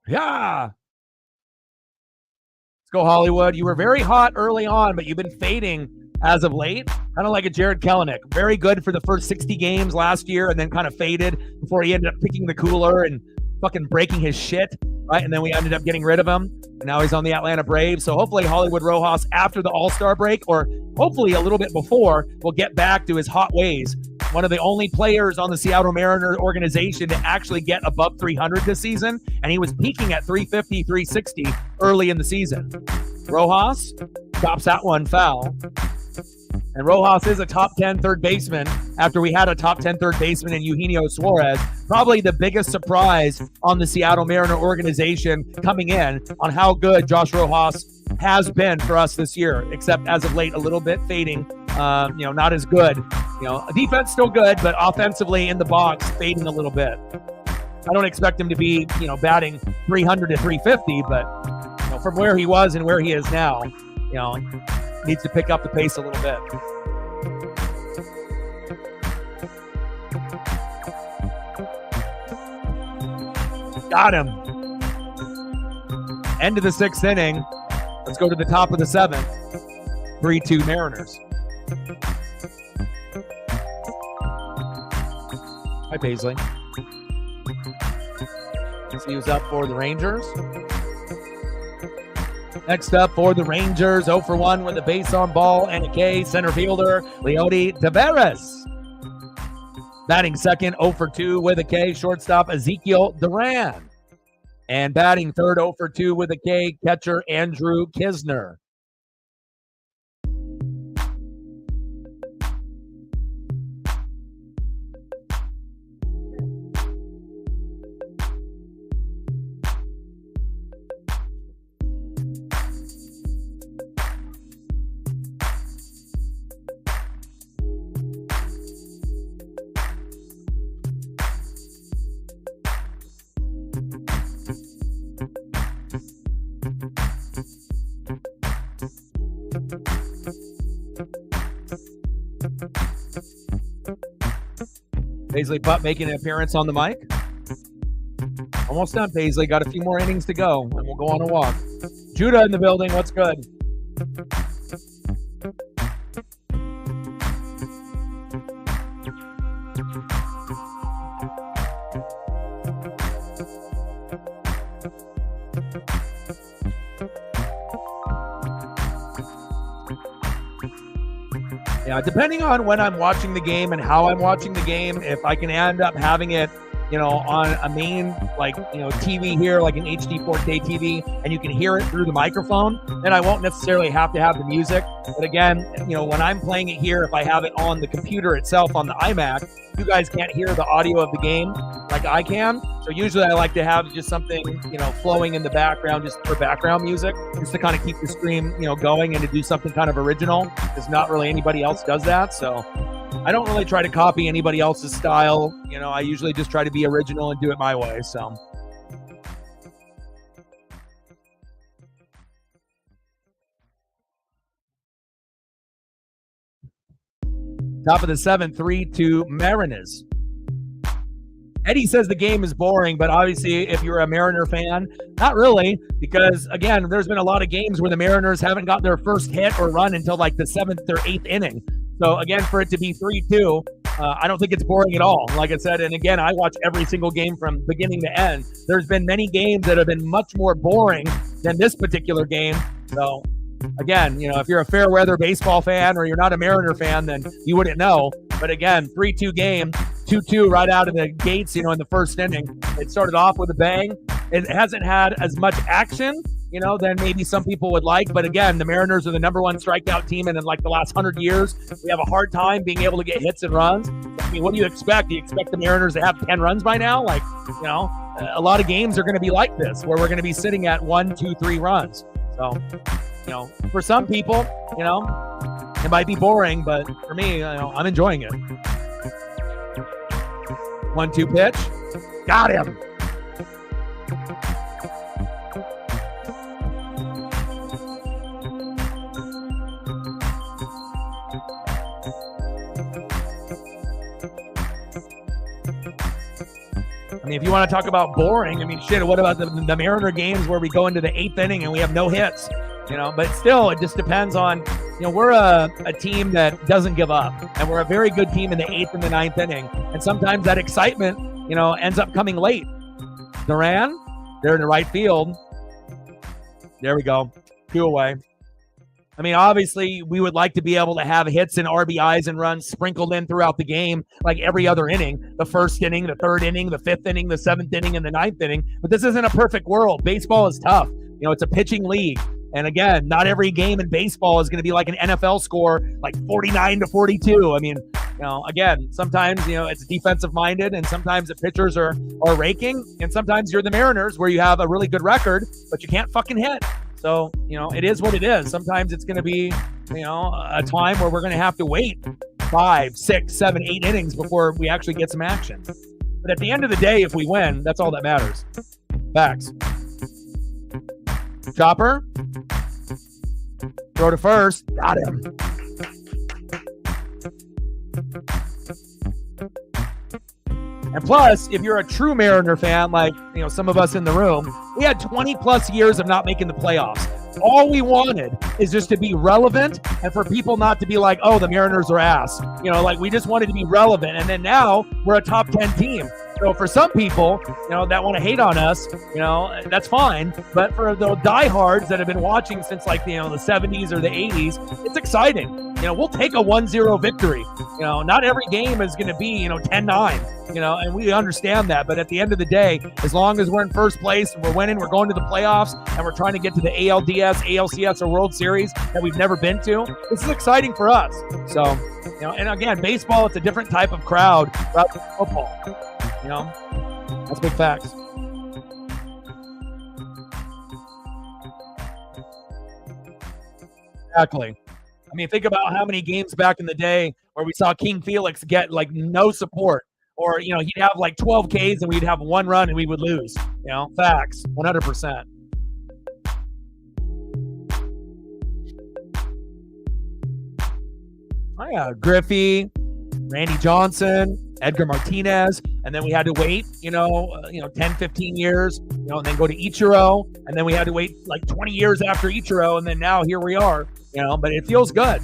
Yeah. Let's go, Hollywood. You were very hot early on, but you've been fading as of late. Kind of like a Jared Kelenic. Very good for the first 60 games last year and then kind of faded before he ended up picking the cooler and fucking breaking his shit, right? And then we ended up getting rid of him. And now he's on the Atlanta Braves. So hopefully Hollywood Rojas after the All-Star break, or hopefully a little bit before, will get back to his hot ways. One of the only players on the Seattle Mariners organization to actually get above 300 this season, and he was peaking at 350, 360 early in the season. Rojas stops that one foul. And Rojas is a top 10 third baseman after we had a top 10 third baseman in Eugenio Suarez. Probably the biggest surprise on the Seattle Mariner organization coming in on how good Josh Rojas has been for us this year, except as of late, a little bit fading, not as good. Defense still good, but offensively in the box, fading a little bit. I don't expect him to be, batting 300 to 350, but from where he was and where he is now, needs to pick up the pace a little bit. Got him. End of the 6th inning. Let's go to the top of the 7th. 3-2 Mariners. Hi, Paisley. See who's up for the Rangers. Next up for the Rangers, 0 for 1 with a base on ball and a K, center fielder, Leody Taveras. Batting second, 0 for 2 with a K, shortstop Ezekiel Duran. And batting third, 0 for 2 with a K, catcher Andrew Kisner. Paisley Putt making an appearance on the mic. Almost done, Paisley. Got a few more innings to go, and we'll go on a walk. Judah in the building. What's good? Yeah, depending on when I'm watching the game and how I'm watching the game, if I can end up having it, on a main, TV here, like an HD 4K TV, and you can hear it through the microphone, then I won't necessarily have to have the music. But again, when I'm playing it here, if I have it on the computer itself on the iMac, you guys can't hear the audio of the game like I can. So usually I like to have just something, flowing in the background just for background music, just to kind of keep the stream, going and to do something kind of original, because not really anybody else does that. So I don't really try to copy anybody else's style. I usually just try to be original and do it my way. So. Top of the 7th, 3-2 Mariners. Eddie says the game is boring, but obviously if you're a Mariner fan, not really, because again, there's been a lot of games where the Mariners haven't got their first hit or run until like the 7th or 8th inning. So again, for it to be 3-2, I don't think it's boring at all. Like I said, and again, I watch every single game from beginning to end. There's been many games that have been much more boring than this particular game. So again, if you're a fair weather baseball fan or you're not a Mariner fan, then you wouldn't know. But again, 3-2 game, 2-2 right out of the gates, in the first inning. It started off with a bang. It hasn't had as much action, than maybe some people would like. But again, the Mariners are the number 1 strikeout team, and in like the last 100 years, we have a hard time being able to get hits and runs. I mean, what do you expect? Do you expect the Mariners to have 10 runs by now? A lot of games are going to be like this, where we're going to be sitting at 1, 2, 3 runs. So, for some people, it might be boring, but for me, I'm enjoying it. 1-2 pitch. Got him. I mean, if you want to talk about boring, what about the Mariner games where we go into the 8th inning and we have no hits? But still, it just depends on, we're a team that doesn't give up, and we're a very good team in the 8th and the 9th inning. And sometimes that excitement, ends up coming late. Duran, they're in the right field. There we go. 2 away. Obviously, we would like to be able to have hits and RBIs and runs sprinkled in throughout the game, like every other inning, the 1st inning, the 3rd inning, the 5th inning, the 7th inning, and the 9th inning. But this isn't a perfect world. Baseball is tough. It's a pitching league. And again, not every game in baseball is going to be like an NFL score, like 49-42. Again, sometimes, it's defensive minded, and sometimes the pitchers are raking, and sometimes you're the Mariners where you have a really good record, but you can't fucking hit. So, it is what it is. Sometimes it's going to be, a time where we're going to have to wait 5, 6, 7, 8 innings before we actually get some action. But at the end of the day, if we win, that's all that matters. Facts. Chopper. Throw to first. Got him. And plus, if you're a true Mariner fan, like, some of us in the room, we had 20 plus years of not making the playoffs. All we wanted is just to be relevant and for people not to be like, oh, the Mariners are ass. We just wanted to be relevant. And then now we're a top 10 team. So for some people, that want to hate on us, that's fine. But for the diehards that have been watching since the 70s or the 80s, it's exciting. We'll take a 1-0 victory. Not every game is going to be, 10-9, and we understand that. But at the end of the day, as long as we're in first place and we're winning, we're going to the playoffs, and we're trying to get to the ALDS, ALCS, or World Series that we've never been to, this is exciting for us. So, and again, baseball, it's a different type of crowd rather than football. That's big facts. Exactly. I mean, think about how many games back in the day where we saw King Felix get no support, or he'd have 12 Ks and we'd have one run and we would lose. Facts, 100%. Oh yeah, Griffey, Randy Johnson, Edgar Martinez, and then we had to wait, 10, 15 years, and then go to Ichiro, and then we had to wait 20 years after Ichiro, and then now here we are, but it feels good.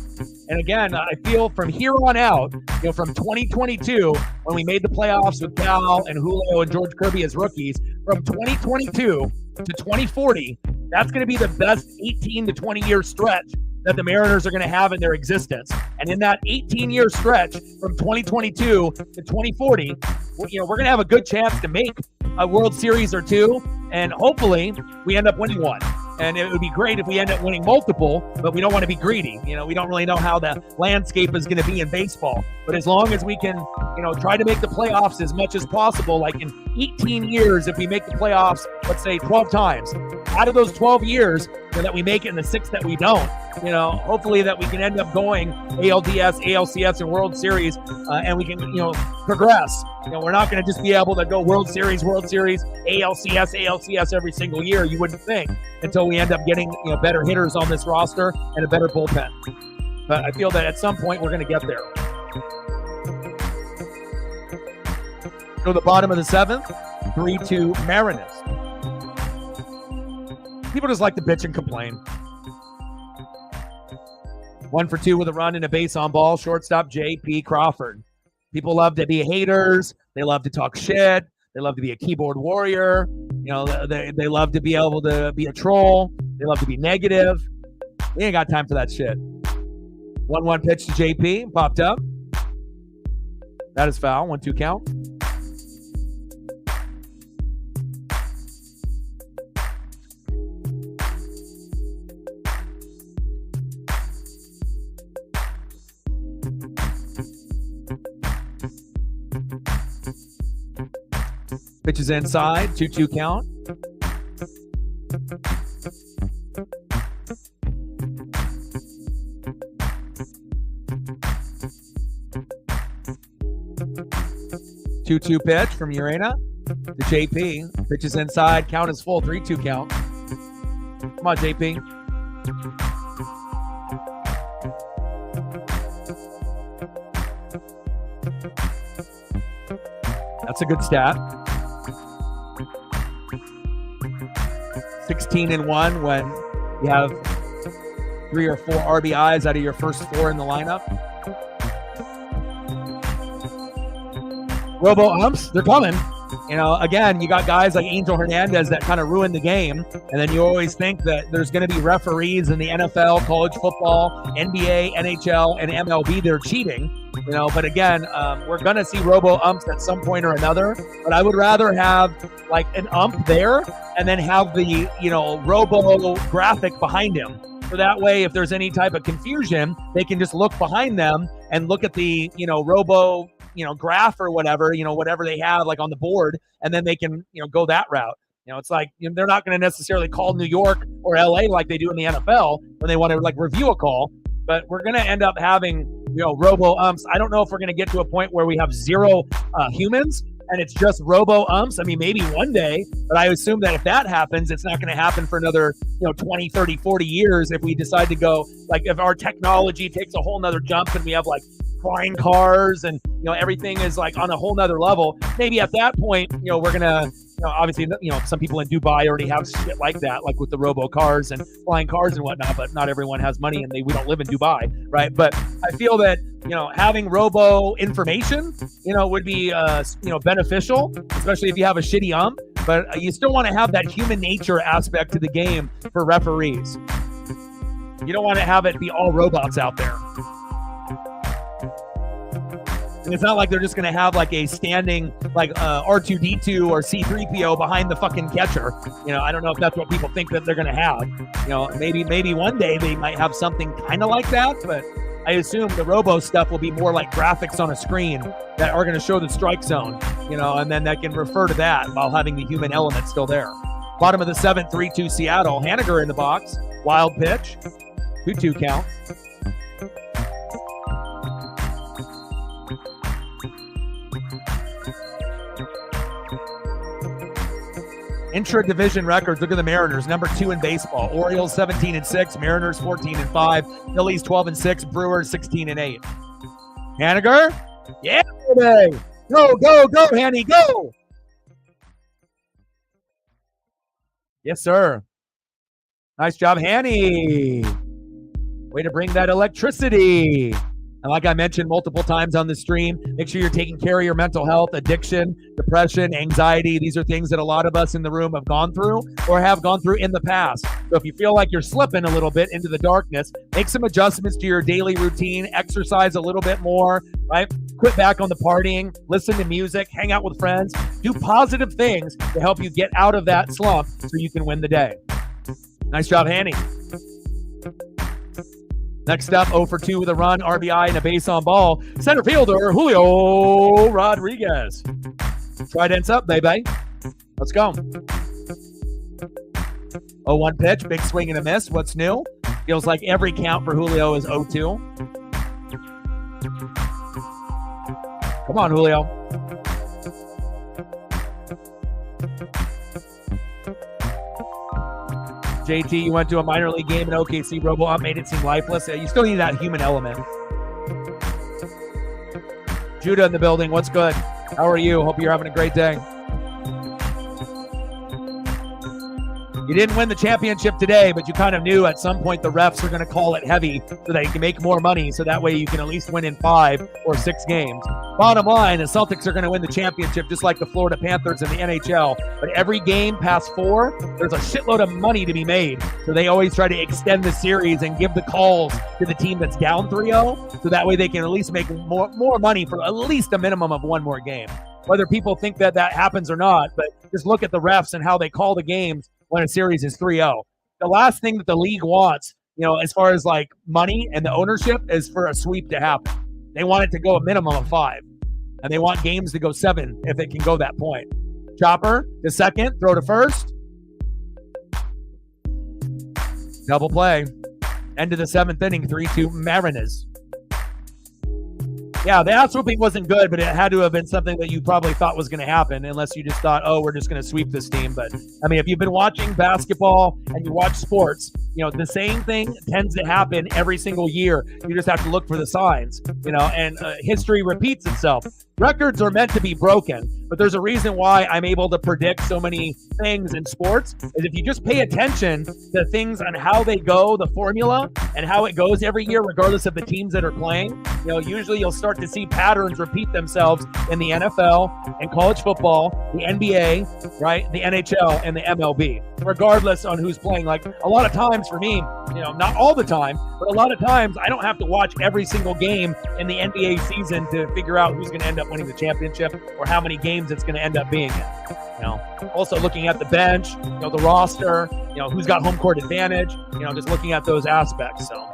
And again, I feel from here on out, from 2022, when we made the playoffs with Cal and Julio and George Kirby as rookies, from 2022 to 2040, that's going to be the best 18 to 20 year stretch that the Mariners are going to have in their existence. And in that 18-year stretch from 2022 to 2040, we're going to have a good chance to make a World Series or two, and hopefully we end up winning one. And it would be great if we end up winning multiple, but we don't want to be greedy. We don't really know how the landscape is going to be in baseball. But as long as we can, try to make the playoffs as much as possible, in 18 years, if we make the playoffs, let's say 12 times, out of those 12 years that we make it in the 6 that we don't, hopefully that we can end up going ALDS, ALCS, and World Series, and we can, progress. We're not going to just be able to go World Series, ALCS every single year, you wouldn't think, until we end up getting, better hitters on this roster and a better bullpen. But I feel that at some point we're going to get there. Go to the bottom of the 7th, 3-2 Mariners. People just like to bitch and complain. 1 for 2 with a run and a base on ball, shortstop J.P. Crawford. People love to be haters. They love to talk shit. They love to be a keyboard warrior. They love to be able to be a troll. They love to be negative. We ain't got time for that shit. 1-1 pitch to J.P. Popped up. That is foul. 1-2 count. Pitches inside, 2-2 count. Two-two pitch from Urena to JP. Pitches inside, count is full, 3-2 count. Come on, JP. That's a good stat. 16-1 when you have 3 or 4 RBIs out of your first 4 in the lineup. Robo umps, they're coming. Again, you got guys like Angel Hernandez that kind of ruin the game, and then you always think that there's going to be referees in the NFL, college football, NBA, NHL, and MLB that are cheating. But again, we're going to see robo umps at some point or another, but I would rather have an ump there and then have the, robo graphic behind him. So that way, if there's any type of confusion, they can just look behind them and look at the, robo, graph or whatever, whatever they have on the board, and then they can, go that route. It's they're not going to necessarily call New York or LA like they do in the NFL when they want to review a call, but we're going to end up having, robo umps. I don't know if we're going to get to a point where we have 0 humans and it's just robo umps. I mean, maybe one day, but I assume that if that happens, it's not going to happen for another, 20, 30, 40 years if we decide to go, if our technology takes a whole nother jump and we have flying cars and, everything is like on a whole nother level. Maybe at that point, we're going to, obviously, some people in Dubai already have shit like that, like with the robo cars and flying cars and whatnot, but not everyone has money and we don't live in Dubai, right? But I feel that, having robo information, would be, beneficial, especially if you have a shitty ump, but you still want to have that human nature aspect to the game for referees. You don't want to have it be all robots out there. And it's not like they're just going to have like a standing like R2D2 or C3PO behind the fucking catcher. I don't know if that's what people think that they're going to have. Maybe one day they might have something kind of like that, but I assume the robo stuff will be more like graphics on a screen that are going to show the strike zone, and then that can refer to that while having the human element still there. Bottom of the 7th, 3-2 Seattle. Haniger in the box. Wild pitch. 2-2 count. Intra-division records. Look at the Mariners, number 2 in baseball. Orioles 17-6, Mariners 14-5, Phillies 12-6, Brewers 16-8. Haniger, yeah, baby. Go, Hanny, go. Yes, sir. Nice job, Hanny. Way to bring that electricity. And like I mentioned multiple times on the stream, make sure you're taking care of your mental health, addiction, depression, anxiety. These are things that a lot of us in the room have gone through or have gone through in the past. So if you feel like you're slipping a little bit into the darkness, make some adjustments to your daily routine, exercise a little bit more, right? Quit back on the partying, listen to music, hang out with friends, do positive things to help you get out of that slump so you can win the day. Nice job, Hanny. Next up, 0 for 2 with a run, RBI, and a base on ball. Center fielder, Julio Rodriguez. Trident's up, baby. Let's go. 0-1 pitch, big swing and a miss. What's new? Feels like every count for Julio is 0-2. Come on, Julio. JT, you went to a minor league game in OKC. Robo-Ump made it seem lifeless. You still need that human element. Judah in the building. What's good? How are you? Hope you're having a great day. You didn't win the championship today, but you kind of knew at some point the refs are going to call it heavy so that you can make more money, so that way you can at least win in 5 or 6 games. Bottom line, the Celtics are going to win the championship just like the Florida Panthers in the NHL. But every game past 4, there's a shitload of money to be made. So they always try to extend the series and give the calls to the team that's down 3-0, so that way they can at least make more money for at least a minimum of 1 more game. Whether people think that happens or not, but just look at the refs and how they call the games when a series is 3-0. The last thing that the league wants, as far as like money and the ownership, is for a sweep to happen. They want it to go a minimum of 5. And they want games to go 7 if it can go that point. Chopper to second, throw to first. Double play. End of the 7th inning, 3-2 Mariners. Yeah, the ass whooping wasn't good, but it had to have been something that you probably thought was going to happen, unless you just thought, we're just going to sweep this team. But, I mean, if you've been watching basketball and you watch sports, the same thing tends to happen every single year. You just have to look for the signs, and history repeats itself. Records are meant to be broken, but there's a reason why I'm able to predict so many things in sports, is if you just pay attention to things on how they go, the formula, and how it goes every year, regardless of the teams that are playing, usually you'll start to see patterns repeat themselves in the NFL and college football, the NBA, right, the NHL, and the MLB, regardless on who's playing. Like a lot of times for me, not all the time, but a lot of times I don't have to watch every single game in the NBA season to figure out who's going to end up winning the championship or how many games it's going to end up being in. Also looking at the bench, the roster, who's got home court advantage, just looking at those aspects. So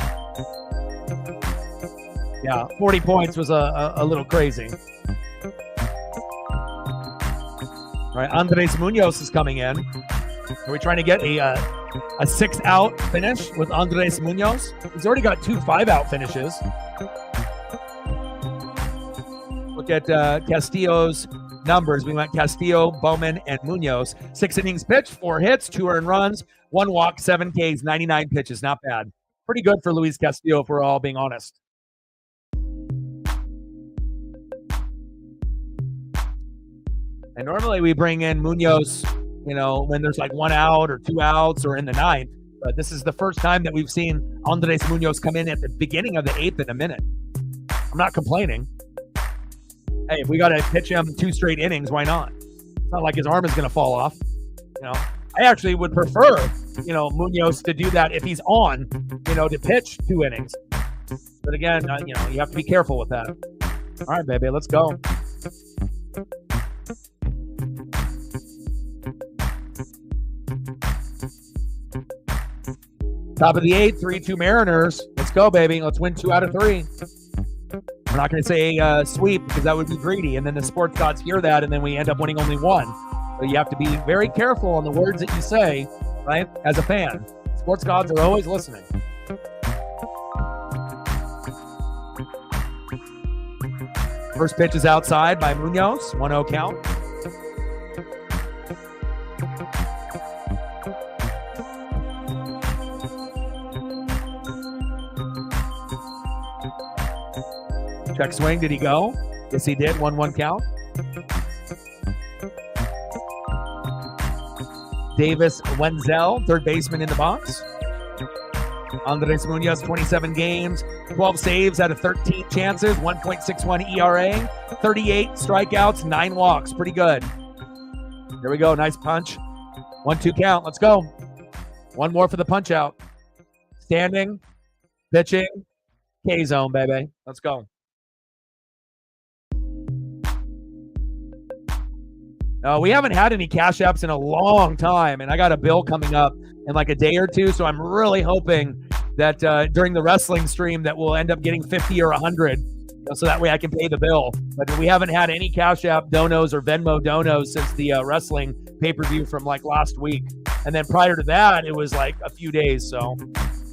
yeah, 40 points was a little crazy. All right, Andres Munoz is coming in. Are we trying to get a 6-out finish with Andres Munoz? He's already got 2 5-out finishes. Look at Castillo's numbers. We went Castillo, Bowman, and Munoz. 6 innings pitched, 4 hits, 2 earned runs, 1 walk, 7 Ks, 99 pitches. Not bad. Pretty good for Luis Castillo, if we're all being honest. And normally we bring in Munoz, when there's like 1 out or 2 outs or in the 9th. But this is the first time that we've seen Andres Munoz come in at the beginning of the 8th in a minute. I'm not complaining. Hey, if we got to pitch him 2 straight innings, why not? It's not like his arm is going to fall off. I actually would prefer, Munoz to do that if he's on, to pitch 2 innings. But again, you have to be careful with that. All right, baby, let's go. Top of the 8th, 3-2 Mariners. Let's go, baby. Let's win 2 out of 3. We're not going to say sweep because that would be greedy. And then the sports gods hear that, and then we end up winning only 1. So you have to be very careful on the words that you say, right, as a fan. Sports gods are always listening. First pitch is outside by Munoz. 1-0 count. Check swing. Did he go? Yes, he did. 1-1 count. Davis Wenzel, third baseman in the box. Andres Munoz, 27 games, 12 saves out of 13 chances, 1.61 ERA, 38 strikeouts, 9 walks. Pretty good. Here we go. Nice punch. 1-2 count. Let's go. 1 more for the punch out. Standing, pitching, K-zone, baby. Let's go. We haven't had any cash apps in a long time, and I got a bill coming up in like a day or 2, so I'm really hoping that during the wrestling stream that we'll end up getting 50 or 100, so that way I can pay the bill. But we haven't had any cash app donos or Venmo donos since the wrestling pay-per-view from like last week. And then prior to that, it was like a few days. So,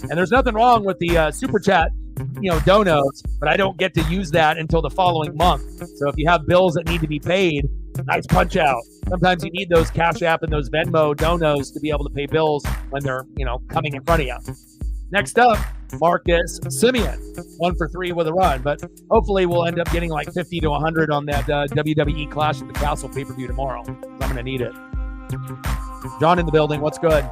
and there's nothing wrong with the super chat, donos, but I don't get to use that until the following month. So if you have bills that need to be paid, nice punch out. Sometimes you need those Cash App and those Venmo donos to be able to pay bills when they're, coming in front of you. Next up, Marcus Simeon, 1 for 3 with a run, but hopefully we'll end up getting like 50 to 100 on that WWE Clash at the Castle pay-per-view tomorrow. I'm going to need it. John in the building. What's good?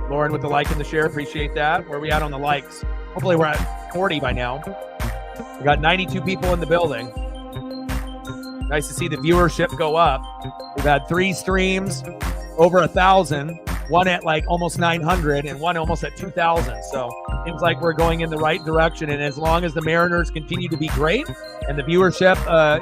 Lauren with the like and the share. Appreciate that. Where are we at on the likes? Hopefully we're at 40 by now. We got 92 people in the building. Nice to see the viewership go up. We've had 3 streams, over 1,000, one at like almost 900 and one almost at 2,000. So seems like we're going in the right direction. And as long as the Mariners continue to be great and the viewership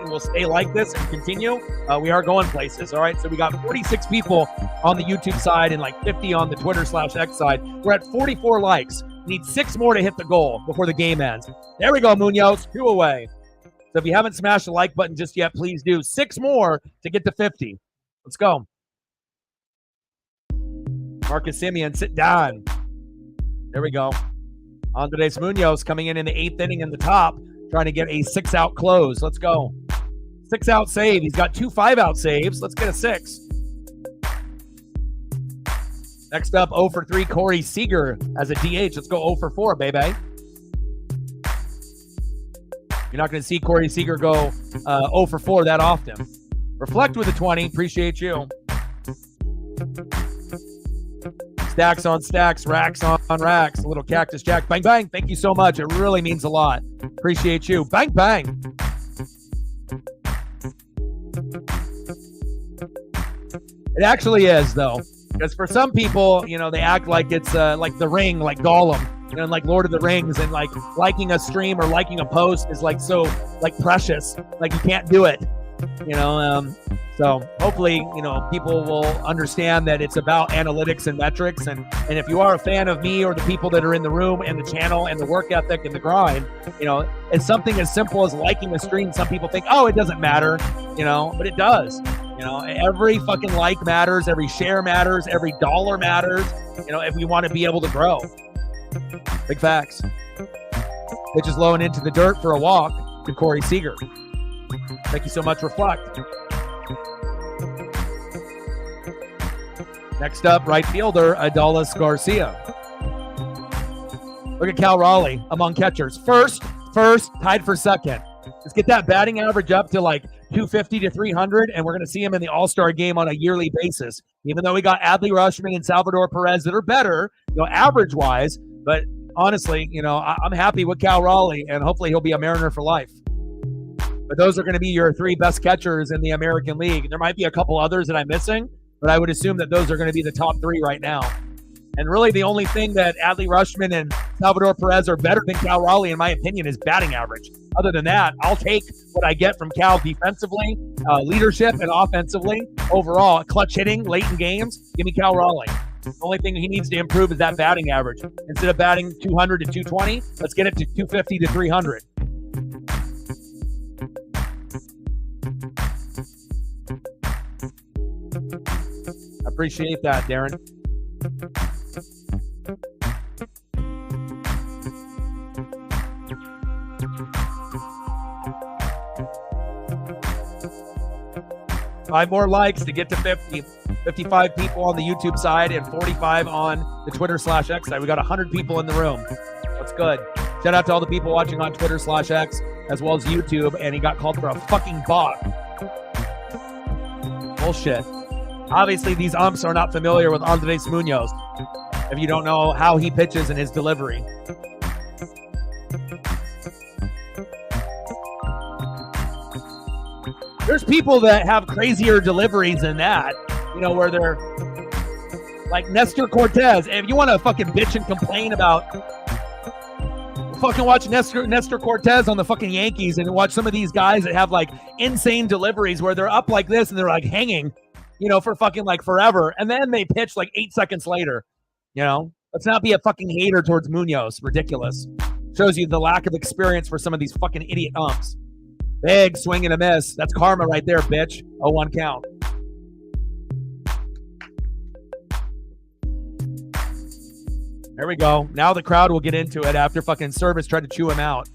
will stay like this and continue, we are going places. All right. So we got 46 people on the YouTube side and like 50 on the Twitter/X side. We're at 44 likes. Need 6 more to hit the goal before the game ends. There we go, Munoz. 2 away. So if you haven't smashed the like button just yet, please do. 6 more to get to 50. Let's go. Marcus Simeon, sit down. There we go. Andres Munoz coming in the 8th inning in the top, trying to get a 6-out close. Let's go. 6-out save. He's got 2 5-out saves. Let's get a 6. Next up, 0 for 3, Corey Seager as a DH. Let's go 0 for 4, baby. You're not going to see Corey Seager go 0 for 4 that often. Reflect with a 20. Appreciate you. Stacks on stacks, racks on racks. A little Cactus Jack. Bang, bang. Thank you so much. It really means a lot. Appreciate you. Bang, bang. It actually is, though. Because for some people, they act like it's like The Ring, like Gollum, and like Lord of the Rings, and like liking a stream or liking a post is like so like precious, like you can't do it, So hopefully, people will understand that it's about analytics and metrics, and if you are a fan of me or the people that are in the room and the channel and the work ethic and the grind, it's something as simple as liking a stream. Some people think, oh, it doesn't matter, but it does. Every fucking like matters, every share matters, every dollar matters, if we want to be able to grow. Big facts. Pitch is low and into the dirt for a walk to Corey Seager. Thank you so much, Reflect. Next up, right fielder, Adolis Garcia. Look at Cal Raleigh among catchers. First, tied for second. Let's get that batting average up to like 250 to 300, and we're going to see him in the All-Star game on a yearly basis. Even though we got Adley Rutschman and Salvador Perez that are better, average-wise. But honestly, I'm happy with Cal Raleigh, and hopefully he'll be a Mariner for life. But those are going to be your 3 best catchers in the American League. There might be a couple others that I'm missing, but I would assume that those are going to be the top 3 right now. And really the only thing that Adley Rutschman and Salvador Perez are better than Cal Raleigh, in my opinion, is batting average. Other than that, I'll take what I get from Cal defensively, leadership, and offensively. Overall, clutch hitting, late in games, give me Cal Raleigh. The only thing he needs to improve is that batting average. Instead of batting 200 to 220, let's get it to 250 to 300. Appreciate that, Darren. Five more likes to get to 50. 55 people on the YouTube side and 45 on the Twitter/X side. We got 100 people in the room. That's good. Shout out to all the people watching on Twitter/X as well as YouTube. And he got called for a fucking bot. Bullshit. Obviously, these umps are not familiar with Andres Munoz if you don't know how he pitches in his delivery. There's people that have crazier deliveries than that, where they're like Nestor Cortez. And if you want to fucking bitch and complain about fucking watch Nestor Cortez on the fucking Yankees and watch some of these guys that have like insane deliveries where they're up like this and they're like hanging, for fucking like forever. And then they pitch like 8 seconds later, Let's not be a fucking hater towards Munoz. Ridiculous. Shows you the lack of experience for some of these fucking idiot umps. Big swing and a miss. That's karma right there, bitch. 0-1 count. There we go. Now the crowd will get into it after fucking Service tried to chew him out.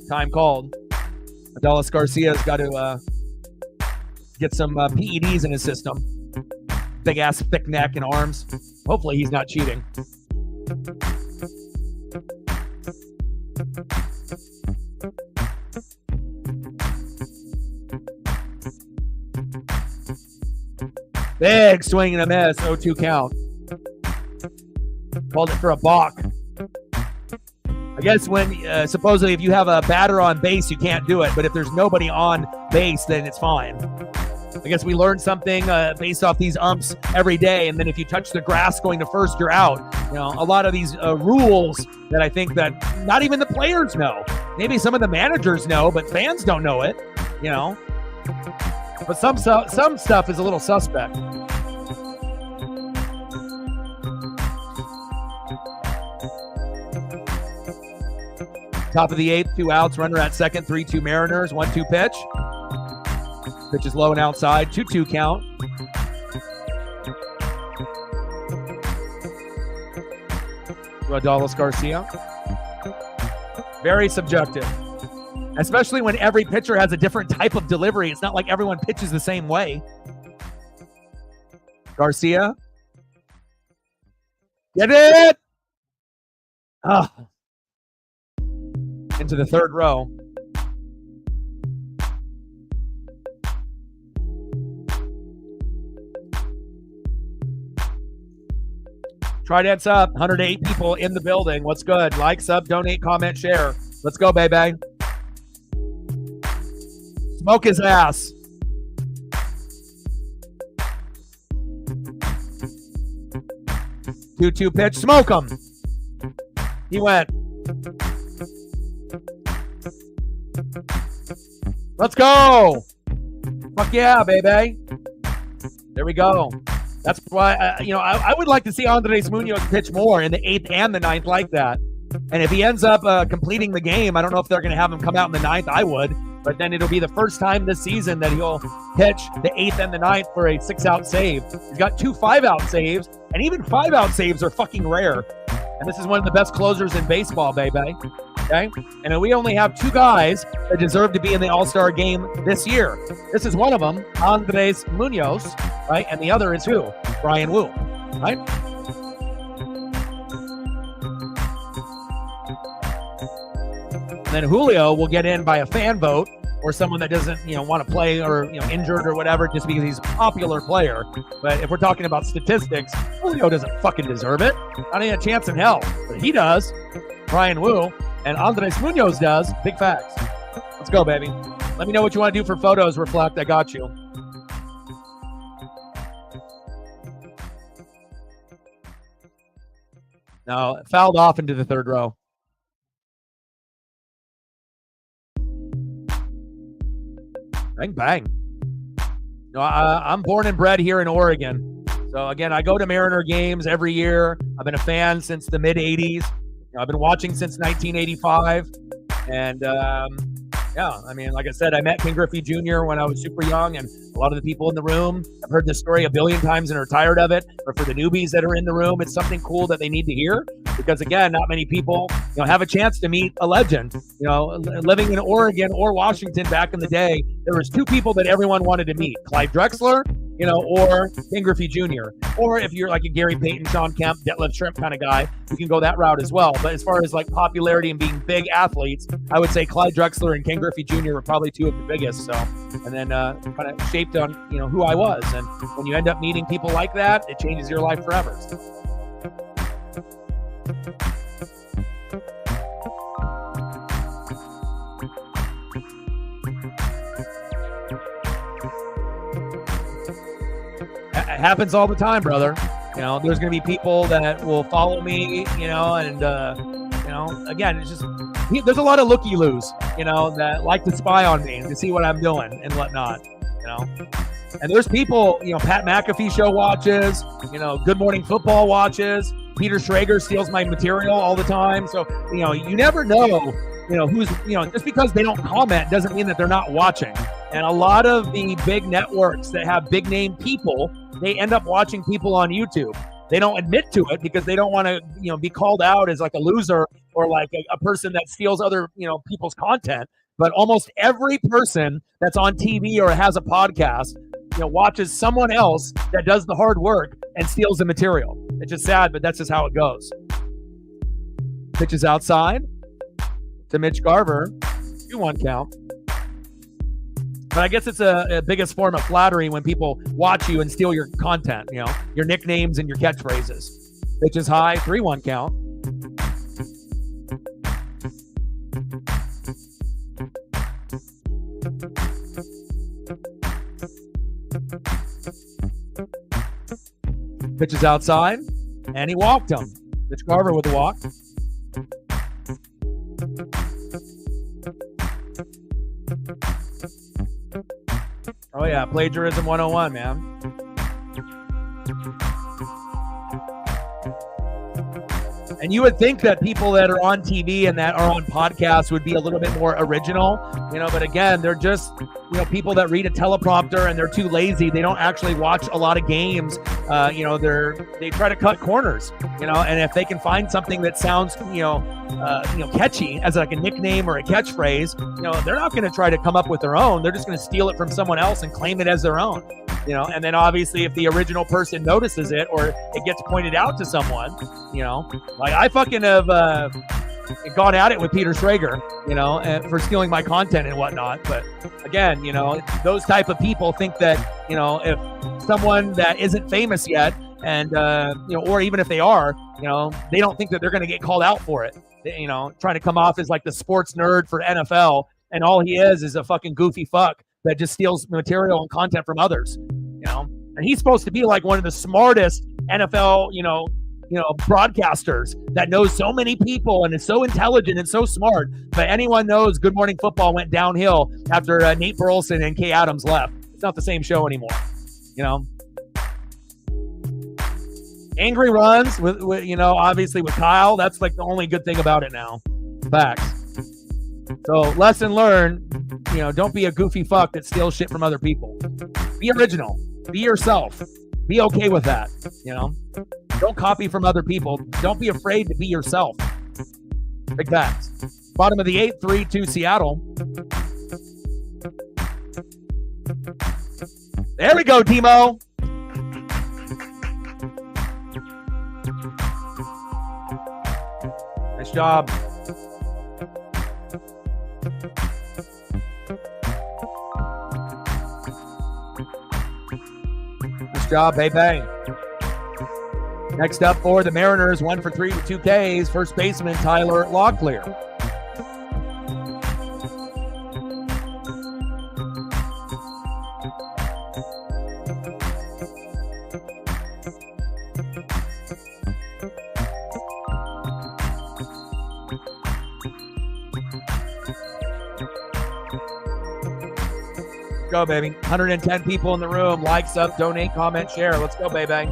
Time called. Adolis Garcia's got to get some PEDs in his system. Big ass thick neck and arms. Hopefully he's not cheating. Big swing and a miss. 0-2 count. Called it for a balk. I guess when supposedly if you have a batter on base, you can't do it. But if there's nobody on base, then it's fine. I guess we learned something based off these umps every day. And then if you touch the grass going to first, you're out. A lot of these rules that I think that not even the players know. Maybe some of the managers know, but fans don't know it. But some stuff is a little suspect. Top of the 8th, 2 outs, runner at second, 3-2 Mariners, 1-2 pitch. Pitch is low and outside, 2-2 count. Adolis Garcia. Very subjective. Especially when every pitcher has a different type of delivery. It's not like everyone pitches the same way. Garcia. Get it! Into the third row. Trident's up. 108 people in the building. What's good? Like, sub, donate, comment, share. Let's go, baby. Smoke his ass. Two pitch. Smoke him. He went. Let's go. Fuck yeah, baby. There we go. That's why, I would like to see Andres Munoz pitch more in the 8th and the 9th like that. And if he ends up completing the game, I don't know if they're going to have him come out in the 9th. I would. But then it'll be the first time this season that he'll pitch the 8th and the 9th for a 6-out save. He's got 2 5-out saves, and even 5-out saves are fucking rare. And this is one of the best closers in baseball, baby. Okay? And we only have 2 guys that deserve to be in the All-Star game this year. This is one of them, Andres Munoz. right? And the other is who? Brian Wu, right? And then Julio will get in by a fan vote or someone that doesn't, want to play or, injured or whatever just because he's a popular player. But if we're talking about statistics, Julio doesn't fucking deserve it. Not even a chance in hell. But he does. Brian Wu and Andres Munoz does. Big facts. Let's go, baby. Let me know what you want to do for photos, Reflect. I got you. No, fouled off into the third row. Bang, bang. No, I'm born and bred here in Oregon. So, again, I go to Mariner games every year. I've been a fan since the mid-'80s. I've been watching since 1985. And, like I said, I met Ken Griffey Jr. when I was super young, and a lot of the people in the room have heard this story a billion times and are tired of it. But for the newbies that are in the room, it's something cool that they need to hear because, again, not many people, have a chance to meet a legend. Living in Oregon or Washington back in the day, there was two people that everyone wanted to meet: Clyde Drexler, or Ken Griffey Jr. Or if you're like a Gary Payton, Sean Kemp, Detlef Schrempf kind of guy, you can go that route as well. But as far as like popularity and being big athletes, I would say Clyde Drexler and Ken Griffey Jr. were probably two of the biggest. So, and then kind of shaped on, who I was. And when you end up meeting people like that, it changes your life forever. It happens all the time, brother. There's going to be people that will follow me, and, again, it's just, there's a lot of looky-loos, that like to spy on me and to see what I'm doing and whatnot, And there's people, Pat McAfee show watches, Good Morning Football watches. Peter Schrager steals my material all the time. So, you never know, who's, just because they don't comment doesn't mean that they're not watching. And a lot of the big networks that have big name people, they end up watching people on YouTube. They don't admit to it because they don't want to, be called out as like a loser or like a person that steals other, people's content. But almost every person that's on TV or has a podcast, watches someone else that does the hard work and steals the material. It's just sad, but that's just how it goes. Pitch is outside to Mitch Garver. 2-1 count. But I guess it's a biggest form of flattery when people watch you and steal your content, your nicknames and your catchphrases. Pitch is high, 3-1 count. Pitch is outside, and he walked him. Mitch Garver with the walk. Oh, yeah, plagiarism 101, man. And you would think that people that are on TV and that are on podcasts would be a little bit more original, but again, they're just, people that read a teleprompter and they're too lazy. They don't actually watch a lot of games. They try to cut corners, and if they can find something that sounds, catchy as like a nickname or a catchphrase, they're not going to try to come up with their own. They're just going to steal it from someone else and claim it as their own. And then obviously if the original person notices it or it gets pointed out to someone, like I fucking have gone at it with Peter Schrager, for stealing my content and whatnot. But again, those type of people think that, if someone that isn't famous yet and, or even if they are, they don't think that they're going to get called out for it, trying to come off as like the sports nerd for NFL. And all he is a fucking goofy fuck that just steals material and content from others, and he's supposed to be like one of the smartest NFL, broadcasters that knows so many people and is so intelligent and so smart. But anyone knows Good Morning Football went downhill after Nate Burleson and Kay Adams left. It's not the same show anymore, Angry runs with obviously with Kyle. That's like the only good thing about it now. Facts. So lesson learned, don't be a goofy fuck that steals shit from other people. Be original. Be yourself. Be okay with that, Don't copy from other people. Don't be afraid to be yourself. Big facts. Bottom of the 8th, 3-2 Seattle. There we go, Timo. Nice job. Nice job, baby. Next up for the Mariners, 1 for 3 with 2 Ks, first baseman Tyler Locklear. Go, baby. 110 people in the room. Likes up, donate, comment, share. Let's go, baby.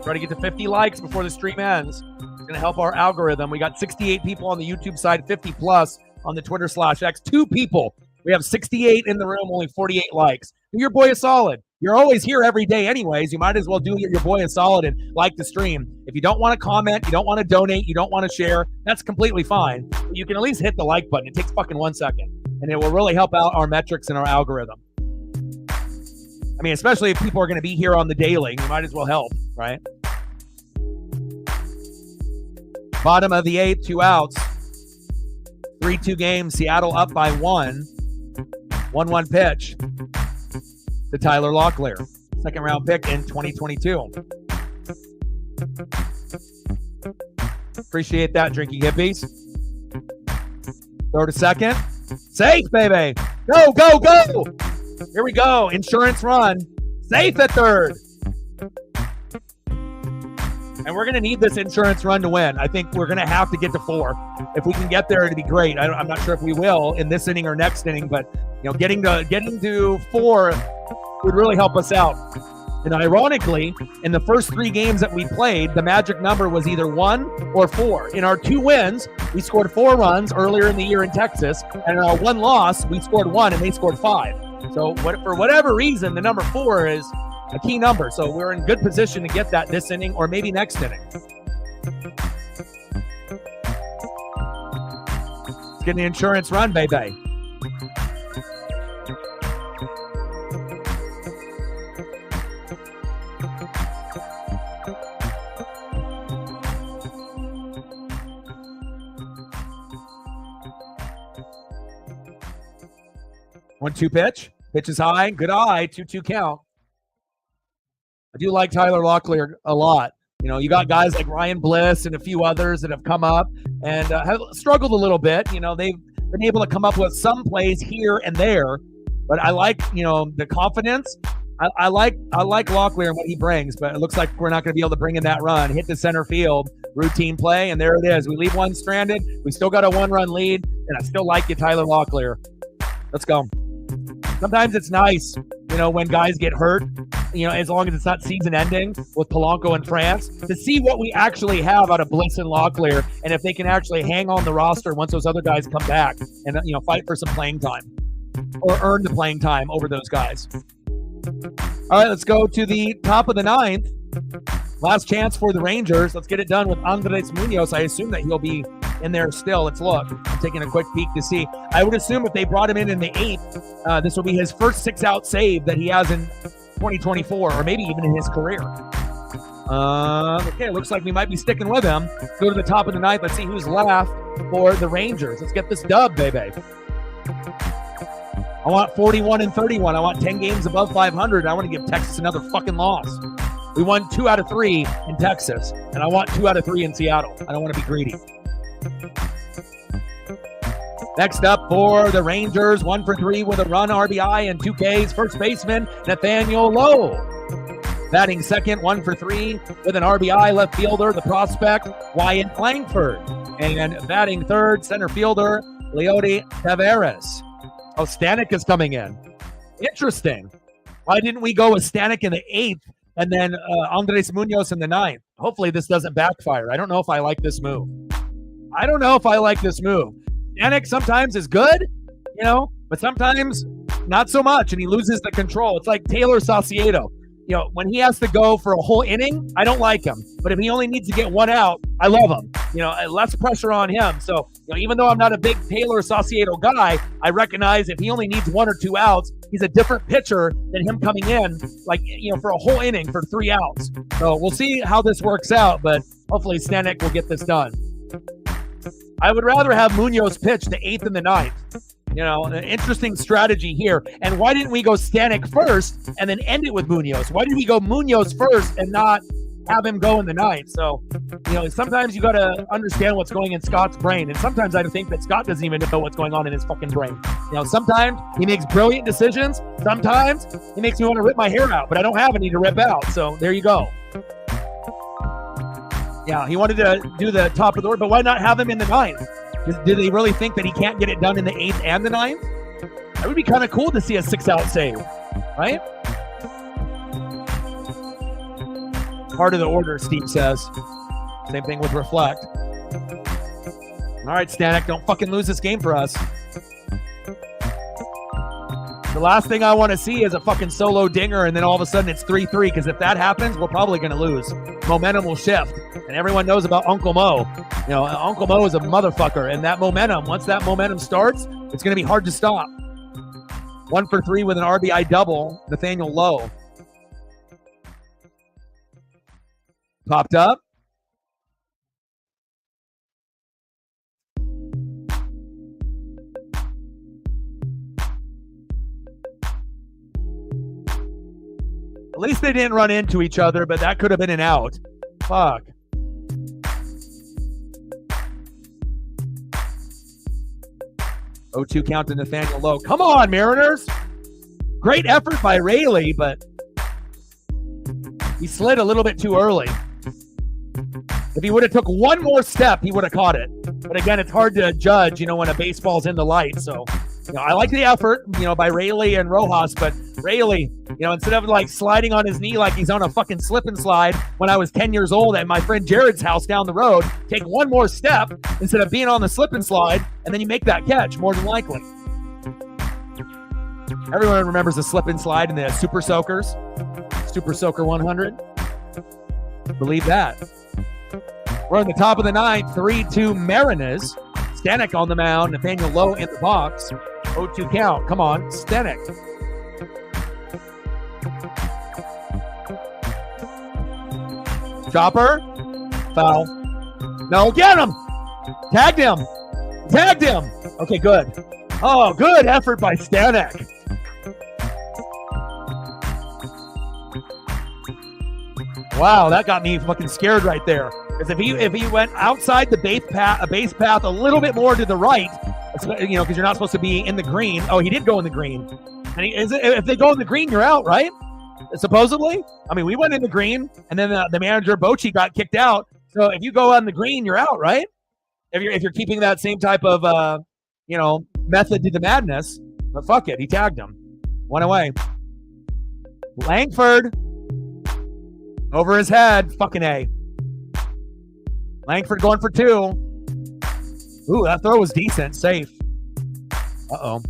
Try to get to 50 likes before the stream ends. It's going to help our algorithm. We got 68 people on the YouTube side, 50 plus on the Twitter/X. 2 people. We have 68 in the room, only 48 likes. Do your boy a solid. You're always here every day anyways. You might as well do your boy a solid and like the stream. If you don't want to comment, you don't want to donate, you don't want to share, that's completely fine. But you can at least hit the like button. It takes fucking 1 second. And it will really help out our metrics and our algorithm. I mean, especially if people are going to be here on the daily, you might as well help, right? Bottom of the 8th, 2 outs. 3-2 game, Seattle up by 1. 1-1 pitch to Tyler Locklear. Second round pick in 2022. Appreciate that, Drinky Hippies. Throw to second. Safe, baby. Go, go, go. Here we go. Insurance run. Safe at third. And we're going to need this insurance run to win. I think we're going to have to get to 4. If we can get there, it'd be great. I'm not sure if we will in this inning or next inning, but getting to 4 would really help us out. And ironically, in the first 3 games that we played, the magic number was either 1 or 4. In our 2 wins, we scored 4 runs earlier in the year in Texas, and in our 1 loss, we scored 1 and they scored 5. So for whatever reason, the number 4 is a key number. So we're in good position to get that this inning or maybe next inning. Let's get an insurance run, baby. One-two pitch. Pitch is high. Good eye. 2-2 count. I do like Tyler Locklear a lot. You got guys like Ryan Bliss and a few others that have come up and have struggled a little bit. They've been able to come up with some plays here and there, but I like, the confidence. I like Locklear and what he brings, but it looks like we're not going to be able to bring in that run. Hit the center field, routine play, and there it is. We leave one stranded. We still got a 1-run lead, and I still like you, Tyler Locklear. Let's go. Sometimes it's nice, when guys get hurt, as long as it's not season ending with Polanco and France, to see what we actually have out of Bliss and Locklear and if they can actually hang on the roster once those other guys come back and, fight for some playing time or earn the playing time over those guys. All right, let's go to the top of the 9th. Last chance for the Rangers. Let's get it done with Andres Munoz. I assume that he'll be in there still. Let's look. I'm taking a quick peek to see. I would assume if they brought him in the 8th, this will be his first 6-out save that he has in 2024, or maybe even in his career. Okay, looks like we might be sticking with him. Go to the top of the 9th. Let's see who's left for the Rangers. Let's get this dub, baby. I want 41 and 31. I want 10 games above 500. I want to give Texas another fucking loss. We won 2 out of 3 in Texas, and I want 2 out of 3 in Seattle. I don't want to be greedy. Next up for the Rangers, 1 for 3 with a run, RBI, and 2 Ks. First baseman, Nathaniel Lowe. Batting second, 1 for 3 with an RBI. Left fielder, the prospect, Wyatt Langford. And batting third, center fielder, Leody Taveras. Oh, Stanek is coming in. Interesting. Why didn't we go with Stanek in the 8th and then Andres Munoz in the 9th? Hopefully this doesn't backfire. I don't know if I like this move. Stanek sometimes is good, but sometimes not so much, and he loses the control. It's like Taylor Saucedo. When he has to go for a whole inning, I don't like him. But if he only needs to get 1 out, I love him. Less pressure on him. So, even though I'm not a big Taylor Saucedo guy, I recognize if he only needs 1 or 2 outs, he's a different pitcher than him coming in, for a whole inning for 3 outs. So we'll see how this works out, but hopefully Stanek will get this done. I would rather have Munoz pitch the 8th and the 9th. You know, an interesting strategy here. And why didn't we go Stanek first and then end it with Munoz? Why did we go Munoz first and not have him go in the 9th? So, you know, sometimes you got to understand what's going in Scott's brain. And sometimes I think that Scott doesn't even know what's going on in his fucking brain. You know, sometimes he makes brilliant decisions. Sometimes he makes me want to rip my hair out, but I don't have any to rip out. So there you go. Yeah, he wanted to do the top of the order, but why not have him in the 9th? Do they really think that he can't get it done in the 8th and the 9th? That would be kind of cool to see a 6-out save, right? Part of the order, Steve says. Same thing with Reflect. All right, Stanek, don't fucking lose this game for us. The last thing I want to see is a fucking solo dinger and then all of a sudden it's 3-3, because if that happens, we're probably going to lose. Momentum will shift. And everyone knows about Uncle Mo. You know, Uncle Mo is a motherfucker. And that momentum, once that momentum starts, it's going to be hard to stop. 1 for 3 with an RBI double, Nathaniel Lowe. Popped up. At least they didn't run into each other, but that could have been an out. Fuck. Oh, 2 count to Nathaniel Lowe. Come on, Mariners. Great effort by Rayleigh, but he slid a little bit too early. If he would have took one more step, he would have caught it. But again, it's hard to judge, you know, when a baseball's in the light. So, you know, I like the effort, you know, by Rayleigh and Rojas, but Rayleigh, you know, instead of like sliding on his knee like he's on a fucking slip and slide when I was 10 years old at my friend Jared's house down the road, take one more step instead of being on the slip and slide, and then you make that catch, more than likely. Everyone remembers the slip and slide in the Super Soakers. Super Soaker 100. Believe that. We're on the top of the 9th, 3-2 Mariners. Stanek on the mound, Nathaniel Lowe in the box. 0-2 count. Come on, Stanek. Chopper. Foul. No, get him. Tagged him. Tagged him. Okay, good. Oh, good effort by Stanek. Wow, that got me fucking scared right there. Because if he went outside the base path a little bit more to the right, you know, because you're not supposed to be in the green. Oh, he did go in the green. And if they go in the green, you're out, right? Supposedly. I mean, we went in the green, and then the manager Bochy got kicked out. So if you go on the green, you're out, right? If you're keeping that same type of you know, method to the madness. But fuck it, he tagged him. One away. Langford over his head. Fucking A. Langford going for 2. Ooh, that throw was decent. Safe. Uh-oh.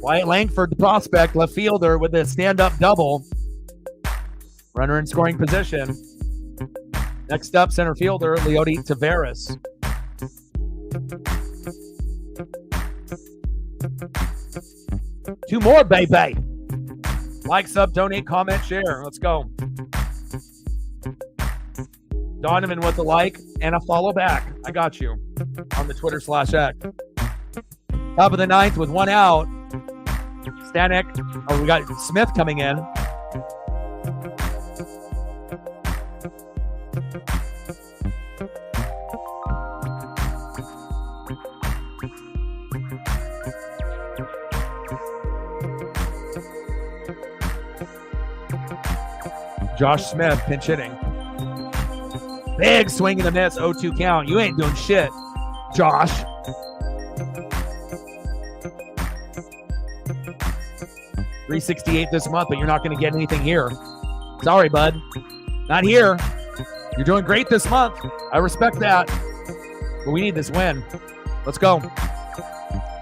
Wyatt Langford, the prospect, left fielder with a stand-up double. Runner in scoring position. Next up, center fielder, Leody Taveras. Two more, baby. Like, sub, donate, comment, share. Let's go. Donovan with a like and a follow back. I got you on the Twitter /X. Top of the 9th with 1 out. Stanek. Oh, we got Smith coming in. Josh Smith pinch hitting. Big swing and a miss, 0-2 count. You ain't doing shit, Josh. $368 this month, but you're not going to get anything here. Sorry, bud. Not here. You're doing great this month. I respect that. But we need this win. Let's go.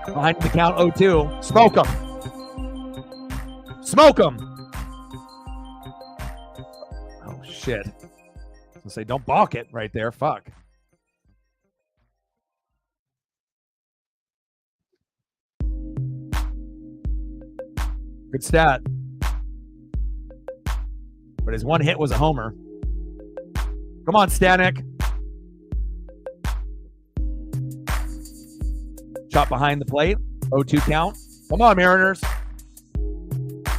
Behind the count, 0-2. Smoke them. Smoke them. Oh, shit. I say, don't balk it right there. Fuck. Good stat. But his one hit was a homer. Come on, Stanek. shot behind the plate. 0-2 count. Come on, Mariners.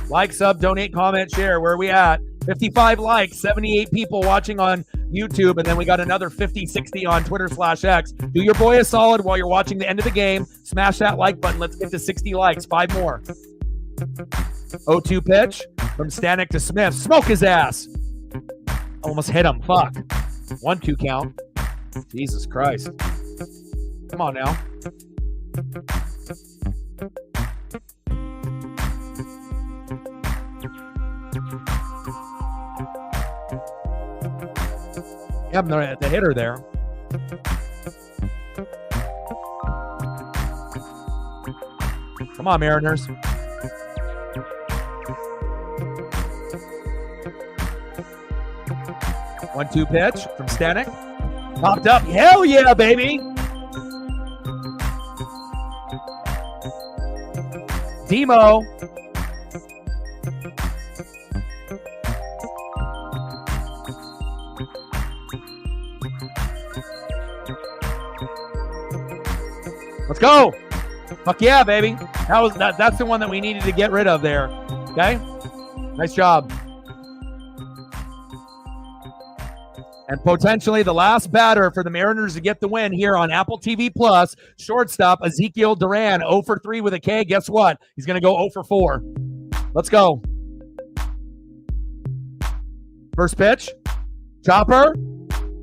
Like, sub, donate, comment, share. Where are we at? 55 likes, 78 people watching on YouTube, and then we got another 50, 60 on Twitter/X. Do your boy a solid while you're watching the end of the game. Smash that like button. Let's get to 60 likes. 5 more. 0-2 pitch from Stanek to Smith. Smoke his ass. Almost hit him. Fuck. 1-2 count. Jesus Christ. Come on now. Yeah, the hitter there. Come on, Mariners. One-two pitch from Stanek. Popped up. Hell yeah, baby. Demo. Let's go. Fuck yeah, baby. That's the one that we needed to get rid of there. Okay? Nice job. And potentially the last batter for the Mariners to get the win here on Apple TV Plus. Shortstop Ezekiel Duran, 0 for 3 with a K. Guess what? He's going to go 0 for 4. Let's go. First pitch. Chopper.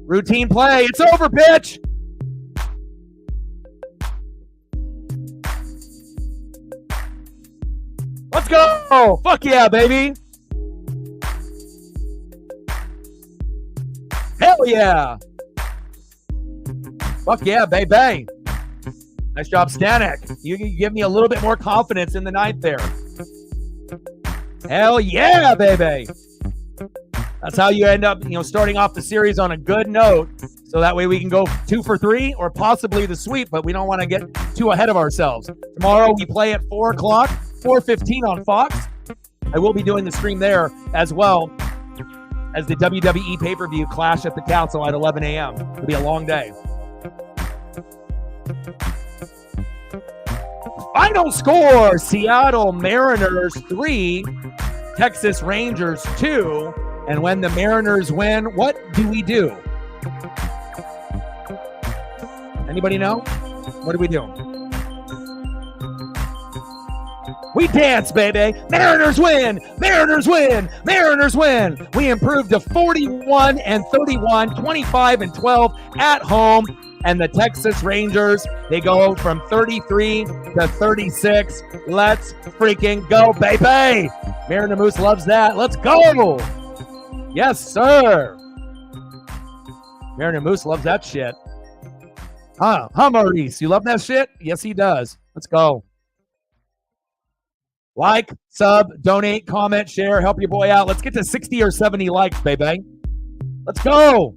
Routine play. It's over, pitch. Let's go. Fuck yeah, baby. Hell yeah. Fuck yeah, baby. Nice job, Stanek. You give me a little bit more confidence in the ninth there. Hell yeah, baby. That's how you end up, starting off the series on a good note. So that way we can go 2 for 3 or possibly the sweep, but we don't want to get too ahead of ourselves. Tomorrow we play at 4 o'clock, 4:15 on Fox. I will be doing the stream there as well as the WWE pay-per-view Clash at the Council at 11 a.m. It'll be a long day. Final score, Seattle Mariners 3, Texas Rangers 2. And when the Mariners win, what do we do? Anybody know? What do we do? We dance, baby. Mariners win. Mariners win. Mariners win. We improved to 41-31, 25-12 at home. And the Texas Rangers, they go from 33 to 36. Let's freaking go, baby. Mariner Moose loves that. Let's go. Yes, sir. Mariner Moose loves that shit. Huh, Maurice? You love that shit? Yes, he does. Let's go. Like, sub, donate, comment, share, help your boy out. Let's get to 60 or 70 likes, baby. Let's go.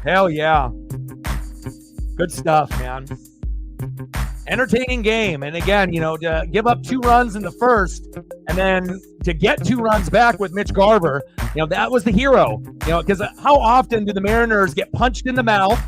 Hell yeah. Good stuff, man. Entertaining game. And again, to give up 2 runs in the first and then to get 2 runs back with Mitch Garver, that was the hero. Because how often do the Mariners get punched in the mouth,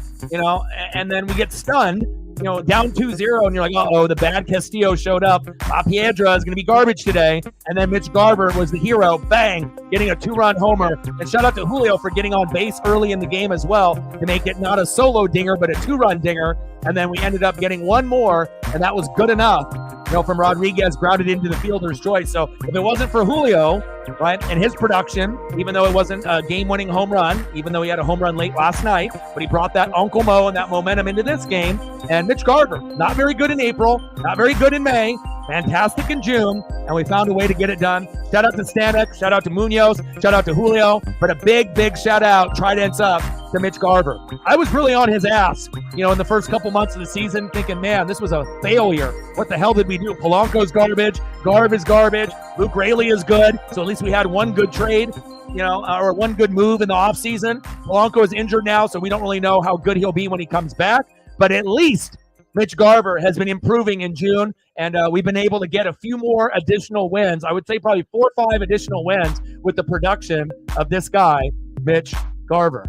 and then we get stunned, down 2-0, and you're like, uh-oh, the bad Castillo showed up. Piedra is going to be garbage today. And then Mitch Garver was the hero. Bang, getting a 2-run homer. And shout out to Julio for getting on base early in the game as well to make it not a solo dinger, but a 2-run dinger. And then we ended up getting 1 more, and that was good enough, from Rodriguez, grounded into the fielder's choice. So if it wasn't for Julio, right, and his production, even though it wasn't a game-winning home run, even though he had a home run late last night, but he brought that Uncle Mo and that momentum into this game. And Mitch Garver, not very good in April, not very good in May, fantastic in June, and we found a way to get it done. Shout out to Stanek, shout out to Munoz, shout out to Julio, but a big, big shout out, tridents up, to Mitch Garver. I was really on his ass, in the first couple months of the season, thinking, man, this was a failure. What the hell did we do? Polanco's garbage, Garv is garbage, Luke Raley is good, so at least we had one good trade, or one good move in the offseason. Polanco is injured now, so we don't really know how good he'll be when he comes back. but at least Mitch Garver has been improving in June, and we've been able to get a few more additional wins. I would say probably 4 or 5 additional wins with the production of this guy, Mitch Garver.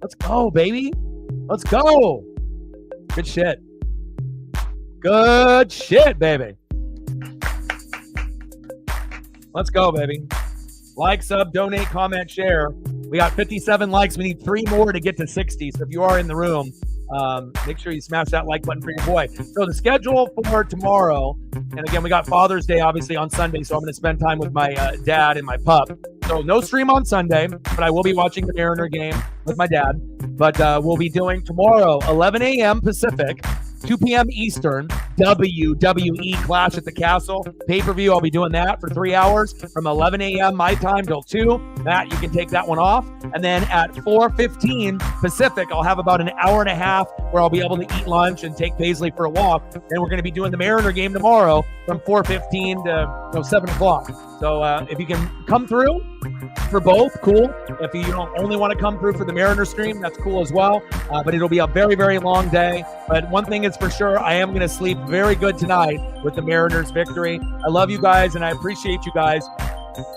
Let's go, baby. Let's go. Good shit. Good shit, baby. Let's go, baby. Like, sub, donate, comment, share. We got 57 likes. We need 3 more to get to 60. So if you are in the room, make sure you smash that like button for your boy. So the schedule for tomorrow, and again, we got Father's Day obviously on Sunday, so I'm going to spend time with my dad and my pup. So no stream on Sunday, but I will be watching the Mariner game with my dad. But we'll be doing tomorrow, 11 a.m. Pacific, 2 p.m. Eastern, WWE Clash at the Castle. Pay-per-view, I'll be doing that for 3 hours from 11 a.m. my time till 2. Matt, you can take that one off. And then at 4:15 Pacific, I'll have about an hour and a half where I'll be able to eat lunch and take Paisley for a walk. Then we're going to be doing the Mariner game tomorrow from 4:15 to 7 o'clock. So if you can come through for both, cool. If you don't only want to come through for the Mariner stream, that's cool as well. But it'll be a very, very long day. But one thing is for sure, I am going to sleep very good tonight with the Mariners victory. I love you guys, and I appreciate you guys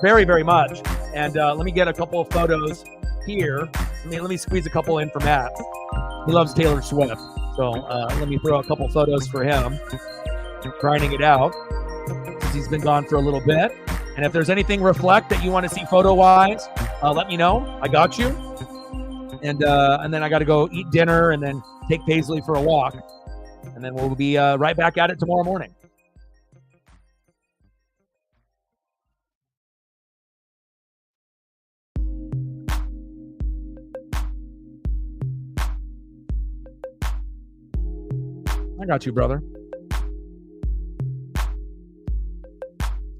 very, very much. And let me get a couple of photos here. Let me squeeze a couple in for Matt. He loves Taylor Swift. So let me throw a couple photos for him. Grinding it out since he's been gone for a little bit. And if there's anything Reflect that you want to see photo-wise, let me know. I got you. And then I got to go eat dinner and then take Paisley for a walk. And then we'll be right back at it tomorrow morning. I got you, brother.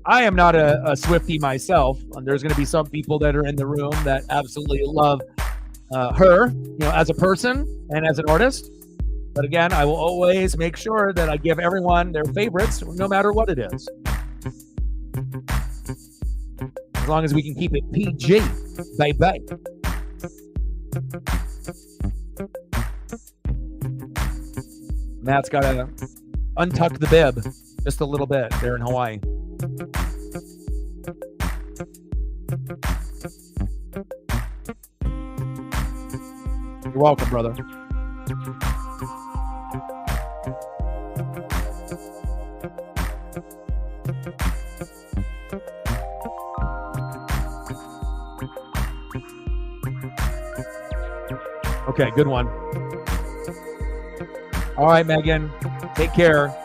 I am not a Swiftie myself. There's going to be some people that are in the room that absolutely love her, as a person and as an artist. But again, I will always make sure that I give everyone their favorites, no matter what it is. As long as we can keep it PG, baby. Matt's got to untuck the bib just a little bit there in Hawaii. You're welcome, brother. Okay, good one. All right, Megan. Take care.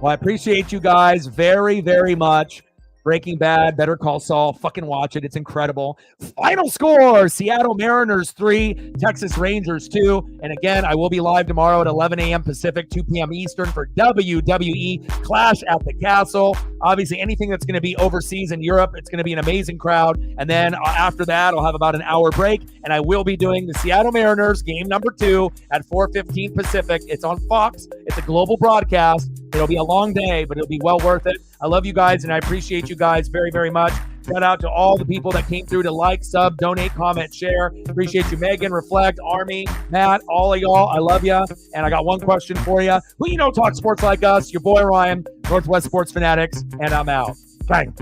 Well, I appreciate you guys very, very much. Breaking Bad, Better Call Saul, fucking watch it. It's incredible. Final score, Seattle Mariners 3, Texas Rangers 2. And again, I will be live tomorrow at 11 a.m. Pacific, 2 p.m. Eastern for WWE Clash at the Castle. Obviously, anything that's going to be overseas in Europe, it's going to be an amazing crowd. And then after that, I'll have about an hour break, and I will be doing the Seattle Mariners game number 2 at 4:15 Pacific. It's on Fox. It's a global broadcast. It'll be a long day, but it'll be well worth it. I love you guys, and I appreciate you guys very, very much. Shout out to all the people that came through to like, sub, donate, comment, share. Appreciate you, Megan, Reflect, Army, Matt, all of y'all. I love you. And I got one question for you. Who talks sports like us? Your boy Ryan, Northwest Sports Fanatics, and I'm out. Bang.